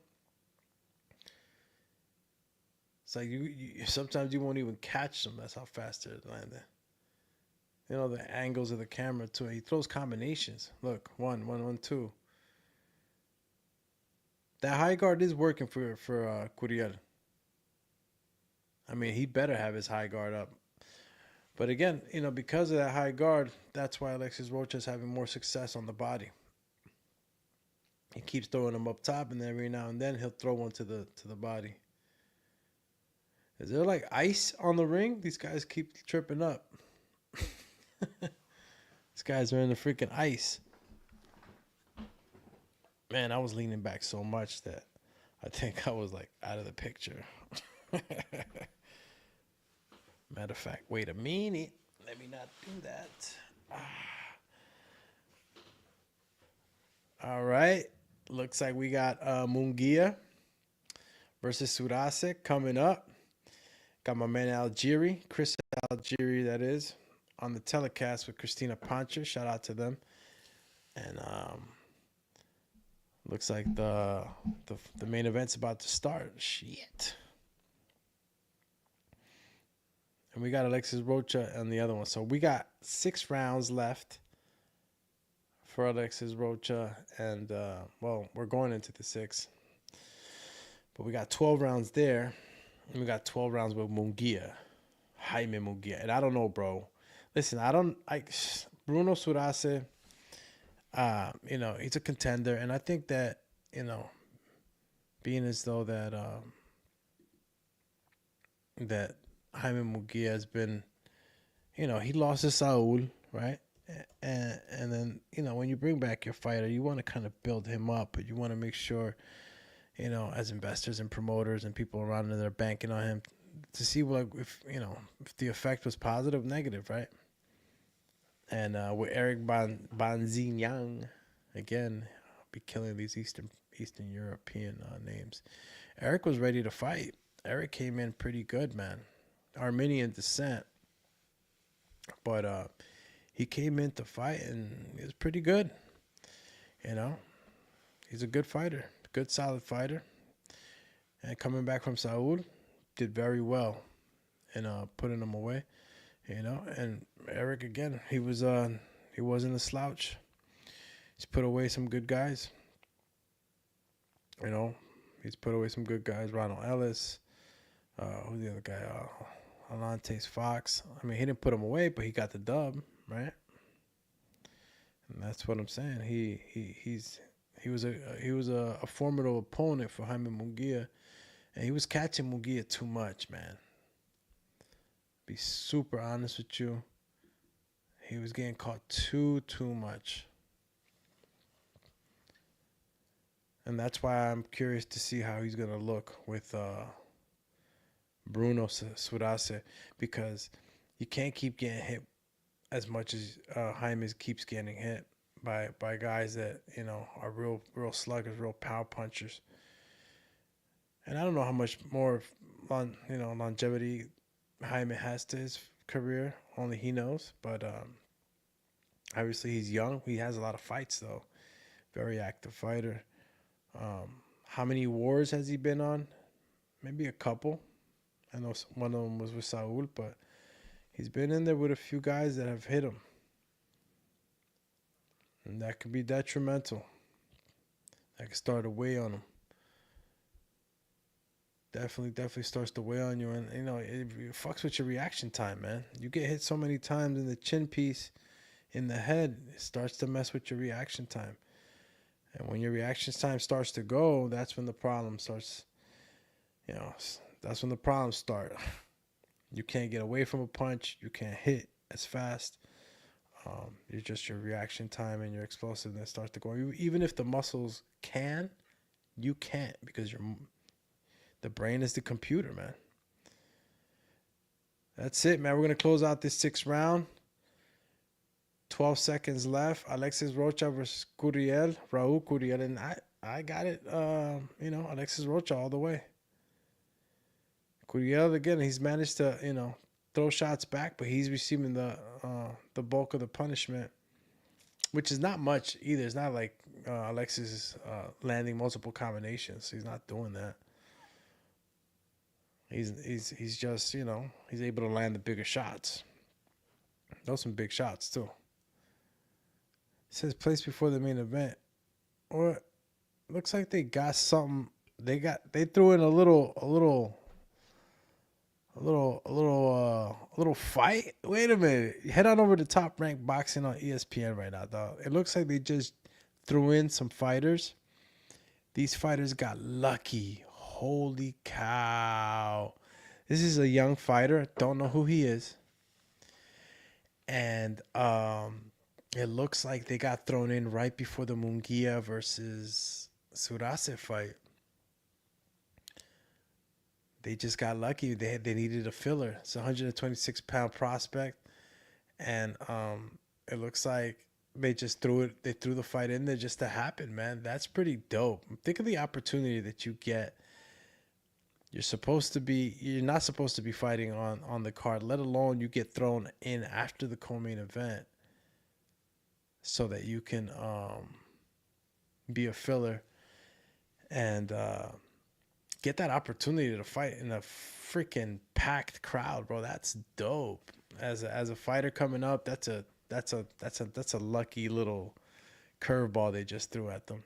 It's like you sometimes you won't even catch them. That's how fast they're landing. The angles of the camera, too. He throws combinations. Look, 1, 1, 1, 2. That high guard is working for Curiel. I mean, he better have his high guard up. But again, because of that high guard, that's why Alexis Roacha is having more success on the body. He keeps throwing them up top, and then every now and then he'll throw one to the body. Is there like ice on the ring? These guys keep tripping up. These guys are in the freaking ice. Man, I was leaning back so much that I think I was like out of the picture. Matter of fact, wait a minute. Let me not do that. All right. Looks like we got Munguia versus Surace coming up. Got my man Chris Algieri, that is, on the telecast with Christina Pancher. Shout out to them. And Looks like the main event's about to start. Shit. And we got Alexis Roacha on the other one. So we got 6 rounds left for Alexis Roacha. And, well, we're going into the 6. But we got 12 rounds there. And we got 12 rounds with Munguia. Jaime Munguia. And I don't know, bro. Listen, Bruno Surace, he's a contender. And I think that, being as though that Jaime Munguia has been, he lost to Saul, right? And then, when you bring back your fighter, you want to kind of build him up, but you want to make sure, as investors and promoters and people around there, they're banking on him to see if the effect was positive, negative, right? And with Eric Banzinyang, again, I'll be killing these Eastern European names. Eric was ready to fight. Eric came in pretty good, man. Armenian descent. But he came in to fight, and he was pretty good. He's a good fighter. Good, solid fighter. And coming back from Saul, did very well in putting him away. And Eric, again, he wasn't a slouch. He's put away some good guys. He's put away some good guys. Ronald Ellis. Who's the other guy? Alontes Fox. I mean, he didn't put him away, but he got the dub, right? And that's what I'm saying. He was a formidable opponent for Jaime Munguia, and he was catching Munguia too much, man. Be super honest with you. He was getting caught too much. And that's why I'm curious to see how he's going to look with Bruno Surace, because you can't keep getting hit as much as Jaime keeps getting hit by guys that, are real sluggers, real power punchers. And I don't know how much more longevity Jaime has to his career. Only he knows. But obviously he's young. He has a lot of fights, though. Very active fighter. How many wars has he been on? Maybe a couple. I know one of them was with Saul, but he's been in there with a few guys that have hit him. And that could be detrimental. That could start to weigh on him. Definitely starts to weigh on you. And, it fucks with your reaction time, man. You get hit so many times in the chin piece, in the head, it starts to mess with your reaction time. And when your reaction time starts to go, that's when the problem starts, that's when the problems start. You can't get away from a punch. You can't hit as fast. Your reaction time and your explosiveness starts to go. Even if the muscles can, you can't, because the brain is the computer, man. That's it, man. We're going to close out this 6th round. 12 seconds left. Alexis Roacha versus Curiel. Raul Curiel. And I got it, Alexis Roacha all the way. Curiel, again, he's managed to, throw shots back, but he's receiving the bulk of the punishment, which is not much either. It's not like Alexis is landing multiple combinations. He's not doing that. He's just, he's able to land the bigger shots. Those some big shots too. It says place before the main event. Or looks like they got something. They threw in a little fight. Wait a minute. Head on over to Top Rank Boxing on ESPN right now, dog. It looks like they just threw in some fighters. These fighters got lucky. Holy cow. This is a young fighter. Don't know who he is. And it looks like they got thrown in right before the Munguia versus Surace fight. They just got lucky. They needed a filler. It's a 126-pound prospect. And it looks like they just threw the fight in there just to happen, man. That's pretty dope. Think of the opportunity that you get. You're not supposed to be fighting on the card, let alone you get thrown in after the co-main event so that you can be a filler and get that opportunity to fight in a freaking packed crowd, bro. That's dope. As a fighter coming up, that's a lucky little curveball they just threw at them.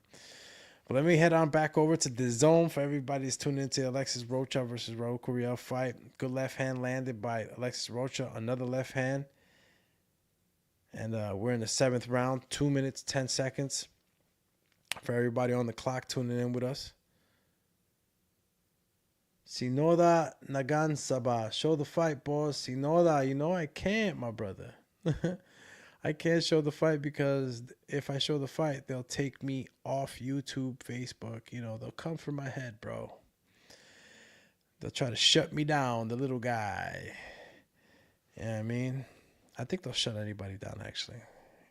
But let me head on back over to the zone for everybody that's tuning into Alexis Roacha versus Raul Curiel fight. Good left hand landed by Alexis Roacha. Another left hand. And we're in the 7th round. 2 minutes, 10 seconds. For everybody on the clock tuning in with us. Sinoda Nagan Sabah. Show the fight, boss. Sinoda, you know I can't, my brother. I can't show the fight because if I show the fight, they'll take me off YouTube, Facebook. You know, they'll come for my head, bro. They'll try to shut me down, the little guy. You know what I mean? I think they'll shut anybody down, actually.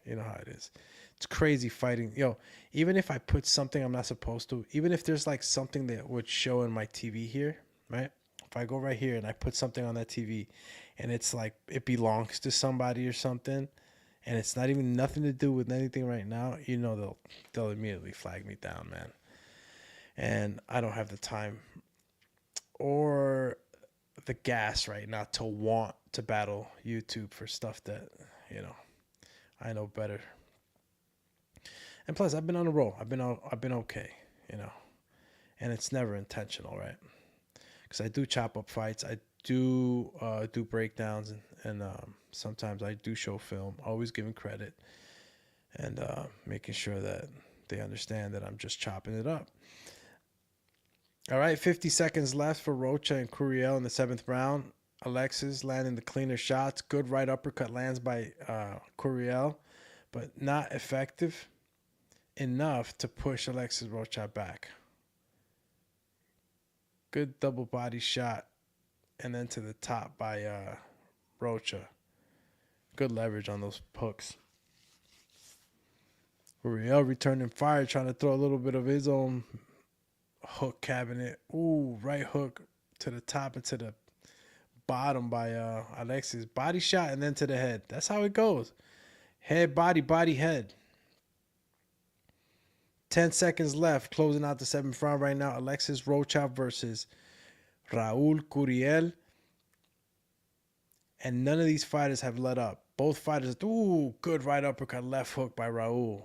You know how it is. It's crazy fighting. Yo, even if I put something I'm not supposed to, even if there's like something that would show in my TV here, right? If I go right here and I put something on that TV and it's like it belongs to somebody or something, and it's not even nothing to do with anything right now, you know they'll immediately flag me down, man. And I don't have the time or the gas right now to want to battle YouTube for stuff that, you know, I know better. And plus, I've been on a roll. I've been okay, you know, and it's never intentional, right? Because I do chop up fights. I do breakdowns, and sometimes I do show film. Always giving credit and making sure that they understand that I'm just chopping it up. All right, 50 seconds left for Roacha and Curiel in the 7th round. Alexis landing the cleaner shots. Good right uppercut lands by Curiel, but not effective enough to push Alexis Roacha back. Good double body shot, and then to the top by Roacha. Good leverage on those hooks. Curiel returning fire, trying to throw a little bit of his own hook cabinet. Ooh, right hook to the top and to the bottom by Alexis. Body shot and then to the head. That's how it goes. Head, body, head. 10 seconds left. Closing out the 7th round right now. Alexis Roacha versus Raul Curiel. And none of these fighters have let up. Both fighters, ooh, good right uppercut, left hook by Raul.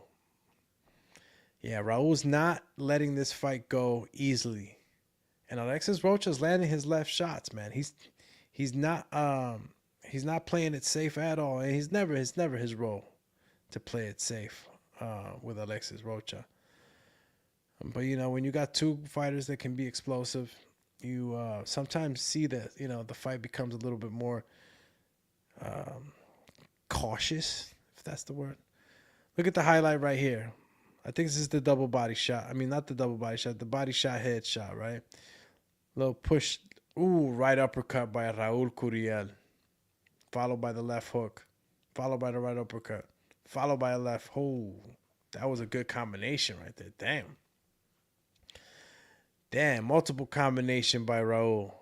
Yeah, Raul's not letting this fight go easily. And Alexis Roacha's landing his left shots, man. He's not playing it safe at all. And it's never his role to play it safe with Alexis Roacha. But you know, when you got two fighters that can be explosive, you sometimes see that, you know, the fight becomes a little bit more cautious, if that's the word. Look at the highlight right here. I think this is the double body shot. I mean, not the double body shot, the body shot head shot, right? Little push. Ooh, right uppercut by Raul Curiel. Followed by the left hook. Followed by the right uppercut. Followed by a left. Oh, that was a good combination right there. Damn, multiple combination by Raul.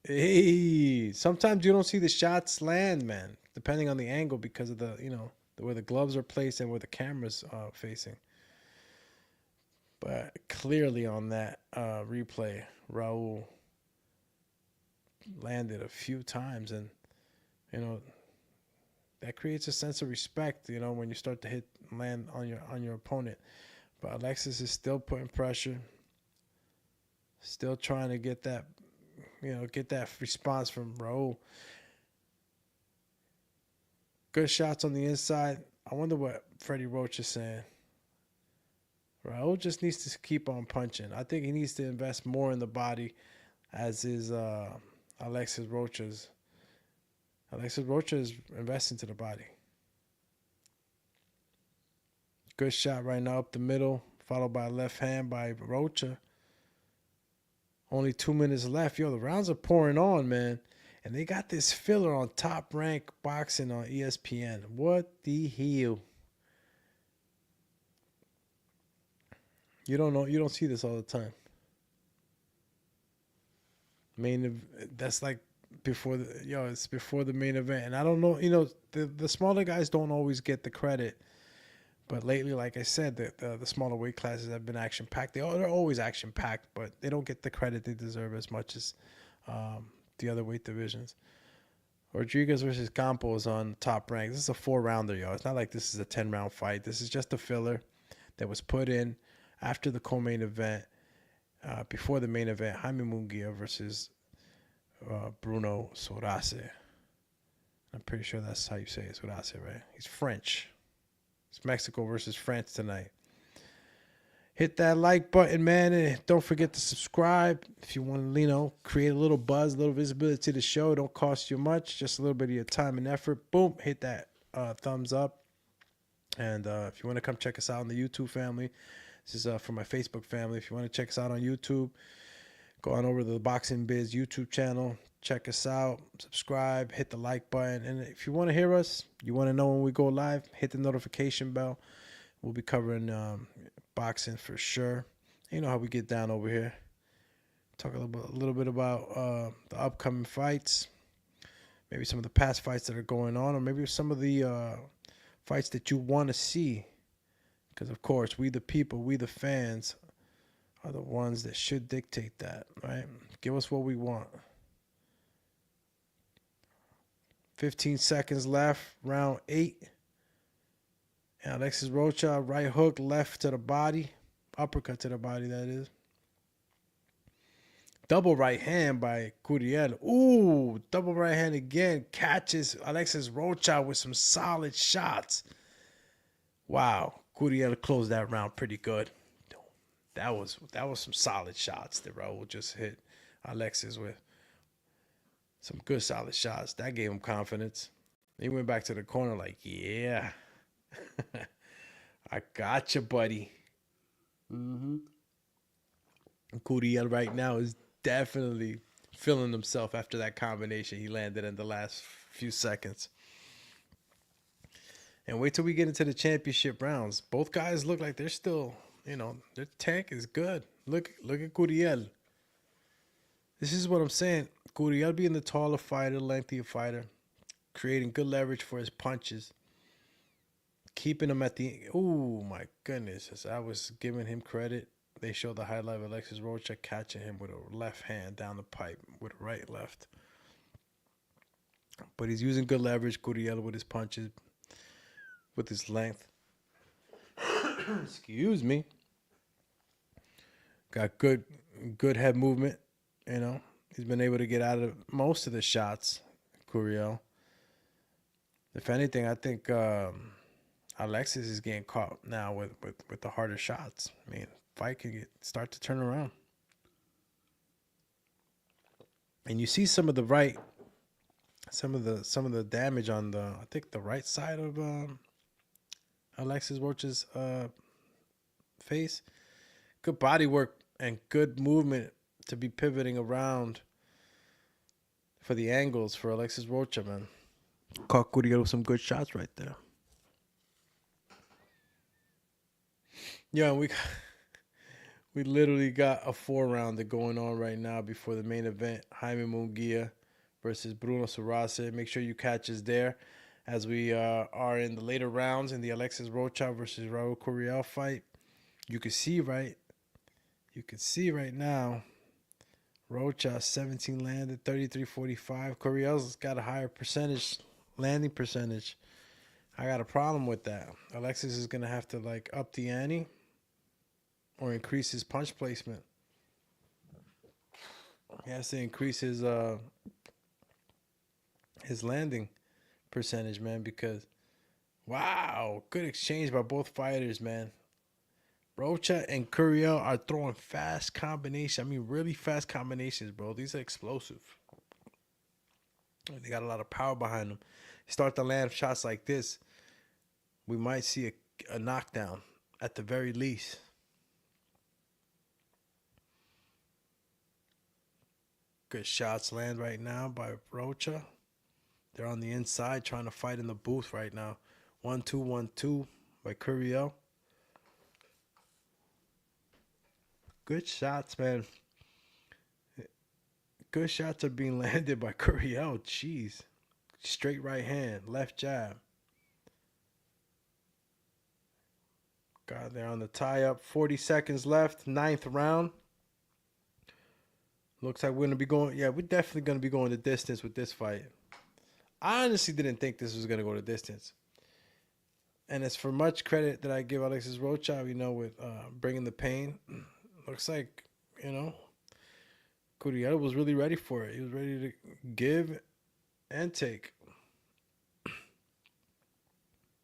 Hey, sometimes you don't see the shots land, man, depending on the angle because of the, you know, where the gloves are placed and where the camera's facing. But clearly on that replay, Raul landed a few times, and you know that creates a sense of respect, you know, when you start to land on your opponent. But Alexis is still putting pressure, still trying to get that, you know, get that response from Raul. Good shots on the inside. I wonder what Freddie Roach is saying. Raul just needs to keep on punching. I think he needs to invest more in the body, as is Alexis Roacha's. Alexis Roacha is investing to the body. Good shot right now up the middle, followed by a left hand by Roacha. Only 2 minutes left. Yo, the rounds are pouring on, man. And they got this filler on Top Rank Boxing on ESPN. What the hell? You don't know. You don't see this all the time. That's like before it's before the main event. And I don't know, you know, the smaller guys don't always get the credit. But lately, like I said, the smaller weight classes have been action packed. They're always action packed, but they don't get the credit they deserve as much as the other weight divisions. Rodriguez versus Campos on Top Rank. This is a 4-rounder, y'all. It's not like this is a 10-round fight. This is just a filler that was put in after the co-main event, before the main event. Jaime Munguia versus Bruno Surace. I'm pretty sure that's how you say it, Surace, right? He's French. It's Mexico versus France tonight. Hit that like button, man, and don't forget to subscribe if you want to, create a little buzz, a little visibility to the show. It don't cost you much, just a little bit of your time and effort. Boom, hit that thumbs up. And if you want to come check us out on the YouTube family, this is for my Facebook family. If you want to check us out on YouTube, go on over to the Boxing Biz YouTube channel. Check us out, subscribe, hit the like button. And if you want to hear us, you want to know when we go live, hit the notification bell. We'll be covering boxing for sure. You know how we get down over here. Talk a little bit about the upcoming fights, maybe some of the past fights that are going on, or maybe some of the fights that you want to see. Because, of course, we the people, we the fans, are the ones that should dictate that, right? Give us what we want. 15 seconds left, round 8. And Alexis Roacha, right hook, left to the body. Uppercut to the body, that is. Double right hand by Curiel. Ooh, double right hand again. Catches Alexis Roacha with some solid shots. Wow. Curiel closed that round pretty good. That was some solid shots that Raul just hit Alexis with. Some good solid shots. That gave him confidence. He went back to the corner like, yeah. I got you, buddy. Curiel right now is definitely feeling himself after that combination he landed in the last few seconds. And wait till we get into the championship rounds. Both guys look like they're still, their tank is good. Look at Curiel. This is what I'm saying. Curiel being the taller fighter, lengthier fighter, creating good leverage for his punches. Keeping him at the... Oh, my goodness. As I was giving him credit, they showed the highlight of Alexis Roacha catching him with a left hand down the pipe with a right left. But he's using good leverage, Curiel, with his punches, with his length. Excuse me. Got good head movement, He's been able to get out of most of the shots, Curiel. If anything, I think... Alexis is getting caught now with the harder shots. I mean, fight can start to turn around. And you see some of the damage on I think the right side of Alexis Roacha's face. Good body work and good movement to be pivoting around for the angles for Alexis Roacha, man. Caught Curiel with some good shots right there. Yeah, we literally got a 4-rounder going on right now before the main event. Jaime Munguia versus Bruno Surace. Make sure you catch us there as we are in the later rounds in the Alexis Roacha versus Raul Curiel fight. You can see right now, Roacha 17 landed, 33-45. Curiel's got a higher landing percentage. I got a problem with that. Alexis is going to have to up the ante or increase his punch placement. He has to increase his landing percentage, man, because wow, good exchange by both fighters, man. Roacha and Curiel are throwing fast combinations. I mean, really fast combinations, bro. These are explosive. They got a lot of power behind them. Start to land shots like this, we might see a knockdown at the very least. Good shots land right now by Roacha. They're on the inside trying to fight in the booth right now. 1-2, 1-2 by Curiel. Good shots, man. Good shots are being landed by Curiel. Jeez. Straight right hand, left jab. God, they're on the tie-up. 40 seconds left. 9th round. Looks like we're going to be going... Yeah, we're definitely going to be going the distance with this fight. I honestly didn't think this was going to go the distance. And as for much credit that I give Alexis Roacha, with bringing the pain, looks like, Curiel was really ready for it. He was ready to give and take.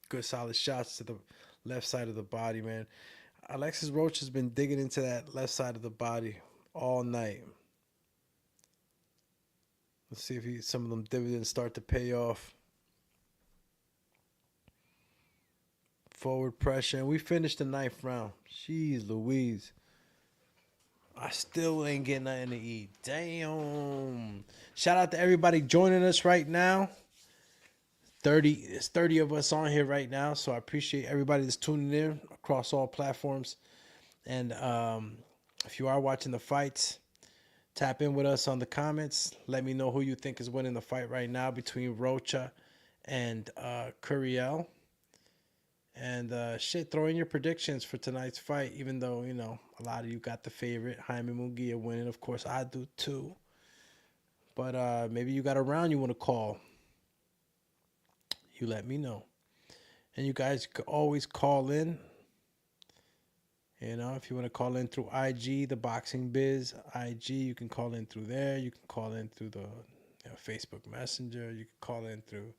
Good solid shots to the left side of the body, man. Alexis Roacha has been digging into that left side of the body all night. Let's see if some of them dividends start to pay off. Forward pressure. And we finished the 9th round. Jeez Louise. I still ain't getting nothing to eat. Damn. Shout out to everybody joining us right now. It's 30 of us on here right now. So I appreciate everybody that's tuning in across all platforms. And if you are watching the fights, tap in with us on the comments. Let me know who you think is winning the fight right now between Roacha and Curiel. And throw in your predictions for tonight's fight, even though, a lot of you got the favorite, Jaime Munguia winning. Of course, I do too. But maybe you got a round you want to call. You let me know. And you guys can always call in. If you want to call in through IG, the Boxing Biz IG, you can call in through there. You can call in through the Facebook Messenger. You can call in through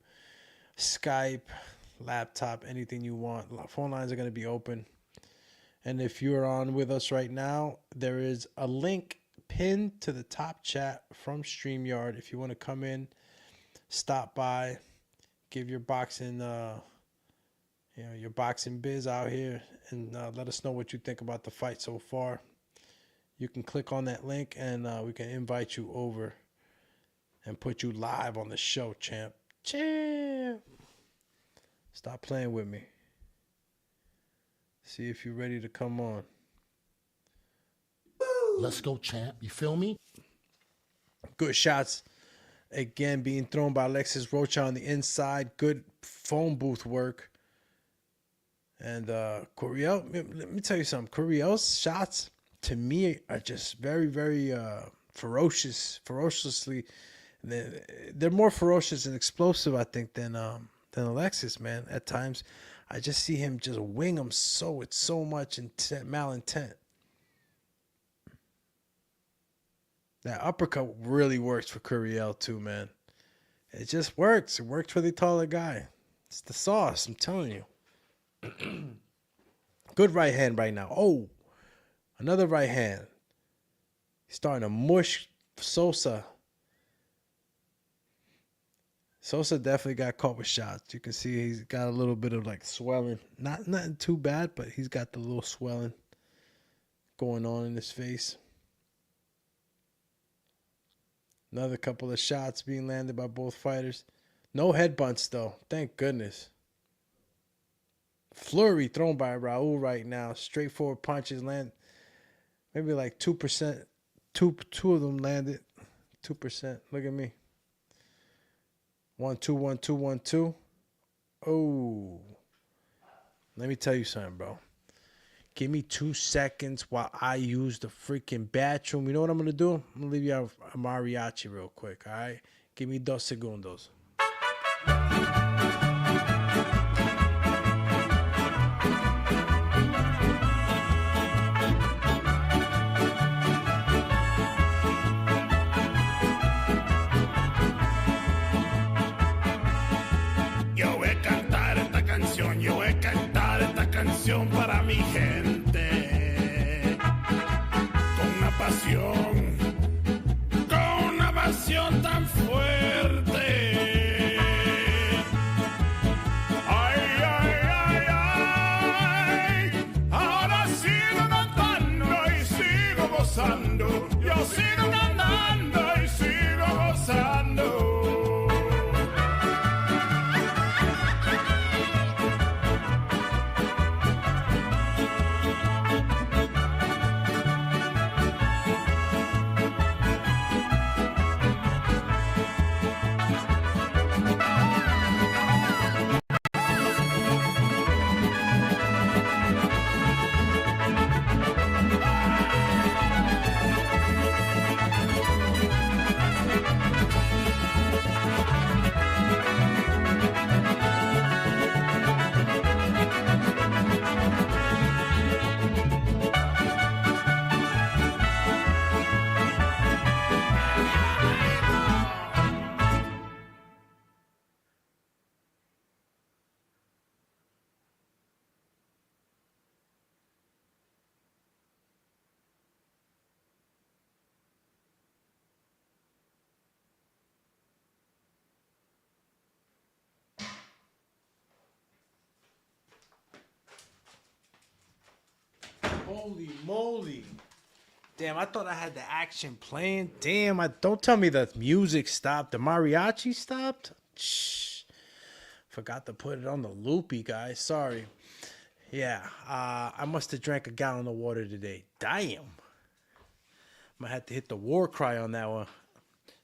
Skype, laptop, anything you want. Phone lines are going to be open. And if you're on with us right now, there is a link pinned to the top chat from StreamYard. If you want to come in, stop by, give your boxing, your boxing biz out here, and let us know what you think about the fight so far. You can click on that link, and we can invite you over and put you live on the show, champ. Champ. Stop playing with me. See if you're ready to come on. Let's go, champ. You feel me? Good shots. Again, being thrown by Alexis Roacha on the inside. Good phone booth work. And Curiel, let me tell you something. Curiel's shots, to me, are just very, very ferociously. They're more ferocious and explosive, I think, than Alexis, man. At times, I just see him just wing them with so much malintent. That uppercut really works for Curiel too, man. It just works. It works for the taller guy. It's the sauce, I'm telling you. Good right hand right now. Oh, another right hand. He's starting to mush Sosa. Sosa definitely got caught with shots. You can see he's got a little bit of swelling. Nothing too bad, but he's got the little swelling going on in his face. Another couple of shots being landed by both fighters. No headbutts, though. Thank goodness. Flurry thrown by Raul right now. Straightforward punches land. Maybe 2%. Two of them landed. 2%. Look at me. 1-2, 1-2, 1-2. Oh. Let me tell you something, bro. Give me 2 seconds while I use the freaking bathroom. You know what I'm going to do? I'm going to leave you a mariachi real quick, all right? Give me 2 segundos. Yo voy a cantar esta canción para mi gente. Con una pasión tan fuerte. Ay, ay, ay, ay. Ahora sigo cantando y sigo gozando. Yo sigo cantando y sigo gozando. Holy moly. Damn, I thought I had the action playing. Damn, don't tell me the music stopped. The mariachi stopped? Shh. Forgot to put it on the loopy, guys. Sorry. Yeah, I must have drank a gallon of water today. Damn. I had to hit the war cry on that one.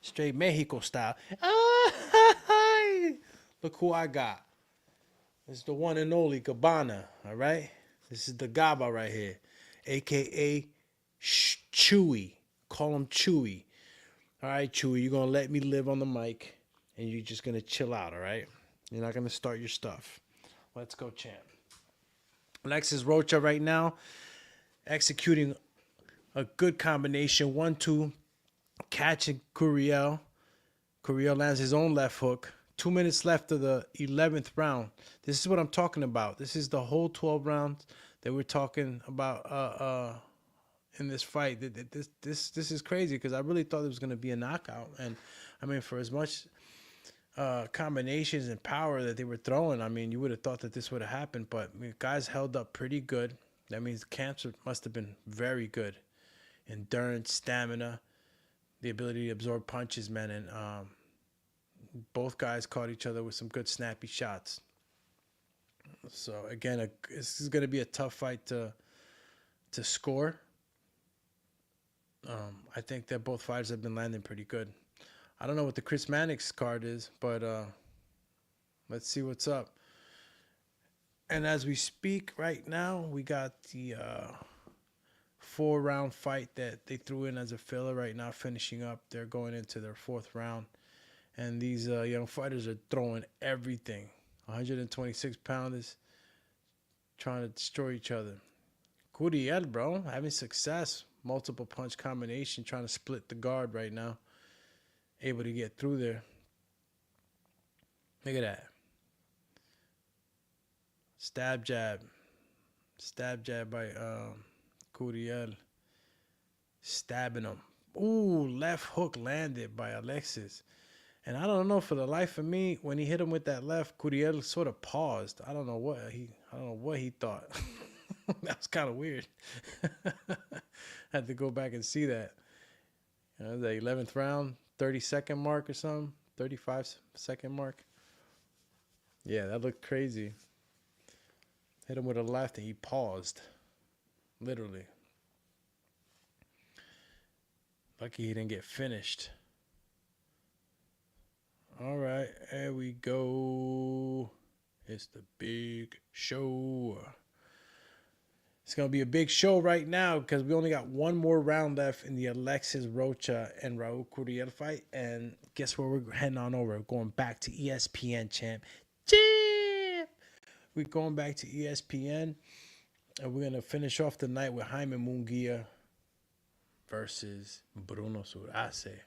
Straight Mexico style. Look who I got. This is the one and only Gabbana, all right? This is the Gaba right here, a.k.a. Chewy. Call him Chewy. All right, Chewy, you're going to let me live on the mic, and you're just going to chill out, all right? You're not going to start your stuff. Let's go, champ. Alexis Roacha right now executing a good combination. 1-2, catching Curiel. Curiel lands his own left hook. 2 minutes left of the 11th round. This is what I'm talking about. This is the whole 12 rounds that we're talking about in this fight. This is crazy because I really thought it was going to be a knockout. And, I mean, for as much combinations and power that they were throwing, I mean, you would have thought that this would have happened. But I mean, guys held up pretty good. That means the camps must have been very good. Endurance, stamina, the ability to absorb punches, man. And both guys caught each other with some good snappy shots. So, again, this is going to be a tough fight to score. I think that both fighters have been landing pretty good. I don't know what the Chris Mannix card is, but let's see what's up. And as we speak right now, we got the 4-round fight that they threw in as a filler right now, finishing up. They're going into their 4th round. And these young fighters are throwing everything. 126 pounders trying to destroy each other. Curiel, bro, having success. Multiple punch combination, trying to split the guard right now. Able to get through there. Look at that. Stab jab. Stab jab by Curiel. Stabbing him. Ooh, left hook landed by Alexis. And I don't know, for the life of me, when he hit him with that left, Curiel sort of paused. I don't know what he thought. That was kind of weird. Had to go back and see that. You know, the 11th round, 30-second mark or something, 35-second mark. Yeah, that looked crazy. Hit him with a left and he paused, literally. Lucky he didn't get finished. All right, here we go. It's the big show. It's going to be a big show right now because we only got one more round left in the Alexis Roacha and Raul Curiel fight. And guess where we're heading on over? We're going back to ESPN, champ. We're going back to ESPN. And we're going to finish off the night with Jaime Munguia versus Bruno Surace.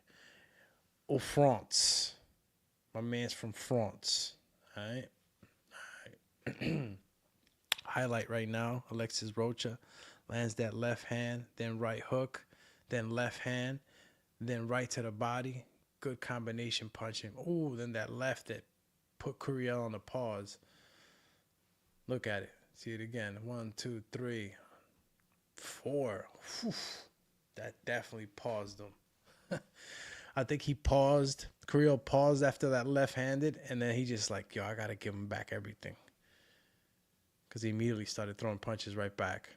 Au France. My man's from France. All right. Highlight right now, Alexis Roacha lands that left hand, then right hook, then left hand, then right to the body. Good combination punching. Ooh, then that left that put Curiel on the pause. Look at it. See it again. 1, 2, 3, 4. Whew. That definitely paused him. I think he paused. Curiel paused after that left-handed, and then he just like, yo, I got to give him back everything. Because he immediately started throwing punches right back.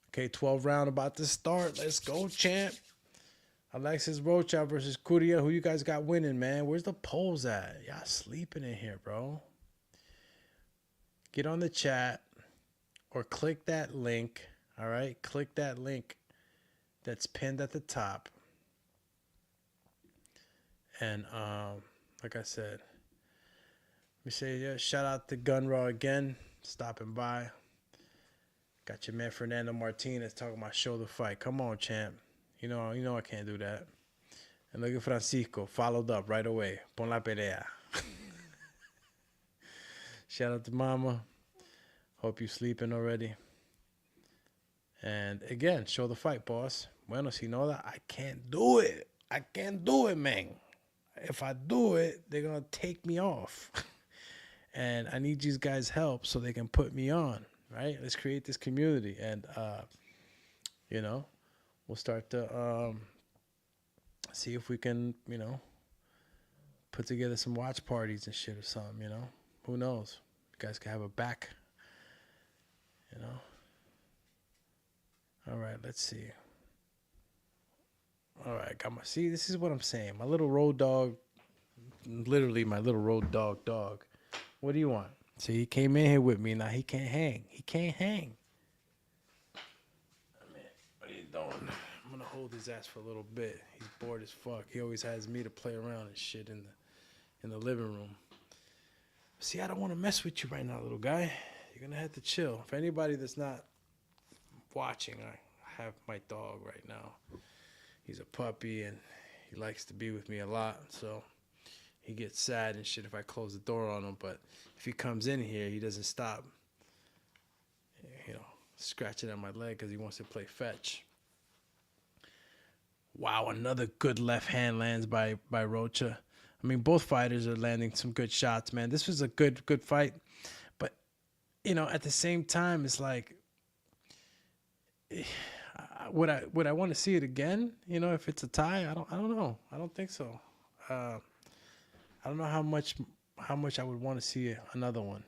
Okay, 12th round about to start. Let's go, champ. Alexis Roacha versus Curiel. Who you guys got winning, man? Where's the polls at? Y'all sleeping in here, bro. Get on the chat or click that link. All right? Click that link that's pinned at the top. And like I said, let me say shout out to Gun Raw again, stopping by. Got your man Fernando Martinez talking about shoulder fight. Come on, champ. You know I can't do that. And look at Francisco, followed up right away. Pon la pelea. Shout out to Mama. Hope you sleeping already. And again, show the fight, boss. Bueno, si no, I can't do it. I can't do it, man. If I do it, they're going to take me off. And I need you guys' help so they can put me on. right? Let's create this community, and you know, we'll start to see if we can, put together some watch parties and shit or something. Who knows? You guys can have a back. All right, let's see. All right, see, this is what I'm saying. My little road dog, literally my little road dog. What do you want? See, he came in here with me. Now he can't hang. What are you doing? I'm gonna hold his ass for a little bit. He's bored as fuck. He always has me to play around and shit in the living room. See, I don't want to mess with you right now, little guy. You're gonna have to chill. For anybody that's not watching, I have my dog right now. He's a puppy and he likes to be with me a lot, so he gets sad and shit if I close the door on him. But if he comes in here, he doesn't stop, scratching at my leg because he wants to play fetch. Wow, another good left hand lands by Roacha. I mean, both fighters are landing some good shots, man. This was a good fight. But, at the same time, it's like, would I want to see it again? If it's a tie, I don't know. I don't think so. I don't know how much I would want to see another one.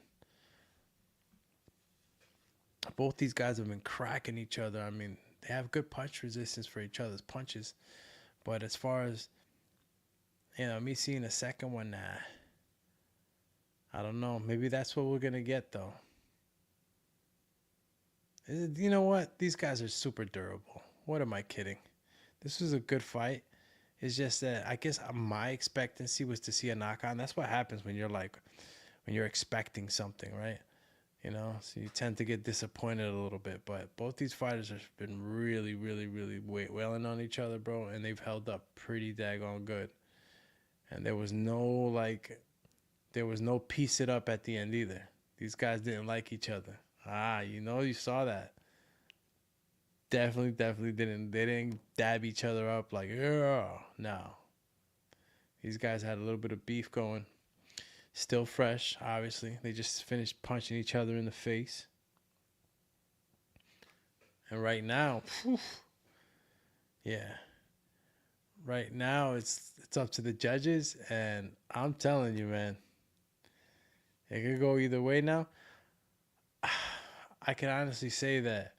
Both these guys have been cracking each other. I mean, they have good punch resistance for each other's punches. But as far as, me seeing a second one, nah. I don't know. Maybe that's what we're going to get, though. You know what? These guys are super durable. What am I kidding? This was a good fight. It's just that I guess my expectancy was to see a knockout. And that's what happens when you're expecting something, right? So you tend to get disappointed a little bit. But both these fighters have been really, really, really wailing on each other, bro. And they've held up pretty daggone good. And there was no piece it up at the end either. These guys didn't like each other. You saw that. Definitely didn't. They didn't dab each other up like, yeah. No. These guys had a little bit of beef going. Still fresh, obviously. They just finished punching each other in the face. And right now, right now it's up to the judges, and I'm telling you, man, it could go either way now. I can honestly say that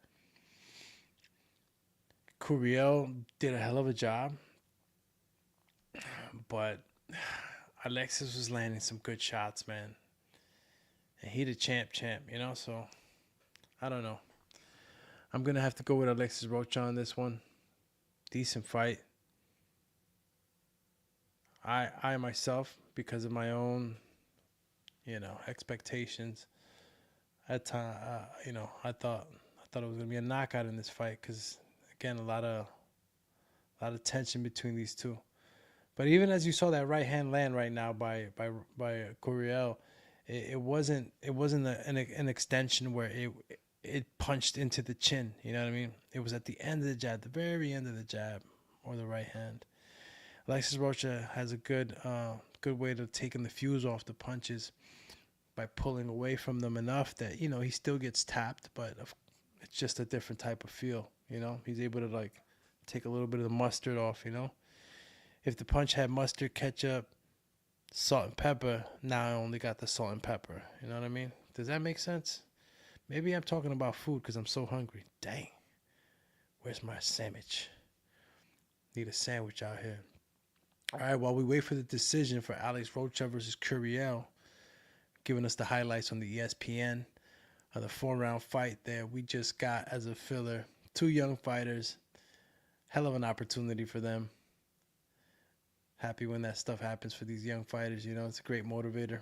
Curiel did a hell of a job, but Alexis was landing some good shots, man. And he the champ, so I don't know. I'm going to have to go with Alexis Roacha on this one. Decent fight. I myself, because of my own, expectations, at time, I thought it was going to be a knockout in this fight because, again, a lot of tension between these two. But even as you saw that right hand land right now by Curiel, it wasn't an extension where it punched into the chin. You know what I mean? It was at the end of the jab, the very end of the jab, or the right hand. Alexis Roacha has a good way of taking the fuse off the punches by pulling away from them enough that he still gets tapped, but it's just a different type of feel. He's able to take a little bit of the mustard off. If the punch had mustard, ketchup, salt, and pepper, now I only got the salt and pepper. You know what I mean? Does that make sense? Maybe I'm talking about food because I'm so hungry. Dang. Where's my sandwich? Need a sandwich out here. All right, while we wait for the decision for Alex Roacha versus Curiel, giving us the highlights on the ESPN of the 4-round fight there. We just got, as a filler, 2 young fighters. Hell of an opportunity for them. Happy when that stuff happens for these young fighters. It's a great motivator.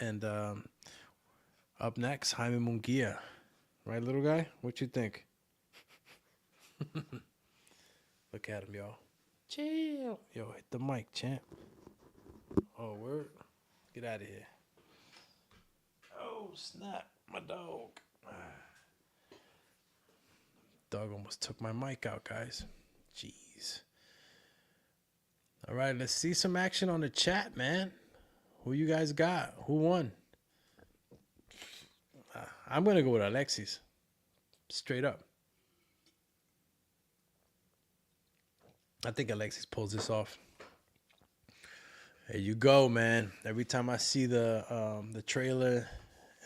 And up next, Jaime Munguia. Right, little guy? What you think? Look at him, y'all. Chill. Yo, hit the mic, champ. Oh, word. Get out of here. Oh, snap. My dog. Dog almost took my mic out, guys. Jeez. All right, let's see some action on the chat, man. Who you guys got? Who won? I'm gonna go with Alexis. Straight up. I think Alexis pulls this off. There you go, man. Every time I see the trailer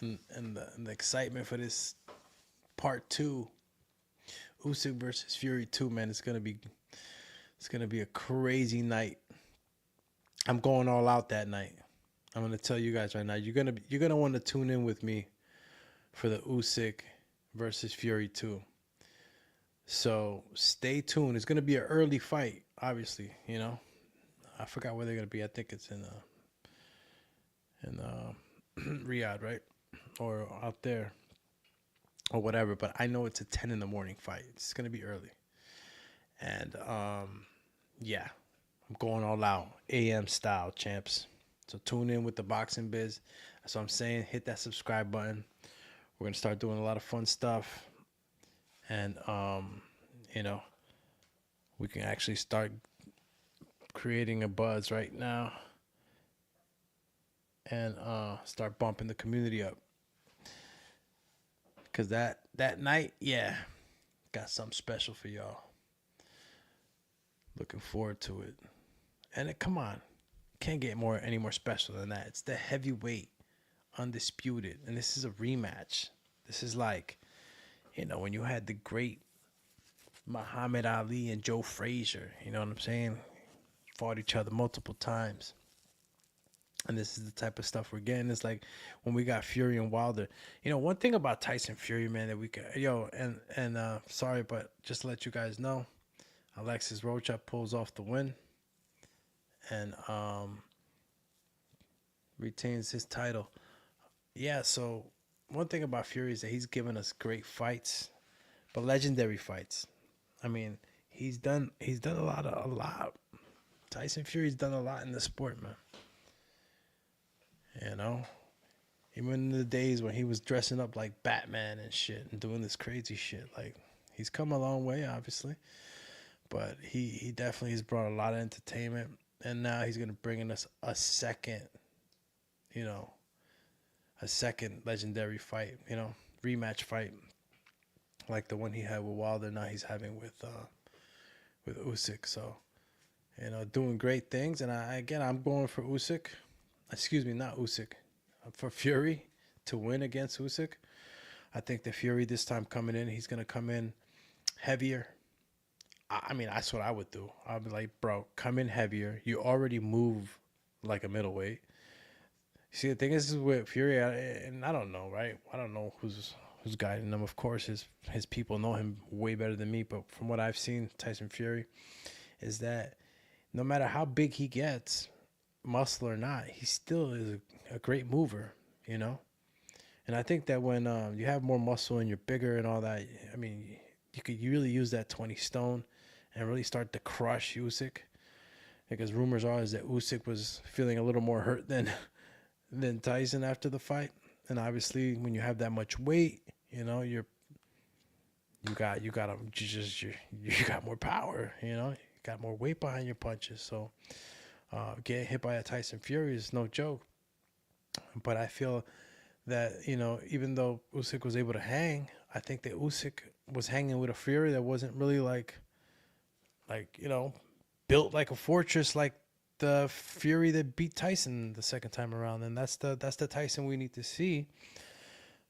and the excitement for this part 2, Usyk versus Fury 2, man, it's gonna be a crazy night. I'm going all out that night. I'm gonna tell you guys right now. You're gonna want to tune in with me for the Usyk versus Fury 2. So stay tuned. It's gonna be an early fight, obviously. You know, I forgot where they're gonna be. I think it's in Riyadh, right, or out there, or whatever. But I know it's a 10 in the morning fight. It's gonna be early, and yeah, I'm going all out, AM style, champs. So tune in with the Boxing Biz. That's what I'm saying. Hit that subscribe button. We're gonna start doing a lot of fun stuff, and you know, we can actually start creating a buzz right now, and start bumping the community up. Cause that night, yeah, got something special for y'all. Looking forward to it, and come on, can't get any more special than that. It's the heavyweight. Undisputed, and this is a rematch. This is like, you know, when you had the great Muhammad Ali and Joe Frazier, you know what I'm saying, fought each other multiple times, and this is the type of stuff we're getting. It's like when we got Fury and Wilder. You know, one thing about Tyson Fury, man, that we could, sorry, but just to let you guys know, Alexis Roacha pulls off the win and retains his title. Yeah, so one thing about Fury is that he's given us great fights, but legendary fights. I mean, he's done a lot. Tyson Fury's done a lot in the sport, man. You know, even in the days when he was dressing up like Batman and shit and doing this crazy shit, like he's come a long way, obviously. But he definitely has brought a lot of entertainment, and now he's gonna bring in us a second legendary fight, you know, rematch fight, like the one he had with Wilder. Now he's having with Usyk. So, you know, doing great things. And I'm going for Usyk. Excuse me, not Usyk. For Fury to win against Usyk. I think the Fury this time coming in, he's gonna come in heavier. I mean, that's what I would do. I'd be like, bro, come in heavier. You already move like a middleweight. See, the thing is with Fury, and I don't know, right? I don't know who's guiding him. Of course, his people know him way better than me. But from what I've seen, Tyson Fury, is that no matter how big he gets, muscle or not, he still is a great mover, you know? And I think that when you have more muscle and you're bigger and all that, I mean, you could really use that 20 stone and really start to crush Usyk. Because rumors are is that Usyk was feeling a little more hurt than Tyson after the fight. And obviously when you have that much weight, you know, you got more power, you know, you got more weight behind your punches. So getting hit by a Tyson Fury is no joke. But I feel that, you know, even though Usyk was able to hang, I think that Usyk was hanging with a Fury that wasn't really like, you know, built like a fortress like the Fury that beat Tyson the second time around. And that's the Tyson we need to see.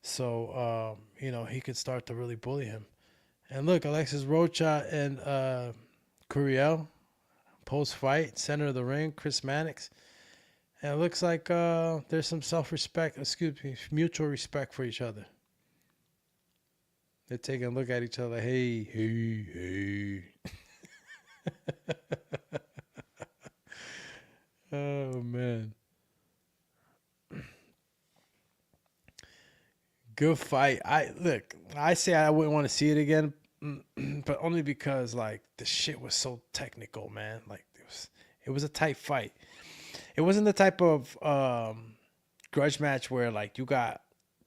So, you know, he could start to really bully him. And look, Alexis Roacha and Curiel, post-fight, center of the ring, Chris Mannix. And it looks like there's some mutual respect for each other. They're taking a look at each other like, hey. Oh, man. Good fight. I say I wouldn't want to see it again, but only because, like, the shit was so technical, man. Like, it was a tight fight. It wasn't the type of grudge match where, like, you got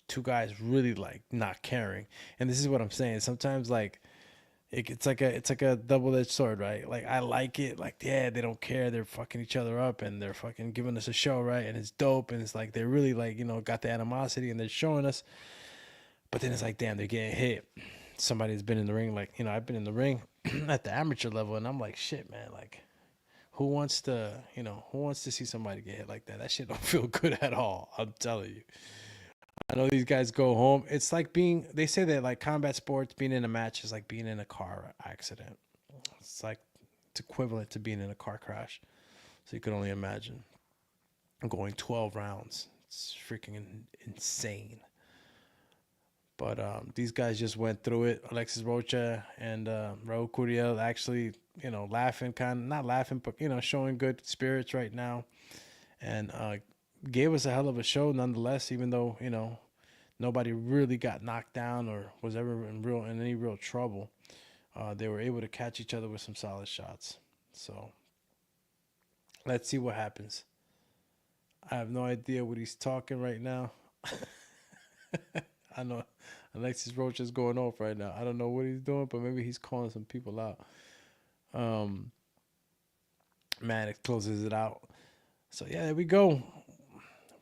two guys really, like, not caring. And this is what I'm saying. Sometimes, like, it's like a double-edged sword, right? Like, I like it. Like, yeah, they don't care. They're fucking each other up, and they're fucking giving us a show, right? And it's dope, and it's like they really, like, you know, got the animosity, and they're showing us. But then it's like, damn, they're getting hit. Somebody's been in the ring, like, I've been in the ring at the amateur level, and I'm like, shit, man, like, who wants to see somebody get hit like that? That shit don't feel good at all. I'm telling you. I know these guys go home. It's like they say that like combat sports, being in a match is like being in a car accident. It's like, it's equivalent to being in a car crash. So you can only imagine going 12 rounds. It's freaking insane. But these guys just went through it. Alexis Roacha and Raul Curiel actually, laughing, not laughing, but, showing good spirits right now. And gave us a hell of a show nonetheless, even though, nobody really got knocked down or was ever in any real trouble. They were able to catch each other with some solid shots. So let's see what happens. I have no idea what he's talking right now. I know Alexis Roach is going off right now. I don't know what he's doing, but maybe he's calling some people out. Man, it closes it out. So, yeah, there we go.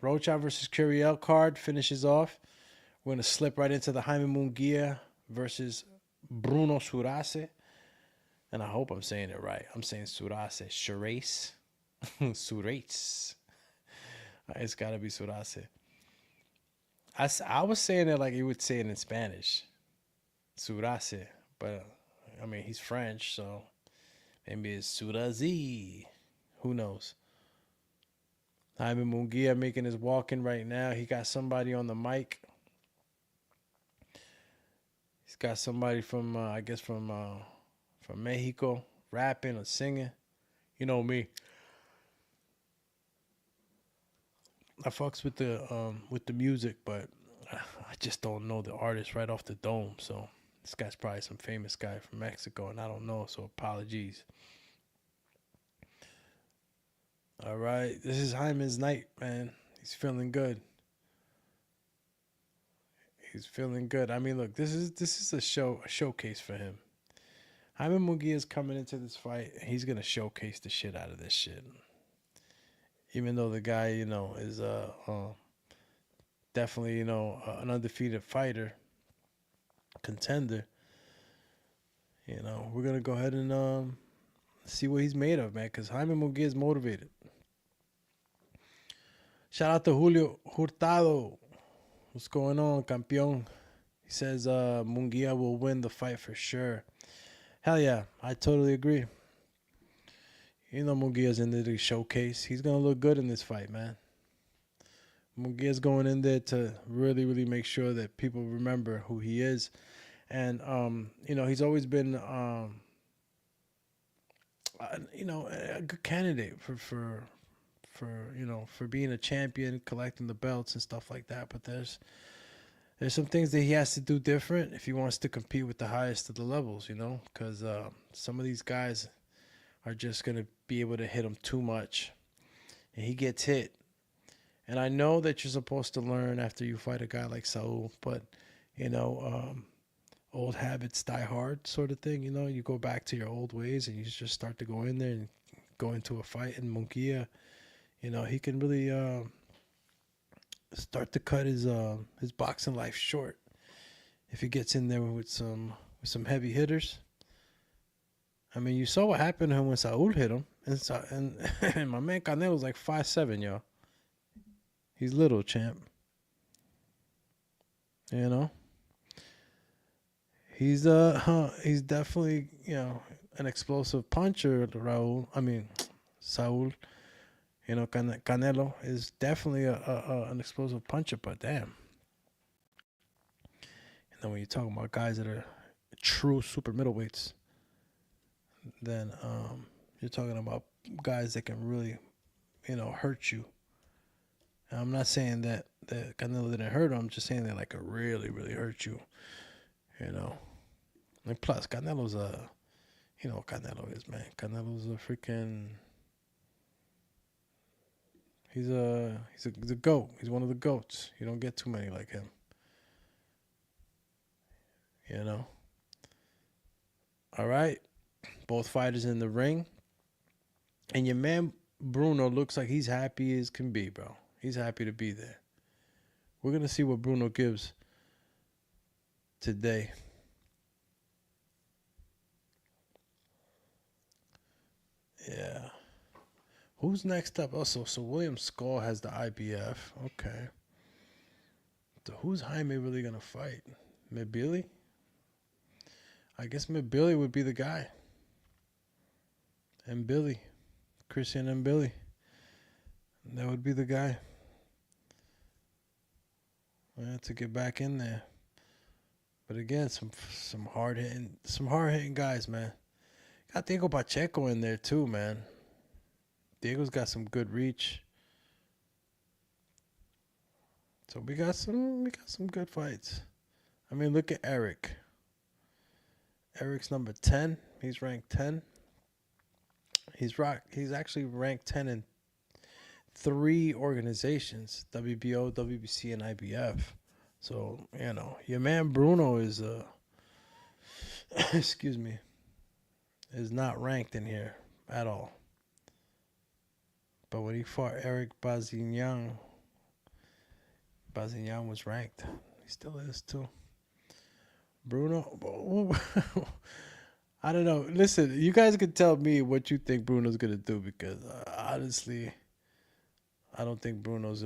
Roacha versus Curiel card finishes off. We're going to slip right into the Jaime Munguia versus Bruno Surace. And I hope I'm saying it right. I'm saying Surace. Surace. Surace. It's got to be Surace. I was saying it like you would say it in Spanish. Surace. But, I mean, he's French, so maybe it's Surazi. Who knows? Jaime Munguia making his walk in right now. He got somebody on the mic. He's got somebody from, I guess, from Mexico, rapping or singing. You know me. I fucks with the music, but I just don't know the artist right off the dome. So this guy's probably some famous guy from Mexico, and I don't know. So apologies. All right, this is Jaime's night, man. He's feeling good. He's feeling good. I mean, look, this is a showcase for him. Jaime Munguia is coming into this fight, and he's gonna showcase the shit out of this shit. Even though the guy, is definitely, an undefeated fighter, contender. We're gonna go ahead and see what he's made of, man, because Jaime Munguia is motivated. Shout out to Julio Hurtado. What's going on, campeón? He says Munguia will win the fight for sure. Hell yeah, I totally agree. Munguia's in the showcase. He's going to look good in this fight, man. Munguia's going in there to really, really make sure that people remember who he is. And, he's always been, a good candidate for being a champion, collecting the belts and stuff like that. But there's some things that he has to do different if he wants to compete with the highest of the levels, because some of these guys are just going to be able to hit him too much. And he gets hit. And I know that you're supposed to learn after you fight a guy like Saul, but, old habits die hard sort of thing. You go back to your old ways and you just start to go in there and go into a fight. And Munguia, he can really start to cut his boxing life short if he gets in there with some heavy hitters. I mean, you saw what happened to him when Saul hit him, and my man Canelo's like 5'7", y'all. He's little, champ. He's definitely an explosive puncher. Saul. Canelo is definitely an explosive puncher, but damn. And then when you're talking about guys that are true super middleweights, then you're talking about guys that can really, hurt you. And I'm not saying that Canelo didn't hurt him. I'm just saying that like it really, really hurt you, And plus, Canelo's Canelo is, man. Canelo's a freaking... He's a goat. He's one of the goats. You don't get too many like him. All right. Both fighters in the ring. And your man Bruno looks like he's happy as can be, bro. He's happy to be there. We're going to see what Bruno gives today. Yeah. Who's next up? Also, so William Skull has the IBF. Okay. So who's Jaime really gonna fight? Mabili? I guess Mabili would be the guy. And Billy. Christian and Billy. That would be the guy. To get back in there. But again, some hard hitting guys, man. Got Diego Pacheco in there too, man. Diego's got some good reach. So we got some good fights. I mean, look at Eric. Eric's number 10. He's ranked 10. He's actually ranked 10 in 3 organizations: WBO, WBC, and IBF. So, your man Bruno is excuse me, is not ranked in here at all. But when he fought Eric Bazignan was ranked. He still is too. Bruno, I don't know. Listen, you guys can tell me what you think Bruno's gonna do, because honestly, I don't think Bruno's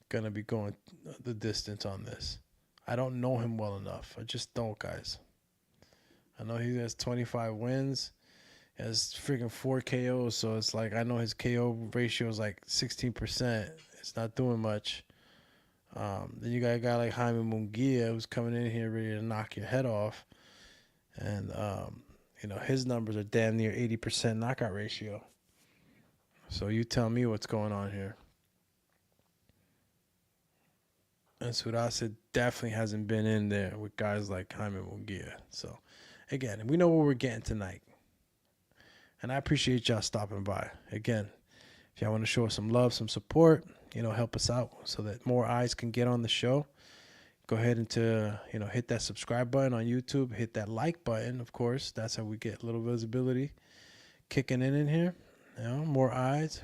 gonna be going the distance on this. I don't know him well enough. I just don't, guys. I know he has 25 wins. He has freaking 4 KOs, so it's like I know his KO ratio is like 16%. It's not doing much. Then you got a guy like Jaime Munguia, who's coming in here ready to knock your head off. And, his numbers are damn near 80% knockout ratio. So you tell me what's going on here. And Surace definitely hasn't been in there with guys like Jaime Munguia. So, again, we know what we're getting tonight. And I appreciate y'all stopping by. Again, if y'all want to show us some love, some support, help us out so that more eyes can get on the show, go ahead and hit that subscribe button on YouTube. Hit that like button, of course. That's how we get a little visibility kicking in here. More eyes.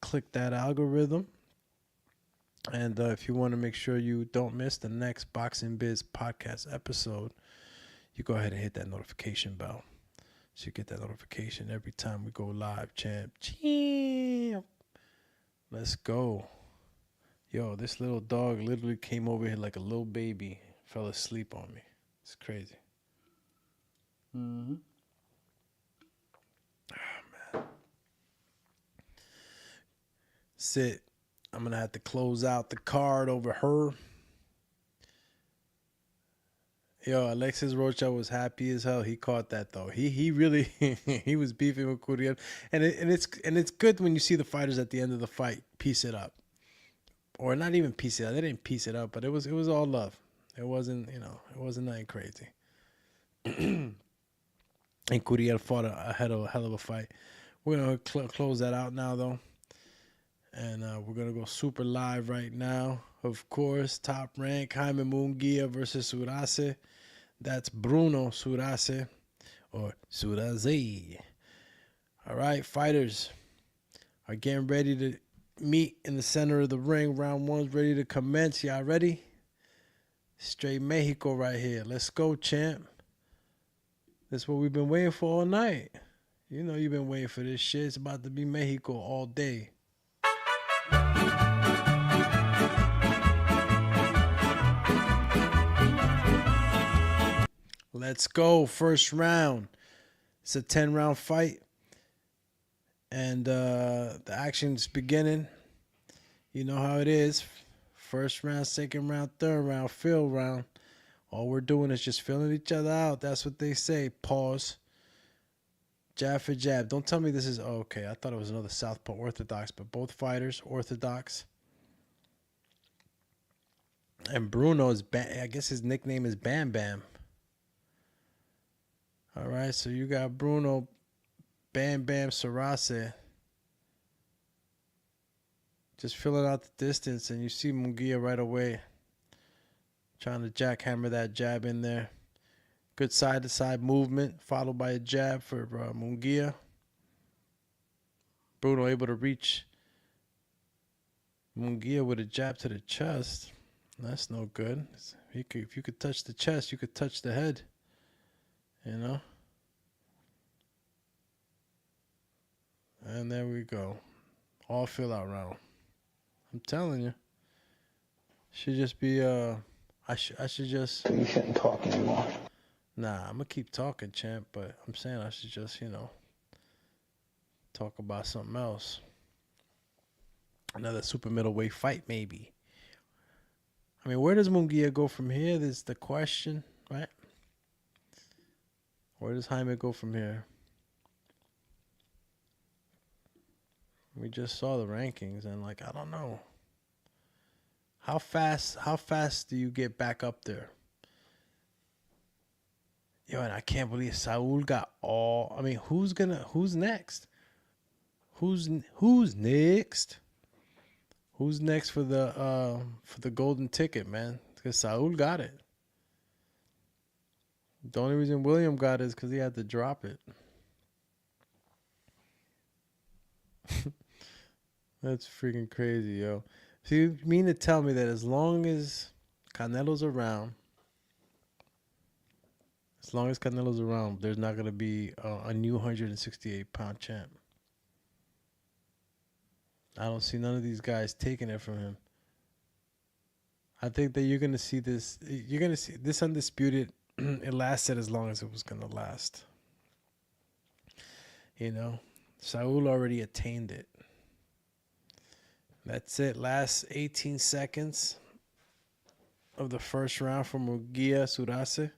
Click that algorithm. And if you want to make sure you don't miss the next Boxing Biz Podcast episode, you go ahead and hit that notification bell, so you get that notification every time we go live, champ. Let's go. Yo, this little dog literally came over here like a little baby, fell asleep on me. It's crazy. Man. Sit. I'm going to have to close out the card over her. Yo, Alexis Roacha was happy as hell. He caught that though. He really he was beefing with Curiel, and it's good when you see the fighters at the end of the fight piece it up, or not even piece it up. They didn't piece it up, but it was all love. It wasn't nothing crazy. And Curiel fought a hell of a fight. We're gonna close that out now though, and we're gonna go super live right now. Of course, top rank Jaime Munguia versus Surace. That's Bruno Surace, or Surace. All right, fighters are getting ready to meet in the center of the ring. Round 1's ready to commence. Y'all ready? Straight Mexico right here. Let's go, champ. That's what we've been waiting for all night. You know you've been waiting for this shit. It's about to be Mexico all day. Let's go. First round. It's a 10-round fight. And the action's beginning. You know how it is. First round, second round, third round, field round. All we're doing is just filling each other out. That's what they say. Pause. Jab for jab. Don't tell me this is... Oh, okay, I thought it was another southpaw orthodox. But both fighters, orthodox. And Bruno is... I guess his nickname is Bam Bam. All right, so you got Bruno Bam Bam Surace just filling out the distance, and you see Munguia right away trying to jackhammer that jab in there. Good side-to-side movement, followed by a jab for Munguia. Bruno able to reach Munguia with a jab to the chest. That's no good. If you could touch the chest, you could touch the head. You know? And there we go. All fill out round. I'm telling you. Should just be I should just You shouldn't talk anymore. Nah, I'm gonna keep talking, champ, but I'm saying I should just, talk about something else. Another super middleweight fight, maybe. I mean, where does Munguia go from here? This is the question, right? Where does Jaime go from here? We just saw the rankings, and I don't know. How fast do you get back up there? Yo, and I can't believe Saul got all. I mean, who's next? Who's next? Who's next for the golden ticket, man? Because Saul got it. The only reason William got it is because he had to drop it. That's freaking crazy, yo. So you mean to tell me that as long as Canelo's around, there's not going to be a new 168-pound champ? I don't see none of these guys taking it from him. I think that you're going to see this. You're going to see this undisputed. It lasted as long as it was going to last. Saul already attained it. That's it. Last 18 seconds of the first round for Munguia Surace.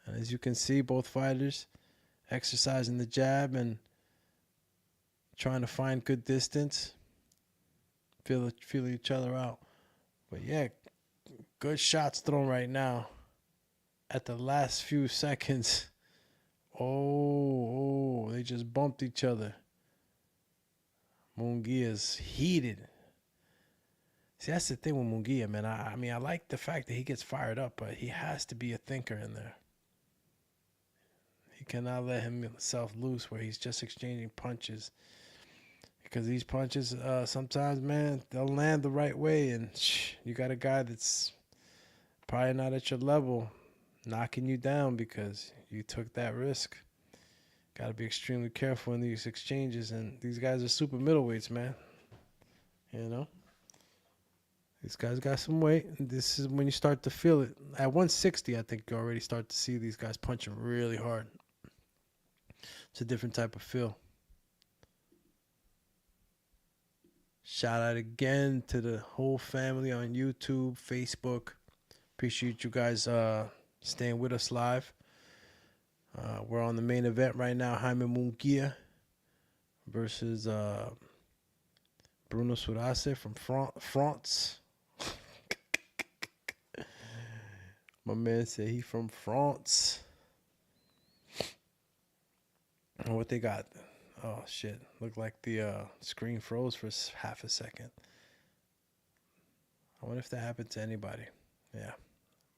And as you can see, both fighters exercising the jab and trying to find good distance, feel each other out. But yeah, good shots thrown right now. At the last few seconds, they just bumped each other. Munguia's heated. See, that's the thing with Munguia, man. I mean, I like the fact that he gets fired up, but he has to be a thinker in there. He cannot let himself loose where he's just exchanging punches. Because these punches, sometimes, man, they'll land the right way. And you got a guy that's probably not at your level knocking you down because you took that risk. Got to be extremely careful in these exchanges. And these guys are super middleweights, man. These guys got some weight. This is when you start to feel it. At 160, I think you already start to see these guys punching really hard. It's a different type of feel. Shout out again to the whole family on YouTube, Facebook. Appreciate you guys staying with us live. We're on the main event right now. Jaime Munguia versus Bruno Surace from France. My man said he from France. And what they got? Oh, shit. Looked like the screen froze for half a second. I wonder if that happened to anybody. Yeah.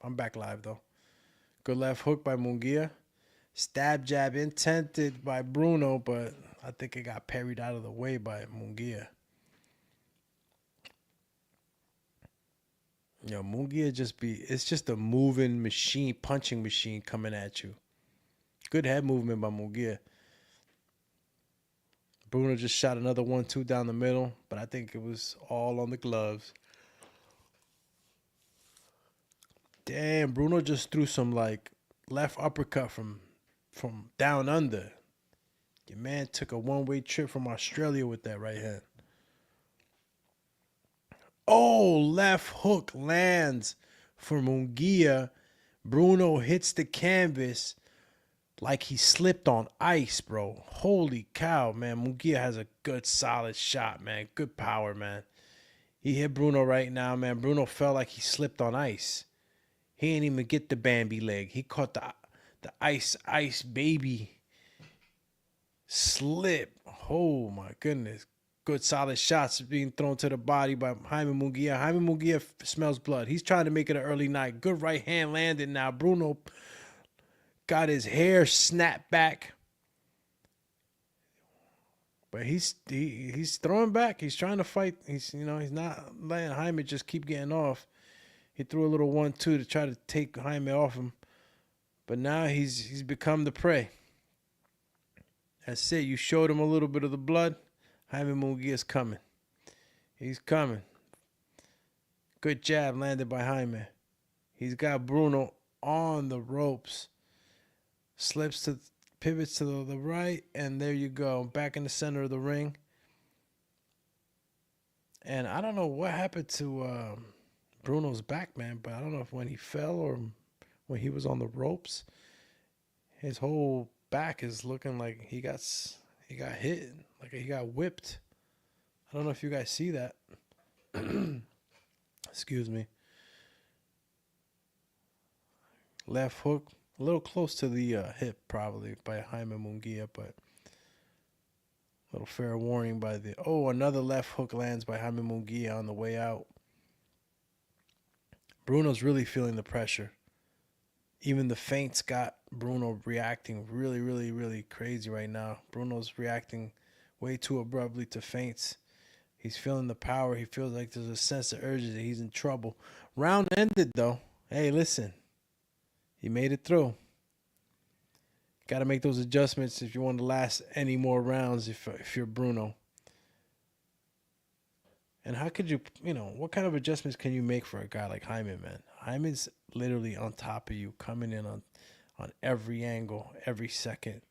I'm back live, though. Good left hook by Munguia. Stab jab intended by Bruno, but I think it got parried out of the way by Munguia. Munguia it's just a moving machine, punching machine coming at you. Good head movement by Munguia. Bruno just shot another 1-2 down the middle, but I think it was all on the gloves. Damn, Bruno just threw some left uppercut from down under. Your man took a one-way trip from Australia with that right hand. Oh, left hook lands for Munguia. Bruno hits the canvas like he slipped on ice, bro. Holy cow, man. Munguia has a good, solid shot, man. Good power, man. He hit Bruno right now, man. Bruno felt like he slipped on ice. He didn't even get the Bambi leg. He caught the ice baby slip. Oh, my goodness. Good, solid shots being thrown to the body by Jaime Munguia. Jaime Munguia smells blood. He's trying to make it an early night. Good right hand landed now. Bruno got his hair snapped back. But he's throwing back. He's trying to fight. He's not letting Jaime just keep getting off. He threw a little 1-2 to try to take Jaime off him. But now he's become the prey. That's it. You showed him a little bit of the blood. Jaime Munguia's coming. He's coming. Good jab landed by Jaime. He's got Bruno on the ropes. Pivots to the right, and there you go. Back in the center of the ring. And I don't know what happened to Bruno's back, man, but I don't know if when he fell or when he was on the ropes, his whole back is looking like he got hit, like he got whipped. I don't know if you guys see that. Excuse me. Left hook, a little close to the hip probably by Jaime Munguia, but little fair warning by the... Oh, another left hook lands by Jaime Munguia on the way out. Bruno's really feeling the pressure. Even the feints got Bruno reacting really, really, really crazy right now. Bruno's reacting way too abruptly to feints. He's feeling the power. He feels like there's a sense of urgency. He's in trouble. Round ended, though. Hey, listen. He made it through. Got to make those adjustments if you want to last any more rounds if you're Bruno. And how could you, what kind of adjustments can you make for a guy like Jaime, man? Jaime's literally on top of you, coming in on every angle, every second,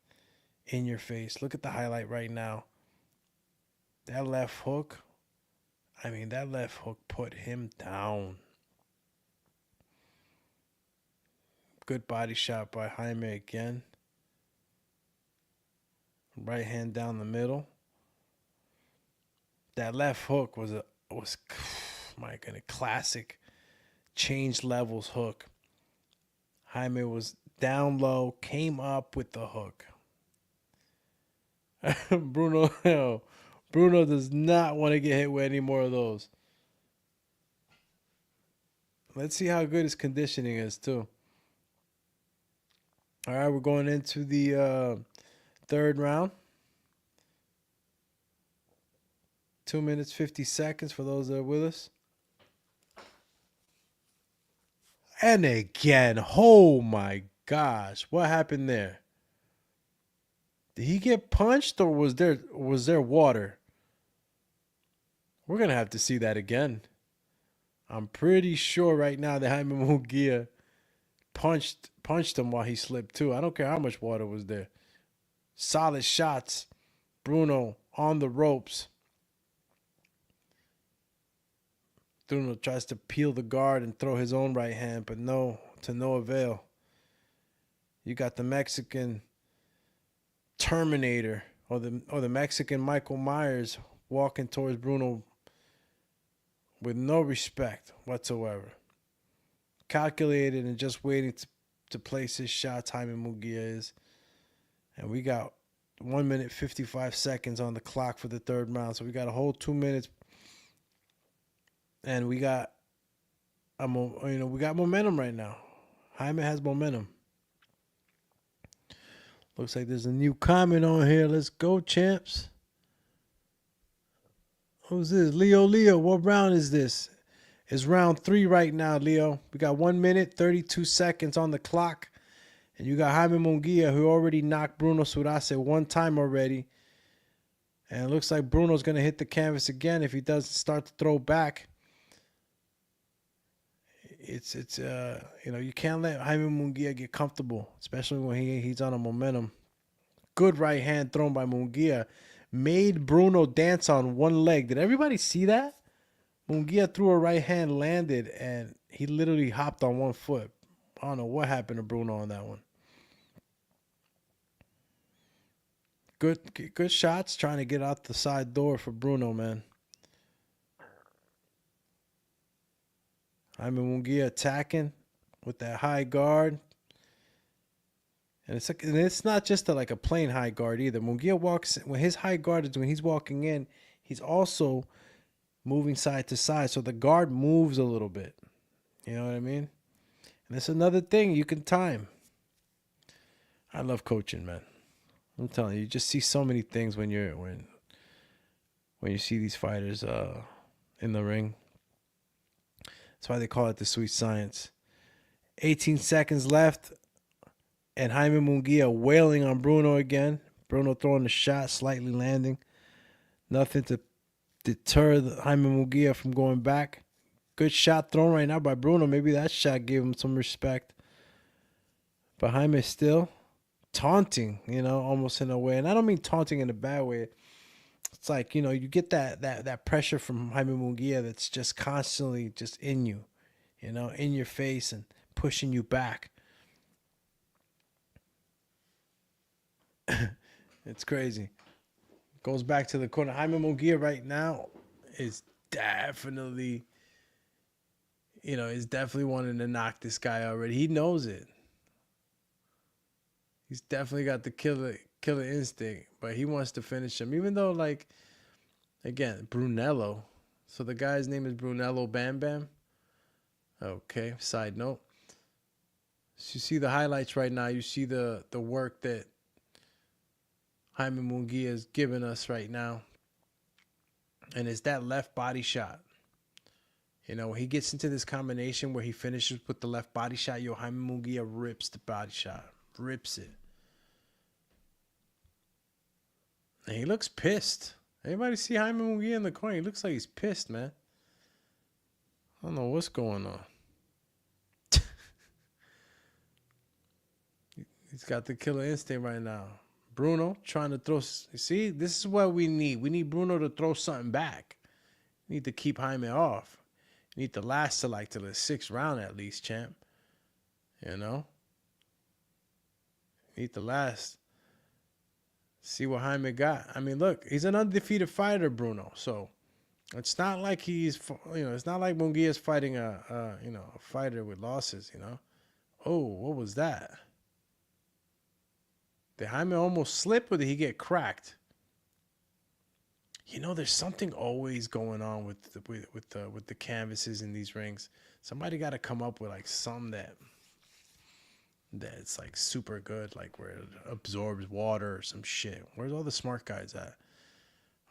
in your face. Look at the highlight right now. That left hook, that left hook put him down. Good body shot by Jaime again. Right hand down the middle. That left hook was my goodness, classic change levels hook. Jaime was down low, came up with the hook. Bruno does not want to get hit with any more of those. Let's see how good his conditioning is too. All right, we're going into the third round. 2 minutes, 50 seconds for those that are with us. And again, oh my gosh, what happened there? Did he get punched or was there water? We're going to have to see that again. I'm pretty sure right now that Jaime Munguia punched him while he slipped too. I don't care how much water was there. Solid shots. Bruno on the ropes. Bruno tries to peel the guard and throw his own right hand, but to no avail. You got the Mexican Terminator or the Mexican Michael Myers walking towards Bruno with no respect whatsoever. Calculated and just waiting to place his shots, Jaime Munguia is. And we got 1 minute, 55 seconds on the clock for the third round. So we got a whole 2 minutes. And we got momentum right now. Jaime has momentum. Looks like there's a new comment on here. Let's go, champs. Who's this? Leo, what round is this? It's round 3 right now, Leo. We got 1 minute, 32 seconds on the clock. And you got Jaime Munguia, who already knocked Bruno Surace 1 time already. And it looks like Bruno's going to hit the canvas again if he doesn't start to throw back. You can't let Jaime Munguia get comfortable, especially when he's on a momentum. Good right hand thrown by Munguia. Made Bruno dance on one leg. Did everybody see that? Munguia threw a right hand, landed, and he literally hopped on 1 foot. I don't know what happened to Bruno on that one. Good shots trying to get out the side door for Bruno, man. Jaime Munguia attacking with that high guard. And it's not just like a plain high guard either. Munguia walks, when his high guard is when he's walking in, he's also moving side to side. So the guard moves a little bit. You know what I mean? And that's another thing you can time. I love coaching, man. I'm telling you, you just see so many things when you see these fighters in the ring. That's why they call it the sweet science. 18 seconds left. And Jaime Munguia wailing on Bruno again. Bruno throwing the shot, slightly landing. Nothing to deter Jaime Munguia from going back. Good shot thrown right now by Bruno. Maybe that shot gave him some respect. But Jaime still taunting, almost in a way. And I don't mean taunting in a bad way. It's like, you get that pressure from Jaime Munguia that's just constantly just in you, in your face and pushing you back. It's crazy. Goes back to the corner. Jaime Munguia right now is definitely, is definitely wanting to knock this guy already. He knows it. He's definitely got the killer instinct, but he wants to finish him. Even though, again, Brunello. So the guy's name is Brunello Bam Bam. Okay, side note. So you see the highlights right now. You see the work that Jaime Munguia is giving us right now. And it's that left body shot. When he gets into this combination where he finishes with the left body shot, Jaime Munguia rips the body shot. Rips it. And he looks pissed. Anybody see Jaime Munguia in the corner? He looks like he's pissed, man. I don't know what's going on. He's got the killer instinct right now. Bruno trying to throw. See, this is what we need. We need Bruno to throw something back. We need to keep Jaime off. We need to last till the 6th round at least, champ. Need to last. See what Jaime got. I mean, look, he's an undefeated fighter, Bruno. So it's not like it's not like Munguia's fighting a fighter with losses. Oh, what was that? Did Jaime almost slip or did he get cracked? There's something always going on with the canvases in these rings. Somebody got to come up with something that's super good, where it absorbs water or some shit. Where's all the smart guys at?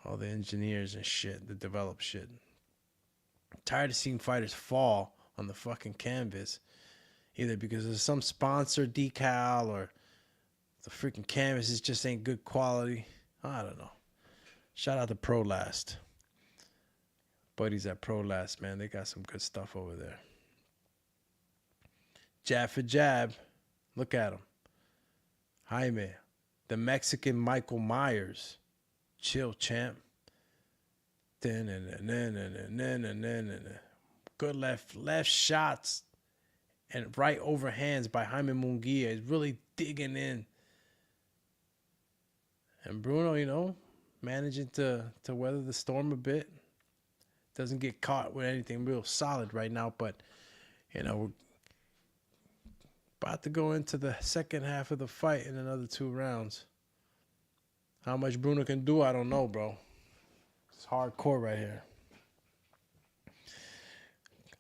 All the engineers and shit that develop shit. I'm tired of seeing fighters fall on the fucking canvas, either because of some sponsor decal or the freaking canvases just ain't good quality. I don't know. Shout out to Pro Last. Buddies at Pro Last, man. They got some good stuff over there. Jab for jab. Look at him. Jaime. The Mexican Michael Myers. Chill, champ. Good left shots and right overhands by Jaime Munguia. He's really digging in. And Bruno, managing to weather the storm a bit. Doesn't get caught with anything real solid right now, but, we're about to go into the second half of the fight in another 2 rounds. How much Bruno can do, I don't know, bro. It's hardcore right here.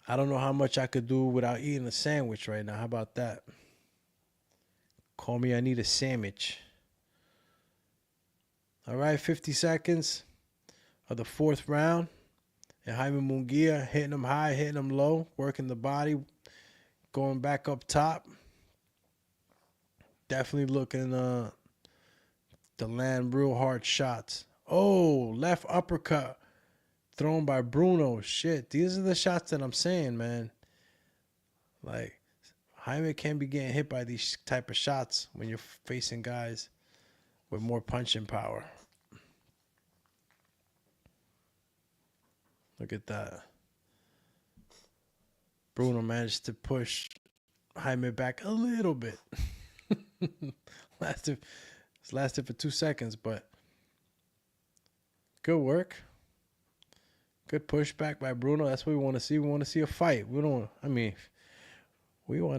I don't know how much I could do without eating a sandwich right now. How about that? Call me, I need a sandwich. All right, 50 seconds of the 4th round. And Jaime Munguia hitting him high, hitting him low, working the body, going back up top. Definitely looking to land real hard shots. Oh, left uppercut thrown by Bruno. Shit, these are the shots that I'm saying, man. Jaime can't be getting hit by these type of shots when you're facing guys with more punching power. Look at that. Bruno managed to push Jaime back a little bit. lasted for 2 seconds, but good work. Good pushback by Bruno. That's what we want to see. We want to see a fight. We want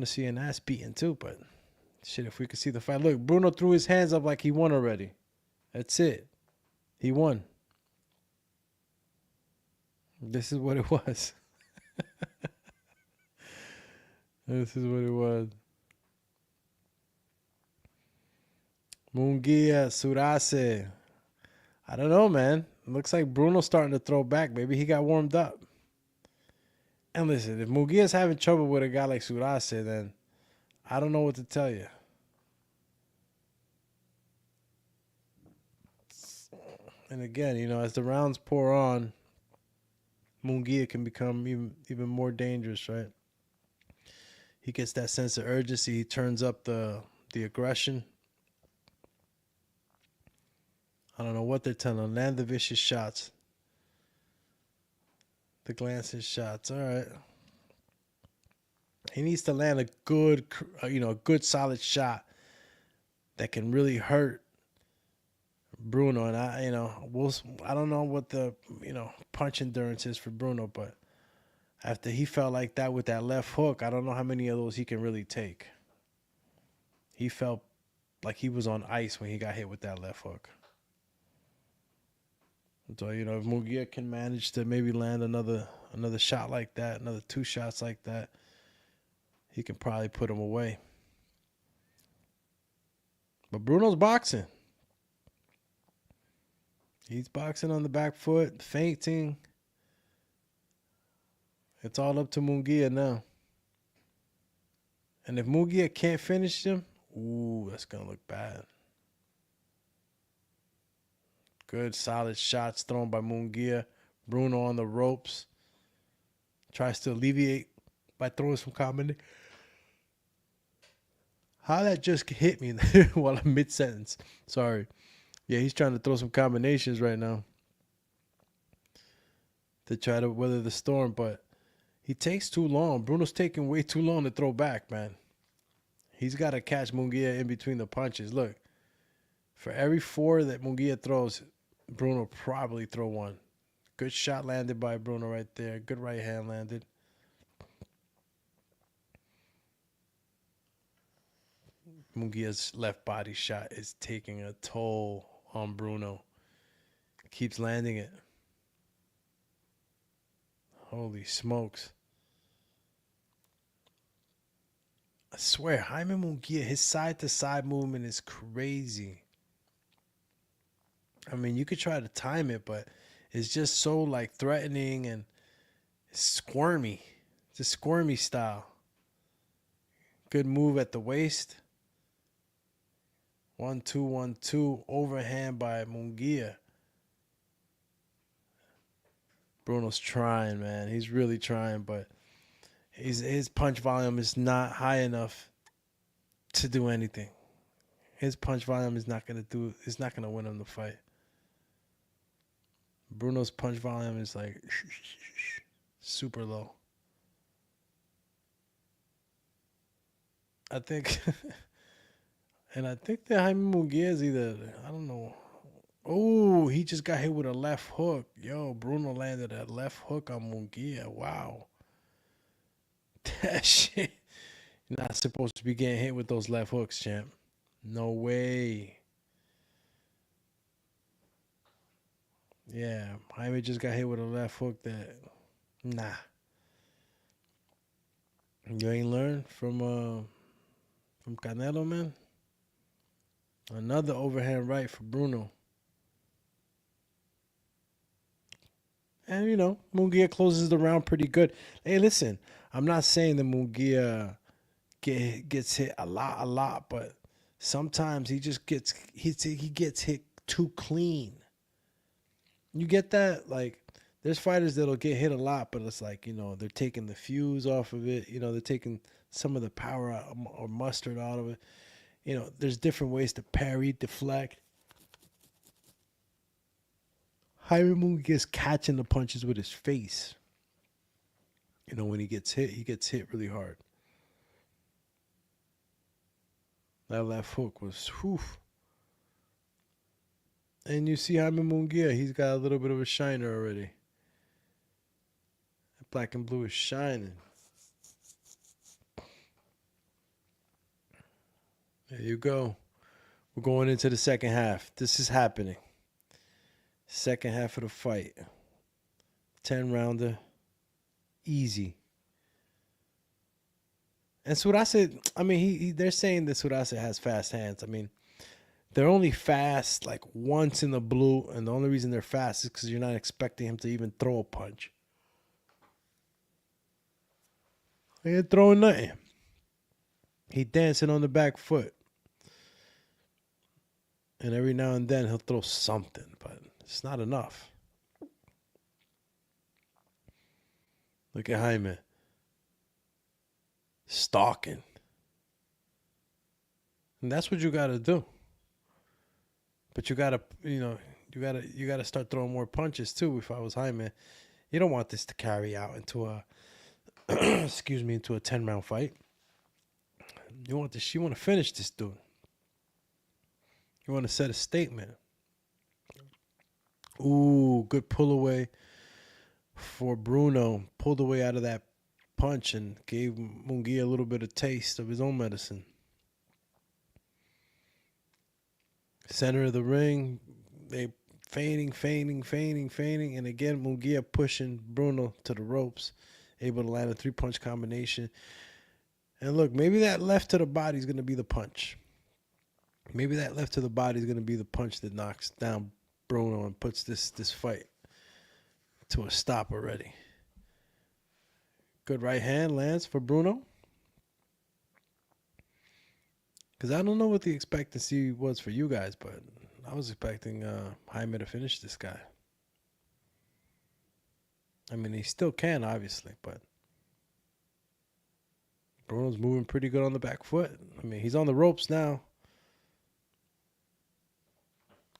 to see an ass beating too, but shit, if we could see the fight. Look, Bruno threw his hands up like he won already. That's it. He won. This is what it was. This is what it was. Munguia, Surace. I don't know, man. It looks like Bruno's starting to throw back. Maybe he got warmed up. And listen, if Munguia's having trouble with a guy like Surace, then I don't know what to tell you. And again, as the rounds pour on, Munguia can become even more dangerous, right? He gets that sense of urgency. He turns up the aggression. I don't know what they're telling him. Land the vicious shots. The glancing shots. All right. He needs to land a good solid shot that can really hurt Bruno. And I don't know what the, punch endurance is for Bruno, but after he felt like that with that left hook, I don't know how many of those he can really take. He felt like he was on ice when he got hit with that left hook. So, if Munguia can manage to maybe land another shot like that, another 2 shots like that, he can probably put him away. But Bruno's boxing. He's boxing on the back foot, feinting. It's all up to Munguia now. And if Munguia can't finish him, that's going to look bad. Good, solid shots thrown by Munguia. Bruno on the ropes. Tries to alleviate by throwing some combination. How that just hit me while I'm mid-sentence. Sorry. Yeah, he's trying to throw some combinations right now to try to weather the storm, but he takes too long. Bruno's taking way too long to throw back, man. He's got to catch Munguia in between the punches. Look, for every 4 that Munguia throws, Bruno probably throw 1. Good shot landed by Bruno right there. Good right hand landed. Munguia's left body shot is taking a toll on Bruno. Keeps landing it. Holy smokes. I swear, Jaime Munguia, his side-to-side movement is crazy. I mean, you could try to time it, but it's just so, threatening and squirmy. It's a squirmy style. Good move at the waist. 1-2, 1-2. Overhand by Munguia. Bruno's trying, man. He's really trying, but his punch volume is not high enough to do anything. His punch volume is not gonna win him the fight. Bruno's punch volume is super low. I think that Jaime Munguia is either, I don't know. Oh, he just got hit with a left hook. Yo, Bruno landed a left hook on Munguia. Wow. That shit. You're not supposed to be getting hit with those left hooks, champ. No way. Yeah, Jaime just got hit with a left hook that, nah. You ain't learned from Canelo, man. Another overhand right for Bruno. And, Munguia closes the round pretty good. Hey, listen, I'm not saying that Munguia gets hit a lot, but sometimes he just gets hit too clean. You get that? There's fighters that'll get hit a lot, but it's they're taking the fuse off of it. They're taking some of the power out or mustard out of it. There's different ways to parry, deflect. Jaime Munguia's catching the punches with his face. When he gets hit really hard. That left hook was, whew. And you see Jaime Munguia, he's got a little bit of a shiner already. That black and blue is shining. There you go. We're going into the second half. This is happening. Second half of the fight. 10-rounder. Easy. And Surace, I mean, they're saying that Surace has fast hands. I mean, they're only fast once in the blue, and the only reason they're fast is because you're not expecting him to even throw a punch. He ain't throwing nothing. He dancing on the back foot. And every now and then he'll throw something, but it's not enough. Look at Jaime. Stalking. And that's what you got to do. But you got to, you got to start throwing more punches too. If I was Jaime, you don't want this to carry out into a into a 10-round fight. You want to finish this dude. You want to set a statement. Ooh, good pull away for Bruno. Pulled away out of that punch and gave Munguia a little bit of taste of his own medicine. Center of the ring, they feigning, and again Munguia pushing Bruno to the ropes, able to land a 3-punch combination. And look, maybe that left to the body is going to be the punch. Maybe that left to the body is going to be the punch that knocks down Bruno and puts this fight to a stop already. Good right hand lands for Bruno. Because I don't know what the expectancy was for you guys, but I was expecting Jaime to finish this guy. I mean, he still can, obviously, but Bruno's moving pretty good on the back foot. I mean, he's on the ropes now.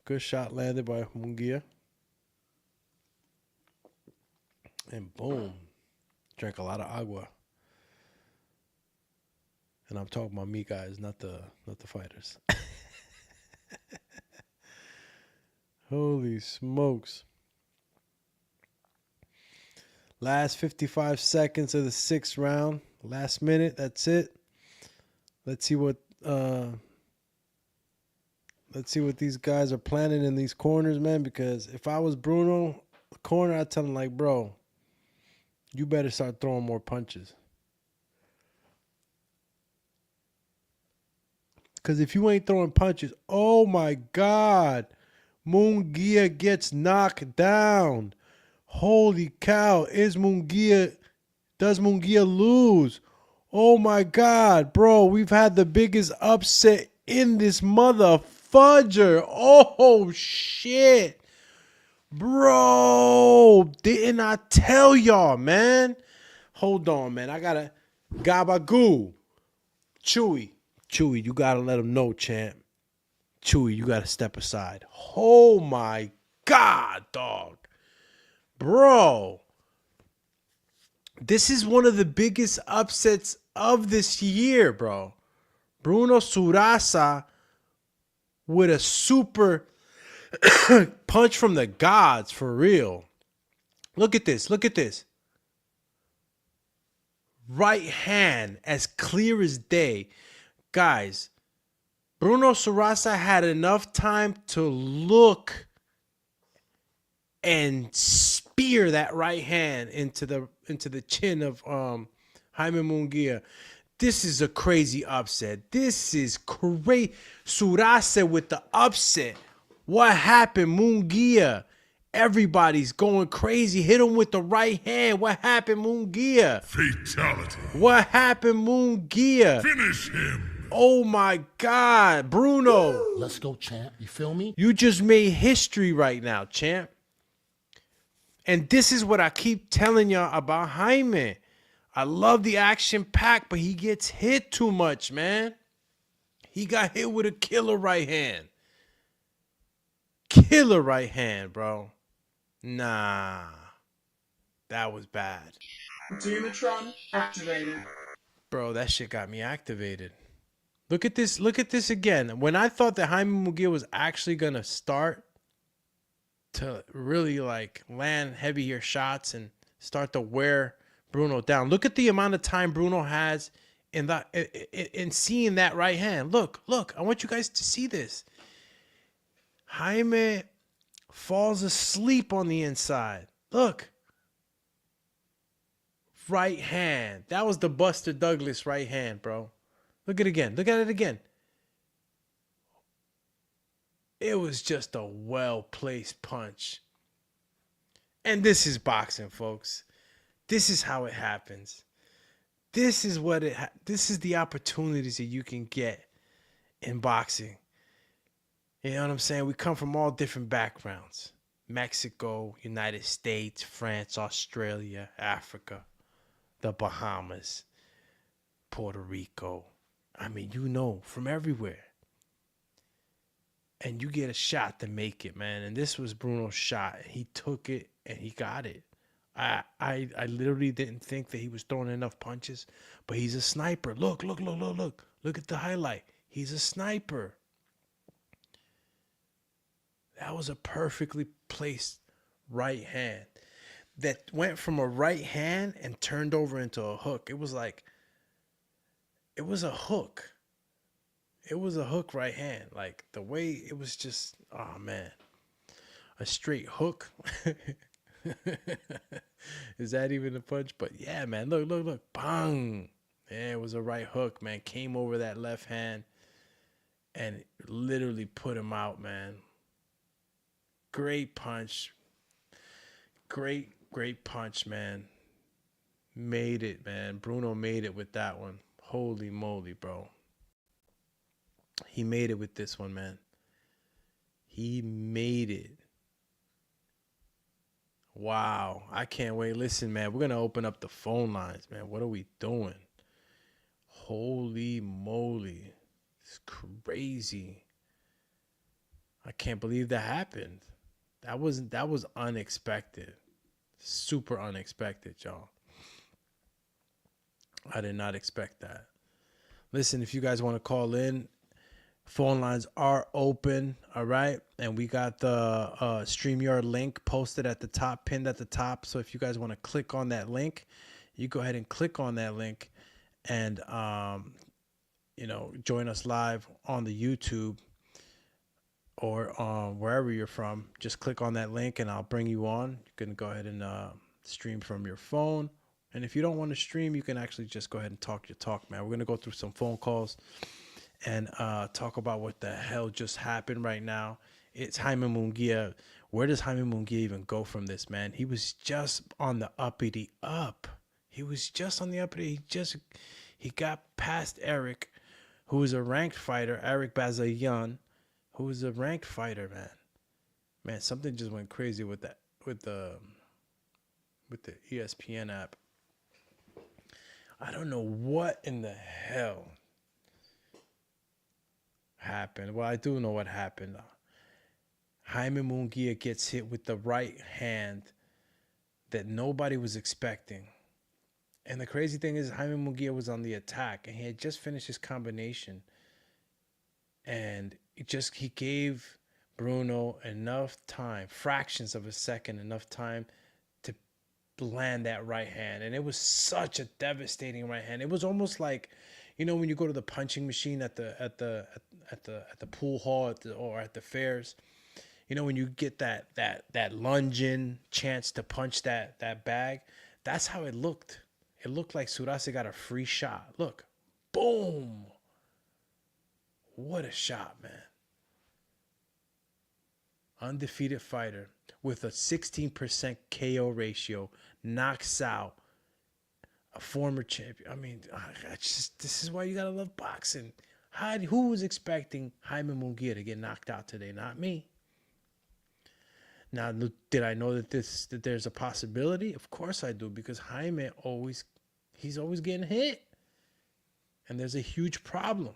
Good shot landed by Munguia. And boom. Drank a lot of agua. And I'm talking about me, guys, not the fighters. Holy smokes. Last 55 seconds of the 6th round. Last minute, that's it. Let's see what these guys are planning in these corners, man, because if I was Bruno, the corner, I'd tell him, like, bro, you better start throwing more punches. Because if you ain't throwing punches, oh, my God, Munguia gets knocked down. Holy cow, does Munguia lose? Oh, my God, bro, we've had the biggest upset in this mother fudger. Oh, shit. Bro, didn't I tell y'all, man? Hold on, man. I got to gabagoo. Chewy, you got to let him know, champ. Chewy, you got to step aside. Oh, my God, dog. Bro, this is one of the biggest upsets of this year, bro. Bruno Surace with a super punch from the gods, for real. Look at this. Right hand, as clear as day. Guys, Bruno Surace had enough time to look and spear that right hand into the chin of Jaime Munguia. This is a crazy upset. This is crazy. Surace with the upset. What happened, Munguia? Everybody's going crazy. Hit him with the right hand. What happened, Munguia? Fatality. What happened, Munguia? Finish him. Oh, my God. Bruno. Let's go, champ. You feel me? You just made history right now, champ. And this is what I keep telling y'all about Jaime. I love the action pack, but he gets hit too much, man. He got hit with a killer right hand. Killer right hand, bro. Nah. That was bad. Doomatron activated. Bro, that shit got me activated. Look at this. Look at this again. When I thought that Jaime Munguia was actually going to start to really like land heavier shots and start to wear Bruno down. Look at the amount of time Bruno has in seeing that right hand. Look. I want you guys to see this. Jaime falls asleep on the inside. Look. Right hand. That was the Buster Douglas right hand, bro. Look at it again. Look at it again. It was just a well-placed punch. And this is boxing, folks. This is how it happens. this is what this is the opportunities that you can get in boxing. You know what I'm saying? We come from all different backgrounds. Mexico, United States, France, Australia, Africa, the Bahamas, Puerto Rico. I mean, from everywhere. And you get a shot to make it, man. And this was Bruno's shot. He took it and he got it. I literally didn't think that he was throwing enough punches, but he's a sniper. Look. Look at the highlight. He's a sniper. That was a perfectly placed right hand that went from a right hand and turned over into a hook. It was a hook. It was a hook right hand. Like the way it was just, oh man, a straight hook. Is that even a punch? But yeah, man, look, bang. Yeah, it was a right hook, man. Came over that left hand and literally put him out, man. Great punch. Great punch, man. Made it, man. Bruno made it with that one. Holy moly, bro. He made it with this one, man. He made it. Wow. I can't wait. Listen, man, we're going to open up the phone lines, man. What are we doing? Holy moly. It's crazy. I can't believe that happened. That was unexpected. Super unexpected, y'all. I did not expect that. Listen, if you guys want to call in, phone lines are open, all right? And we got the StreamYard link posted at the top, pinned at the top. So if you guys want to click on that link, you go ahead and click on that link and, join us live on the YouTube or wherever you're from. Just click on that link and I'll bring you on. You can go ahead and stream from your phone. And if you don't want to stream, you can actually just go ahead and talk your talk, man. We're going to go through some phone calls and talk about what the hell just happened right now. It's Jaime Munguia. Where does Jaime Munguia even go from this, man? He was just on the uppity up. He was just on the uppity. He got past Eric, who is a ranked fighter, Eric Bazayan, who is a ranked fighter, man. Man, something just went crazy with the ESPN app. I don't know what in the hell happened. Well, I do know what happened. Jaime Munguia gets hit with the right hand that nobody was expecting. And the crazy thing is Jaime Munguia was on the attack and he had just finished his combination. And he gave Bruno enough time, fractions of a second, enough time to land that right hand. And it was such a devastating right hand. It was almost like, when you go to the punching machine at the pool hall or at the fairs, when you get that lunging chance to punch that bag, that's how it looked. It looked like Surace got a free shot. Look, boom. What a shot, man. Undefeated fighter with a 16% KO ratio knocks out a former champion. I mean, this is why you gotta love boxing. Who was expecting Jaime Munguia to get knocked out today? Not me. Now, did I know that there's a possibility? Of course I do, because Jaime he's always getting hit, and there's a huge problem.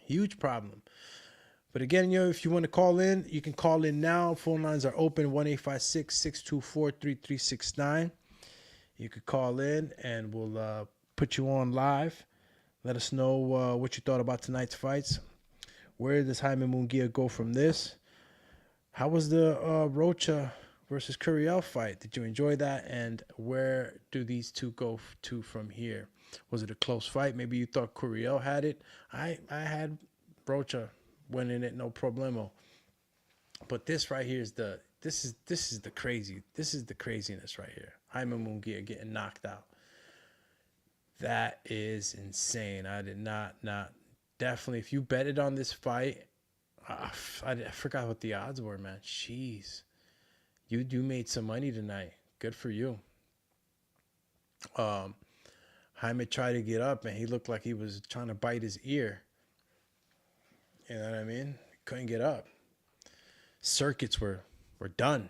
Huge problem. But again, if you want to call in, you can call in now. Phone lines are open, 1-856-624-3369. You could call in and we'll put you on live. Let us know what you thought about tonight's fights. Where does Jaime Munguia go from this? How was the Roacha versus Curiel fight? Did you enjoy that? And where do these two go to from here? Was it a close fight? Maybe you thought Curiel had it. I had Roacha winning it, no problemo. But this right here is the craziness right here. Jaime Munguia getting knocked out. That is insane. I did not definitely. If you betted on this fight, I forgot what the odds were, man. Jeez, you made some money tonight. Good for you. Jaime tried to get up, and he looked like he was trying to bite his ear. You know what I mean? Couldn't get up. Circuits were done.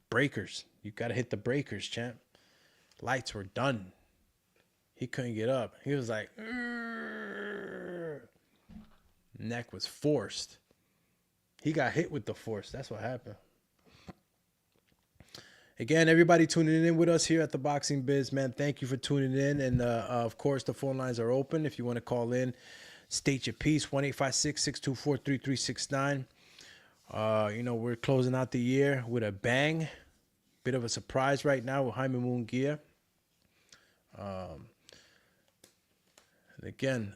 Breakers. You got to hit the breakers, champ. Lights were done. He couldn't get up. He was like, "Urgh." Neck was forced. He got hit with the force. That's what happened. Again, everybody tuning in with us here at the Boxing Biz, man, thank you for tuning in. And, of course, the phone lines are open. If you want to call in, state your piece, 1-856-624-3369. We're closing out the year with a bang. Bit of a surprise right now with Jaime Munguia. And again,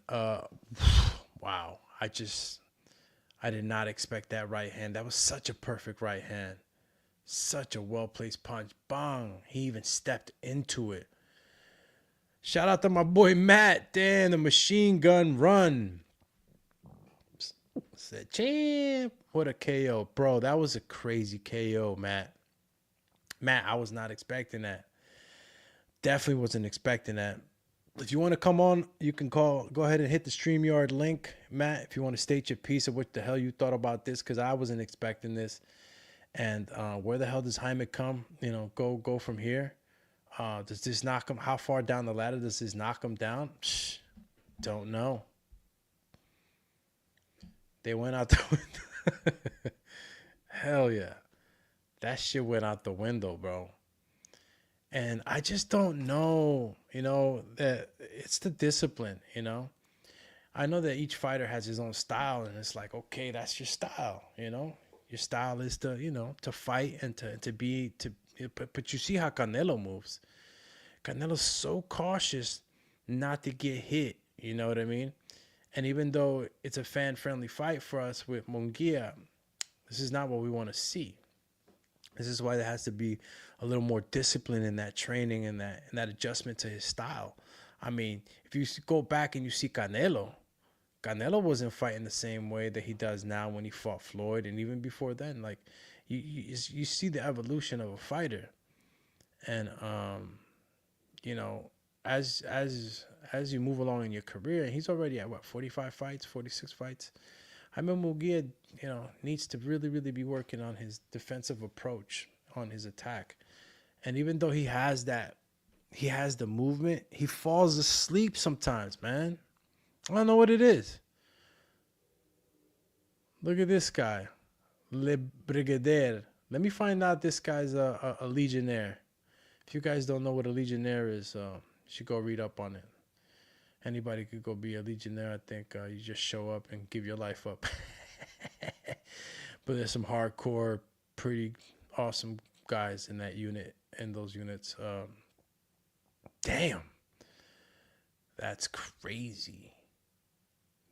wow. I did not expect that right hand. That was such a perfect right hand. Such a well-placed punch. Bang. He even stepped into it. Shout out to my boy Matt. Damn, the machine gun run. Said, champ. What a KO. Bro, that was a crazy KO, Matt. Matt, I was not expecting that. Definitely wasn't expecting that. If you want to come on, you can go ahead and hit the StreamYard link. Matt, if you want to state your piece of what the hell you thought about this, because I wasn't expecting this. And where the hell does Jaime come? Go from here. Does this knock him? How far down the ladder does this knock him down? Don't know. They went out the window. Hell yeah. That shit went out the window, bro. And I just don't know, that it's the discipline, I know that each fighter has his own style, and it's like, okay, that's your style, Your style is to, to fight and but you see how Canelo moves. Canelo's so cautious not to get hit, you know what I mean? And even though it's a fan-friendly fight for us with Munguia, this is not what we want to see. This is why there has to be a little more discipline in that training and that adjustment to his style. I mean, if you go back and you see Canelo wasn't fighting the same way that he does now when he fought Floyd, and even before then. Like, you see the evolution of a fighter, and as you move along in your career, and he's already at 45 fights, 46 fights. Jaime Munguia, needs to really, really be working on his defensive approach, on his attack. And even though he has the movement, he falls asleep sometimes, man. I don't know what it is. Look at this guy, Le Brigadier. Let me find out this guy's a legionnaire. If you guys don't know what a legionnaire is, you should go read up on it. Anybody could go be a legionnaire. I think you just show up and give your life up. But there's some hardcore, pretty awesome guys in those units. Damn. That's crazy.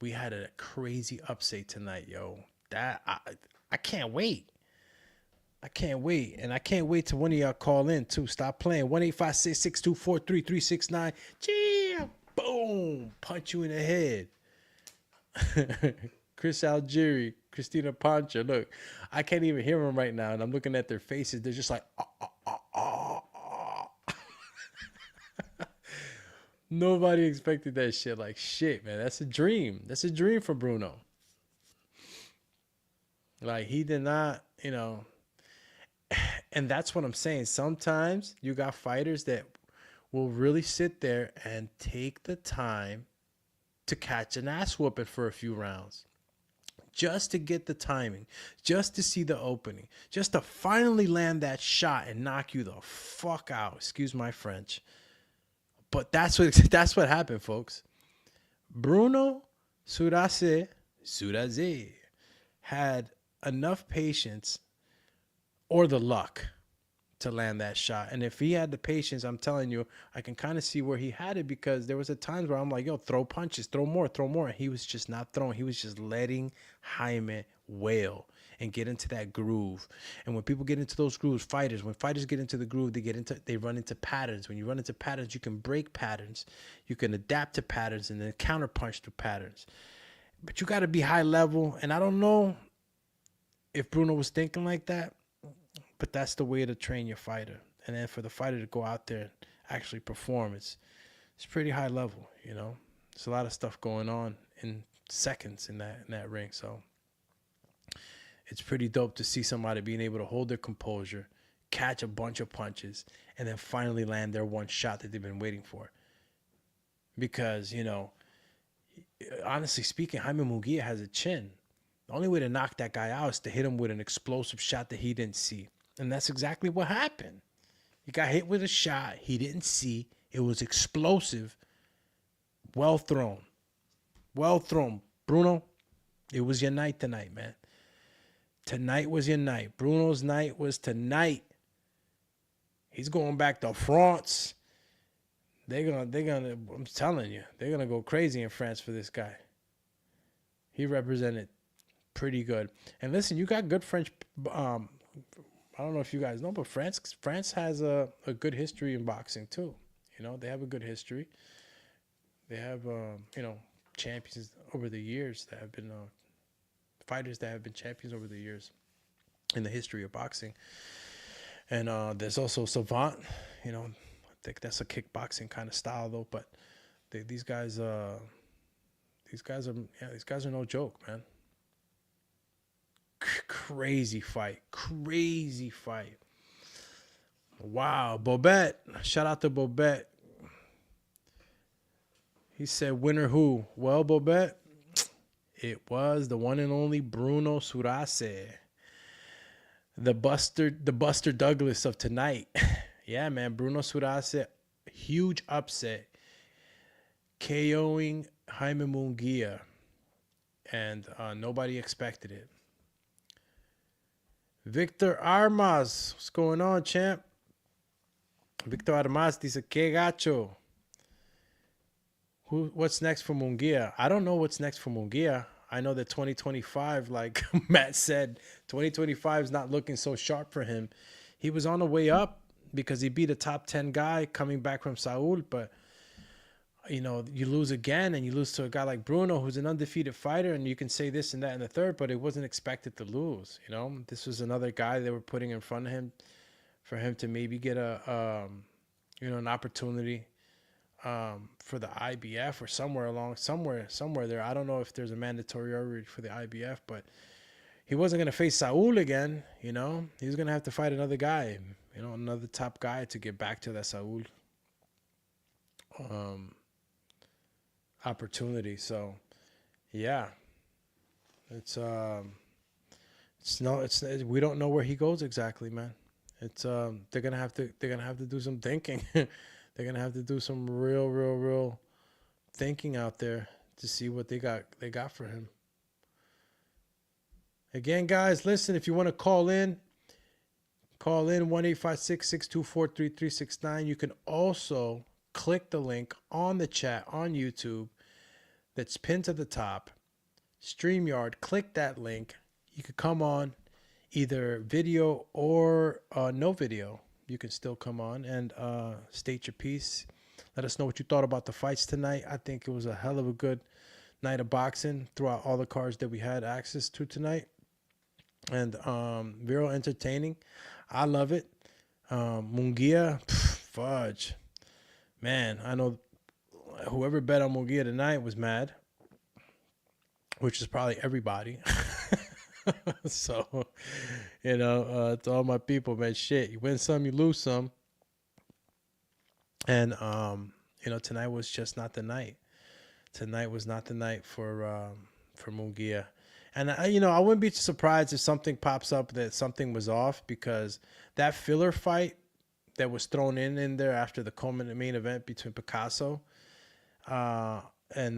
We had a crazy upset tonight, yo. That I can't wait. I can't wait. And I can't wait till one of y'all call in, too. Stop playing. 1-856-624-3369. Jam. Boom. Punch you in the head. Chris Algieri, Christina Pancha. Look, I can't even hear them right now. And I'm looking at their faces. They're just like, Nobody expected that shit. Like, shit, man. That's a dream. That's a dream for Bruno. Like, he did not, And that's what I'm saying. Sometimes you got fighters that will really sit there and take the time to catch an ass whooping for a few rounds. Just to get the timing. Just to see the opening. Just to finally land that shot and knock you the fuck out. Excuse my French. But that's what happened, folks. Bruno Surace had enough patience or the luck to land that shot. And if he had the patience, I'm telling you, I can kind of see where he had it, because there was a times where I'm like, yo, throw punches, throw more. And he was just not throwing. He was just letting Jaime wail and get into that groove. And when people get into those grooves, when fighters get into the groove, they run into patterns. When you run into patterns, you can break patterns. You can adapt to patterns and then counterpunch to patterns. But you got to be high level. And I don't know if Bruno was thinking like that, but that's the way to train your fighter. And then for the fighter to go out there and actually perform, it's it's pretty high level, you know. There's a lot of stuff going on in seconds in that ring. So it's pretty dope to see somebody being able to hold their composure, catch a bunch of punches, and then finally land their one shot that they've been waiting for. Because, you know, honestly speaking, Jaime Munguia has a chin. The only way to knock that guy out is to hit him with an explosive shot that he didn't see. And that's exactly what happened. He got hit with a shot he didn't see. It was explosive. Well thrown. Well thrown. Bruno, it was your night tonight, man. Tonight was your night. Bruno's night was tonight. He's going back to France. They're gonna, I'm telling you, they're gonna go crazy in France for this guy. He represented pretty good. And listen, you got good French, I don't know if you guys know, but France has a good history in boxing too. You know, they have a good history. They have, you know, champions over the years that have been, fighters that have been champions over the years in the history of boxing. And there's also Savant, you know, I think that's a kickboxing kind of style though, but these guys are no joke, man. Crazy fight. Wow, Bobette. Shout out to Bobette. He said, winner who? Well, Bobette, it was the one and only Bruno Surace. The Buster Douglas of tonight. Yeah, man, Bruno Surace, huge upset. KOing Jaime Munguia. And nobody expected it. Victor Armas. What's going on, champ? Victor Armas dice, que gacho. What's next for Munguia? I don't know what's next for Munguia. I know that 2025, like Matt said, 2025 is not looking so sharp for him. He was on the way up because he beat a top 10 guy coming back from Saul, but you know, you lose again and you lose to a guy like Bruno, who's an undefeated fighter, and you can say this and that and the third, but it wasn't expected to lose. You know, this was another guy they were putting in front of him for him to maybe get an opportunity for the IBF or somewhere there. I don't know if there's a mandatory already for the IBF, but he wasn't going to face Saul again. You know, he was going to have to fight another guy, you know, another top guy to get back to that Saul opportunity. So yeah, we don't know where he goes exactly, man. It's they're gonna have to do some thinking. They're gonna have to do some real thinking out there to see what they got for him. Again, guys, listen, if you want to call in 1-856-624-3369. You can also click the link on the chat on YouTube that's pinned to the top. StreamYard, click that link. You could come on either video or no video. You can still come on and state your piece. Let us know what you thought about the fights tonight. I think it was a hell of a good night of boxing throughout all the cards that we had access to tonight. And real entertaining. I love it. Munguia, fudge. Man, I know whoever bet on Munguia tonight was mad, which is probably everybody. So, you know, to all my people, man, shit, you win some, you lose some. And, you know, tonight was just not the night. Tonight was not the night for Munguia. And, you know, I wouldn't be surprised if something pops up that something was off, because that filler fight that was thrown in there after the main event between Picasso and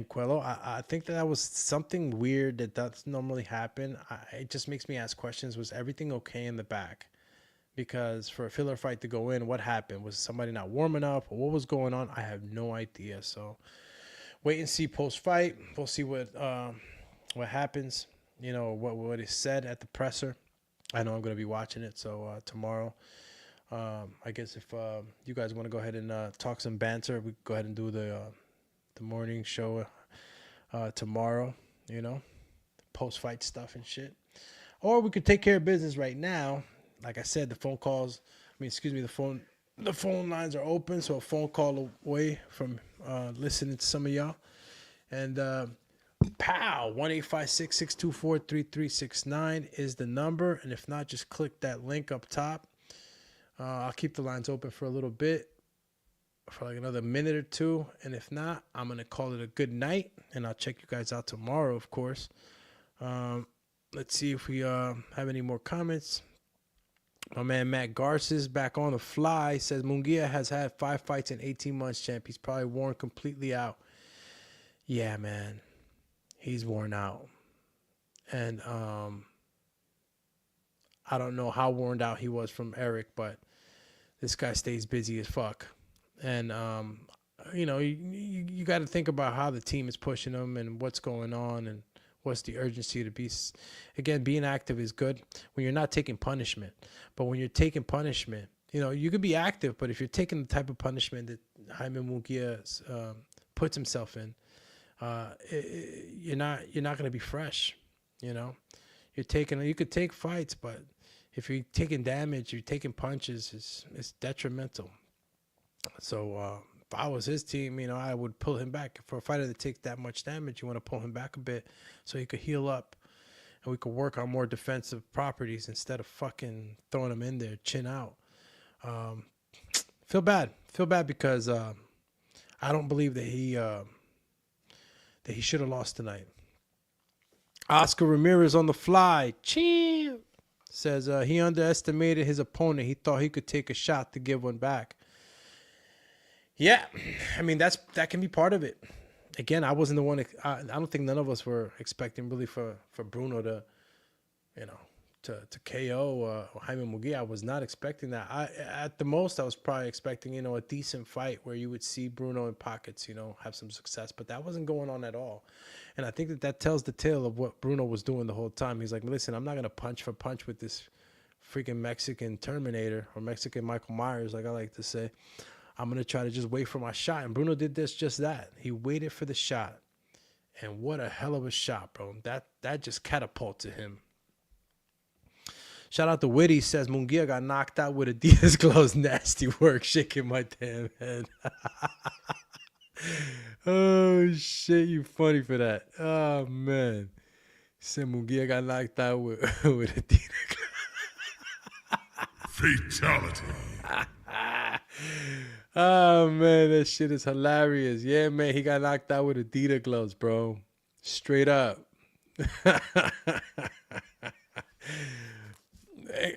Coelho, I think that was something weird that doesn't normally happen. It just makes me ask questions. Was everything okay in the back? Because for a filler fight to go in, what happened? Was somebody not warming up, or what was going on? I have no idea. So wait and see post-fight. We'll see what happens. You know, what is said at the presser. I know I'm going to be watching it. So tomorrow, I guess if you guys want to go ahead and talk some banter, we go ahead and do the morning show tomorrow, you know, post-fight stuff and shit. Or we could take care of business right now. Like I said, the phone the phone lines are open, so a phone call away from listening to some of y'all. And pow, 1-856-624-3369 is the number. And if not, just click that link up top. I'll keep the lines open for a little bit, for like another minute or two. And if not, I'm going to call it a good night. And I'll check you guys out tomorrow, of course. Let's see if we have any more comments. My man Matt Garcia's back on the fly. Says Munguia has had 5 fights in 18 months, champ. He's probably worn completely out. Yeah, man. He's worn out. And I don't know how worn out he was from Eric, but this guy stays busy as fuck. And, you got to think about how the team is pushing him and what's going on and what's the urgency to be. Again, being active is good when you're not taking punishment. But when you're taking punishment, you could be active, but if you're taking the type of punishment that Jaime Munguia puts himself in, you're not going to be fresh. You could take fights, but if you're taking damage, you're taking punches, it's detrimental. So if I was his team, I would pull him back. For a fighter that takes that much damage, you want to pull him back a bit so he could heal up and we could work on more defensive properties instead of fucking throwing him in there, chin out. Feel bad because I don't believe that he should have lost tonight. Oscar Ramirez on the fly. Champ. Says he underestimated his opponent. He thought he could take a shot to give one back. Yeah, I mean, that can be part of it. Again, I wasn't the one. I don't think none of us were expecting really for Bruno to KO Jaime Munguia. I was not expecting that. At the most, I was probably expecting, a decent fight where you would see Bruno in pockets, have some success. But that wasn't going on at all. And I think that tells the tale of what Bruno was doing the whole time. He's like, listen, I'm not going to punch for punch with this freaking Mexican Terminator or Mexican Michael Myers, like I like to say. I'm going to try to just wait for my shot. And Bruno did just that. He waited for the shot. And what a hell of a shot, bro. That just catapulted him. Shout out to Witty. Says Munguia got knocked out with Adidas gloves. Nasty work. Shaking my damn head. Oh, shit. You funny for that. Oh, man. He said Munguia got knocked out with Adidas gloves. Fatality. Oh, man, that shit is hilarious. Yeah, man, he got knocked out with Adidas gloves, bro. Straight up.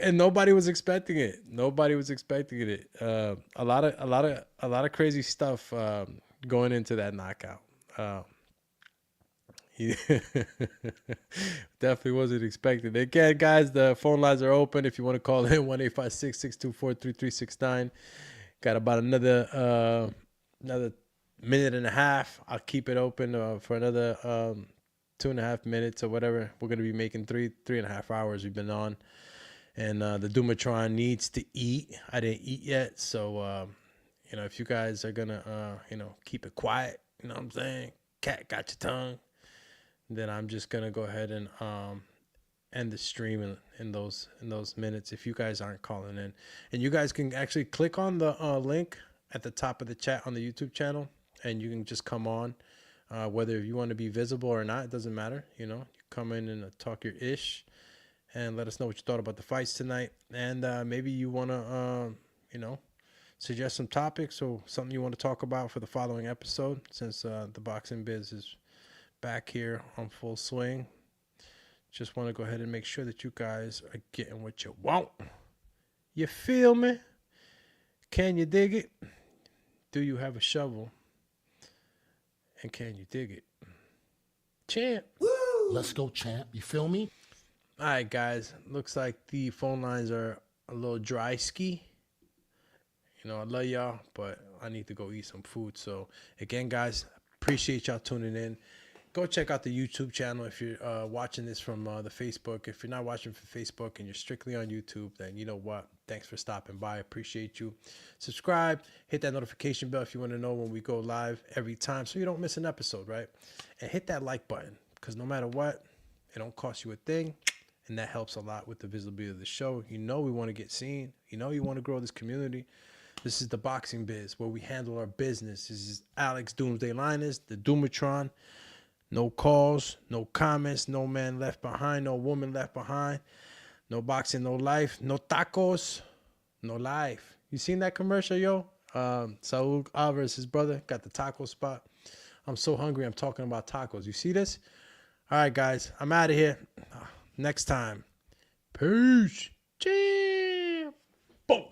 And nobody was expecting it. A lot of crazy stuff going into that knockout. He definitely wasn't expecting it. Again, guys, the phone lines are open. If you want to call in, 1-856-624-3369. Got about another minute and a half. I'll keep it open for another 2.5 minutes or whatever. We're going to be making 3.5 hours we've been on. And the Dumatron needs to eat. I didn't eat yet. So, if you guys are going to, keep it quiet, you know what I'm saying? Cat got your tongue. Then I'm just going to go ahead and end the stream in those minutes if you guys aren't calling in. And you guys can actually click on the link at the top of the chat on the YouTube channel, and you can just come on. Whether you want to be visible or not, it doesn't matter. You come in and talk your ish and let us know what you thought about the fights tonight. And maybe you want to, suggest some topics or something you want to talk about for the following episode, since the Boxing Biz is back here on full swing. Just want to go ahead and make sure that you guys are getting what you want. You feel me? Can you dig it? Do you have a shovel? And can you dig it? Champ. Woo! Let's go, champ. You feel me? All right, guys. Looks like the phone lines are a little dry ski. I love y'all, but I need to go eat some food. So, again, guys, appreciate y'all tuning in. Go check out the YouTube channel if you're watching this from the Facebook. If you're not watching from Facebook and you're strictly on YouTube, then you know what? Thanks for stopping by. Appreciate you. Subscribe. Hit that notification bell if you want to know when we go live every time so you don't miss an episode, right? And hit that like button because no matter what, it don't cost you a thing. And that helps a lot with the visibility of the show. We want to get seen. You want to grow this community. This is the Boxing Biz, where we handle our business. This is Alex Doomsday Linus, the Doomatron. No calls, no comments, no man left behind, no woman left behind. No boxing, no life. No tacos, no life. You seen that commercial, yo? Saul Alvarez, his brother, got the taco spot. I'm so hungry, I'm talking about tacos. You see this? All right, guys, I'm out of here. Next time. Peace. Jam. Boom.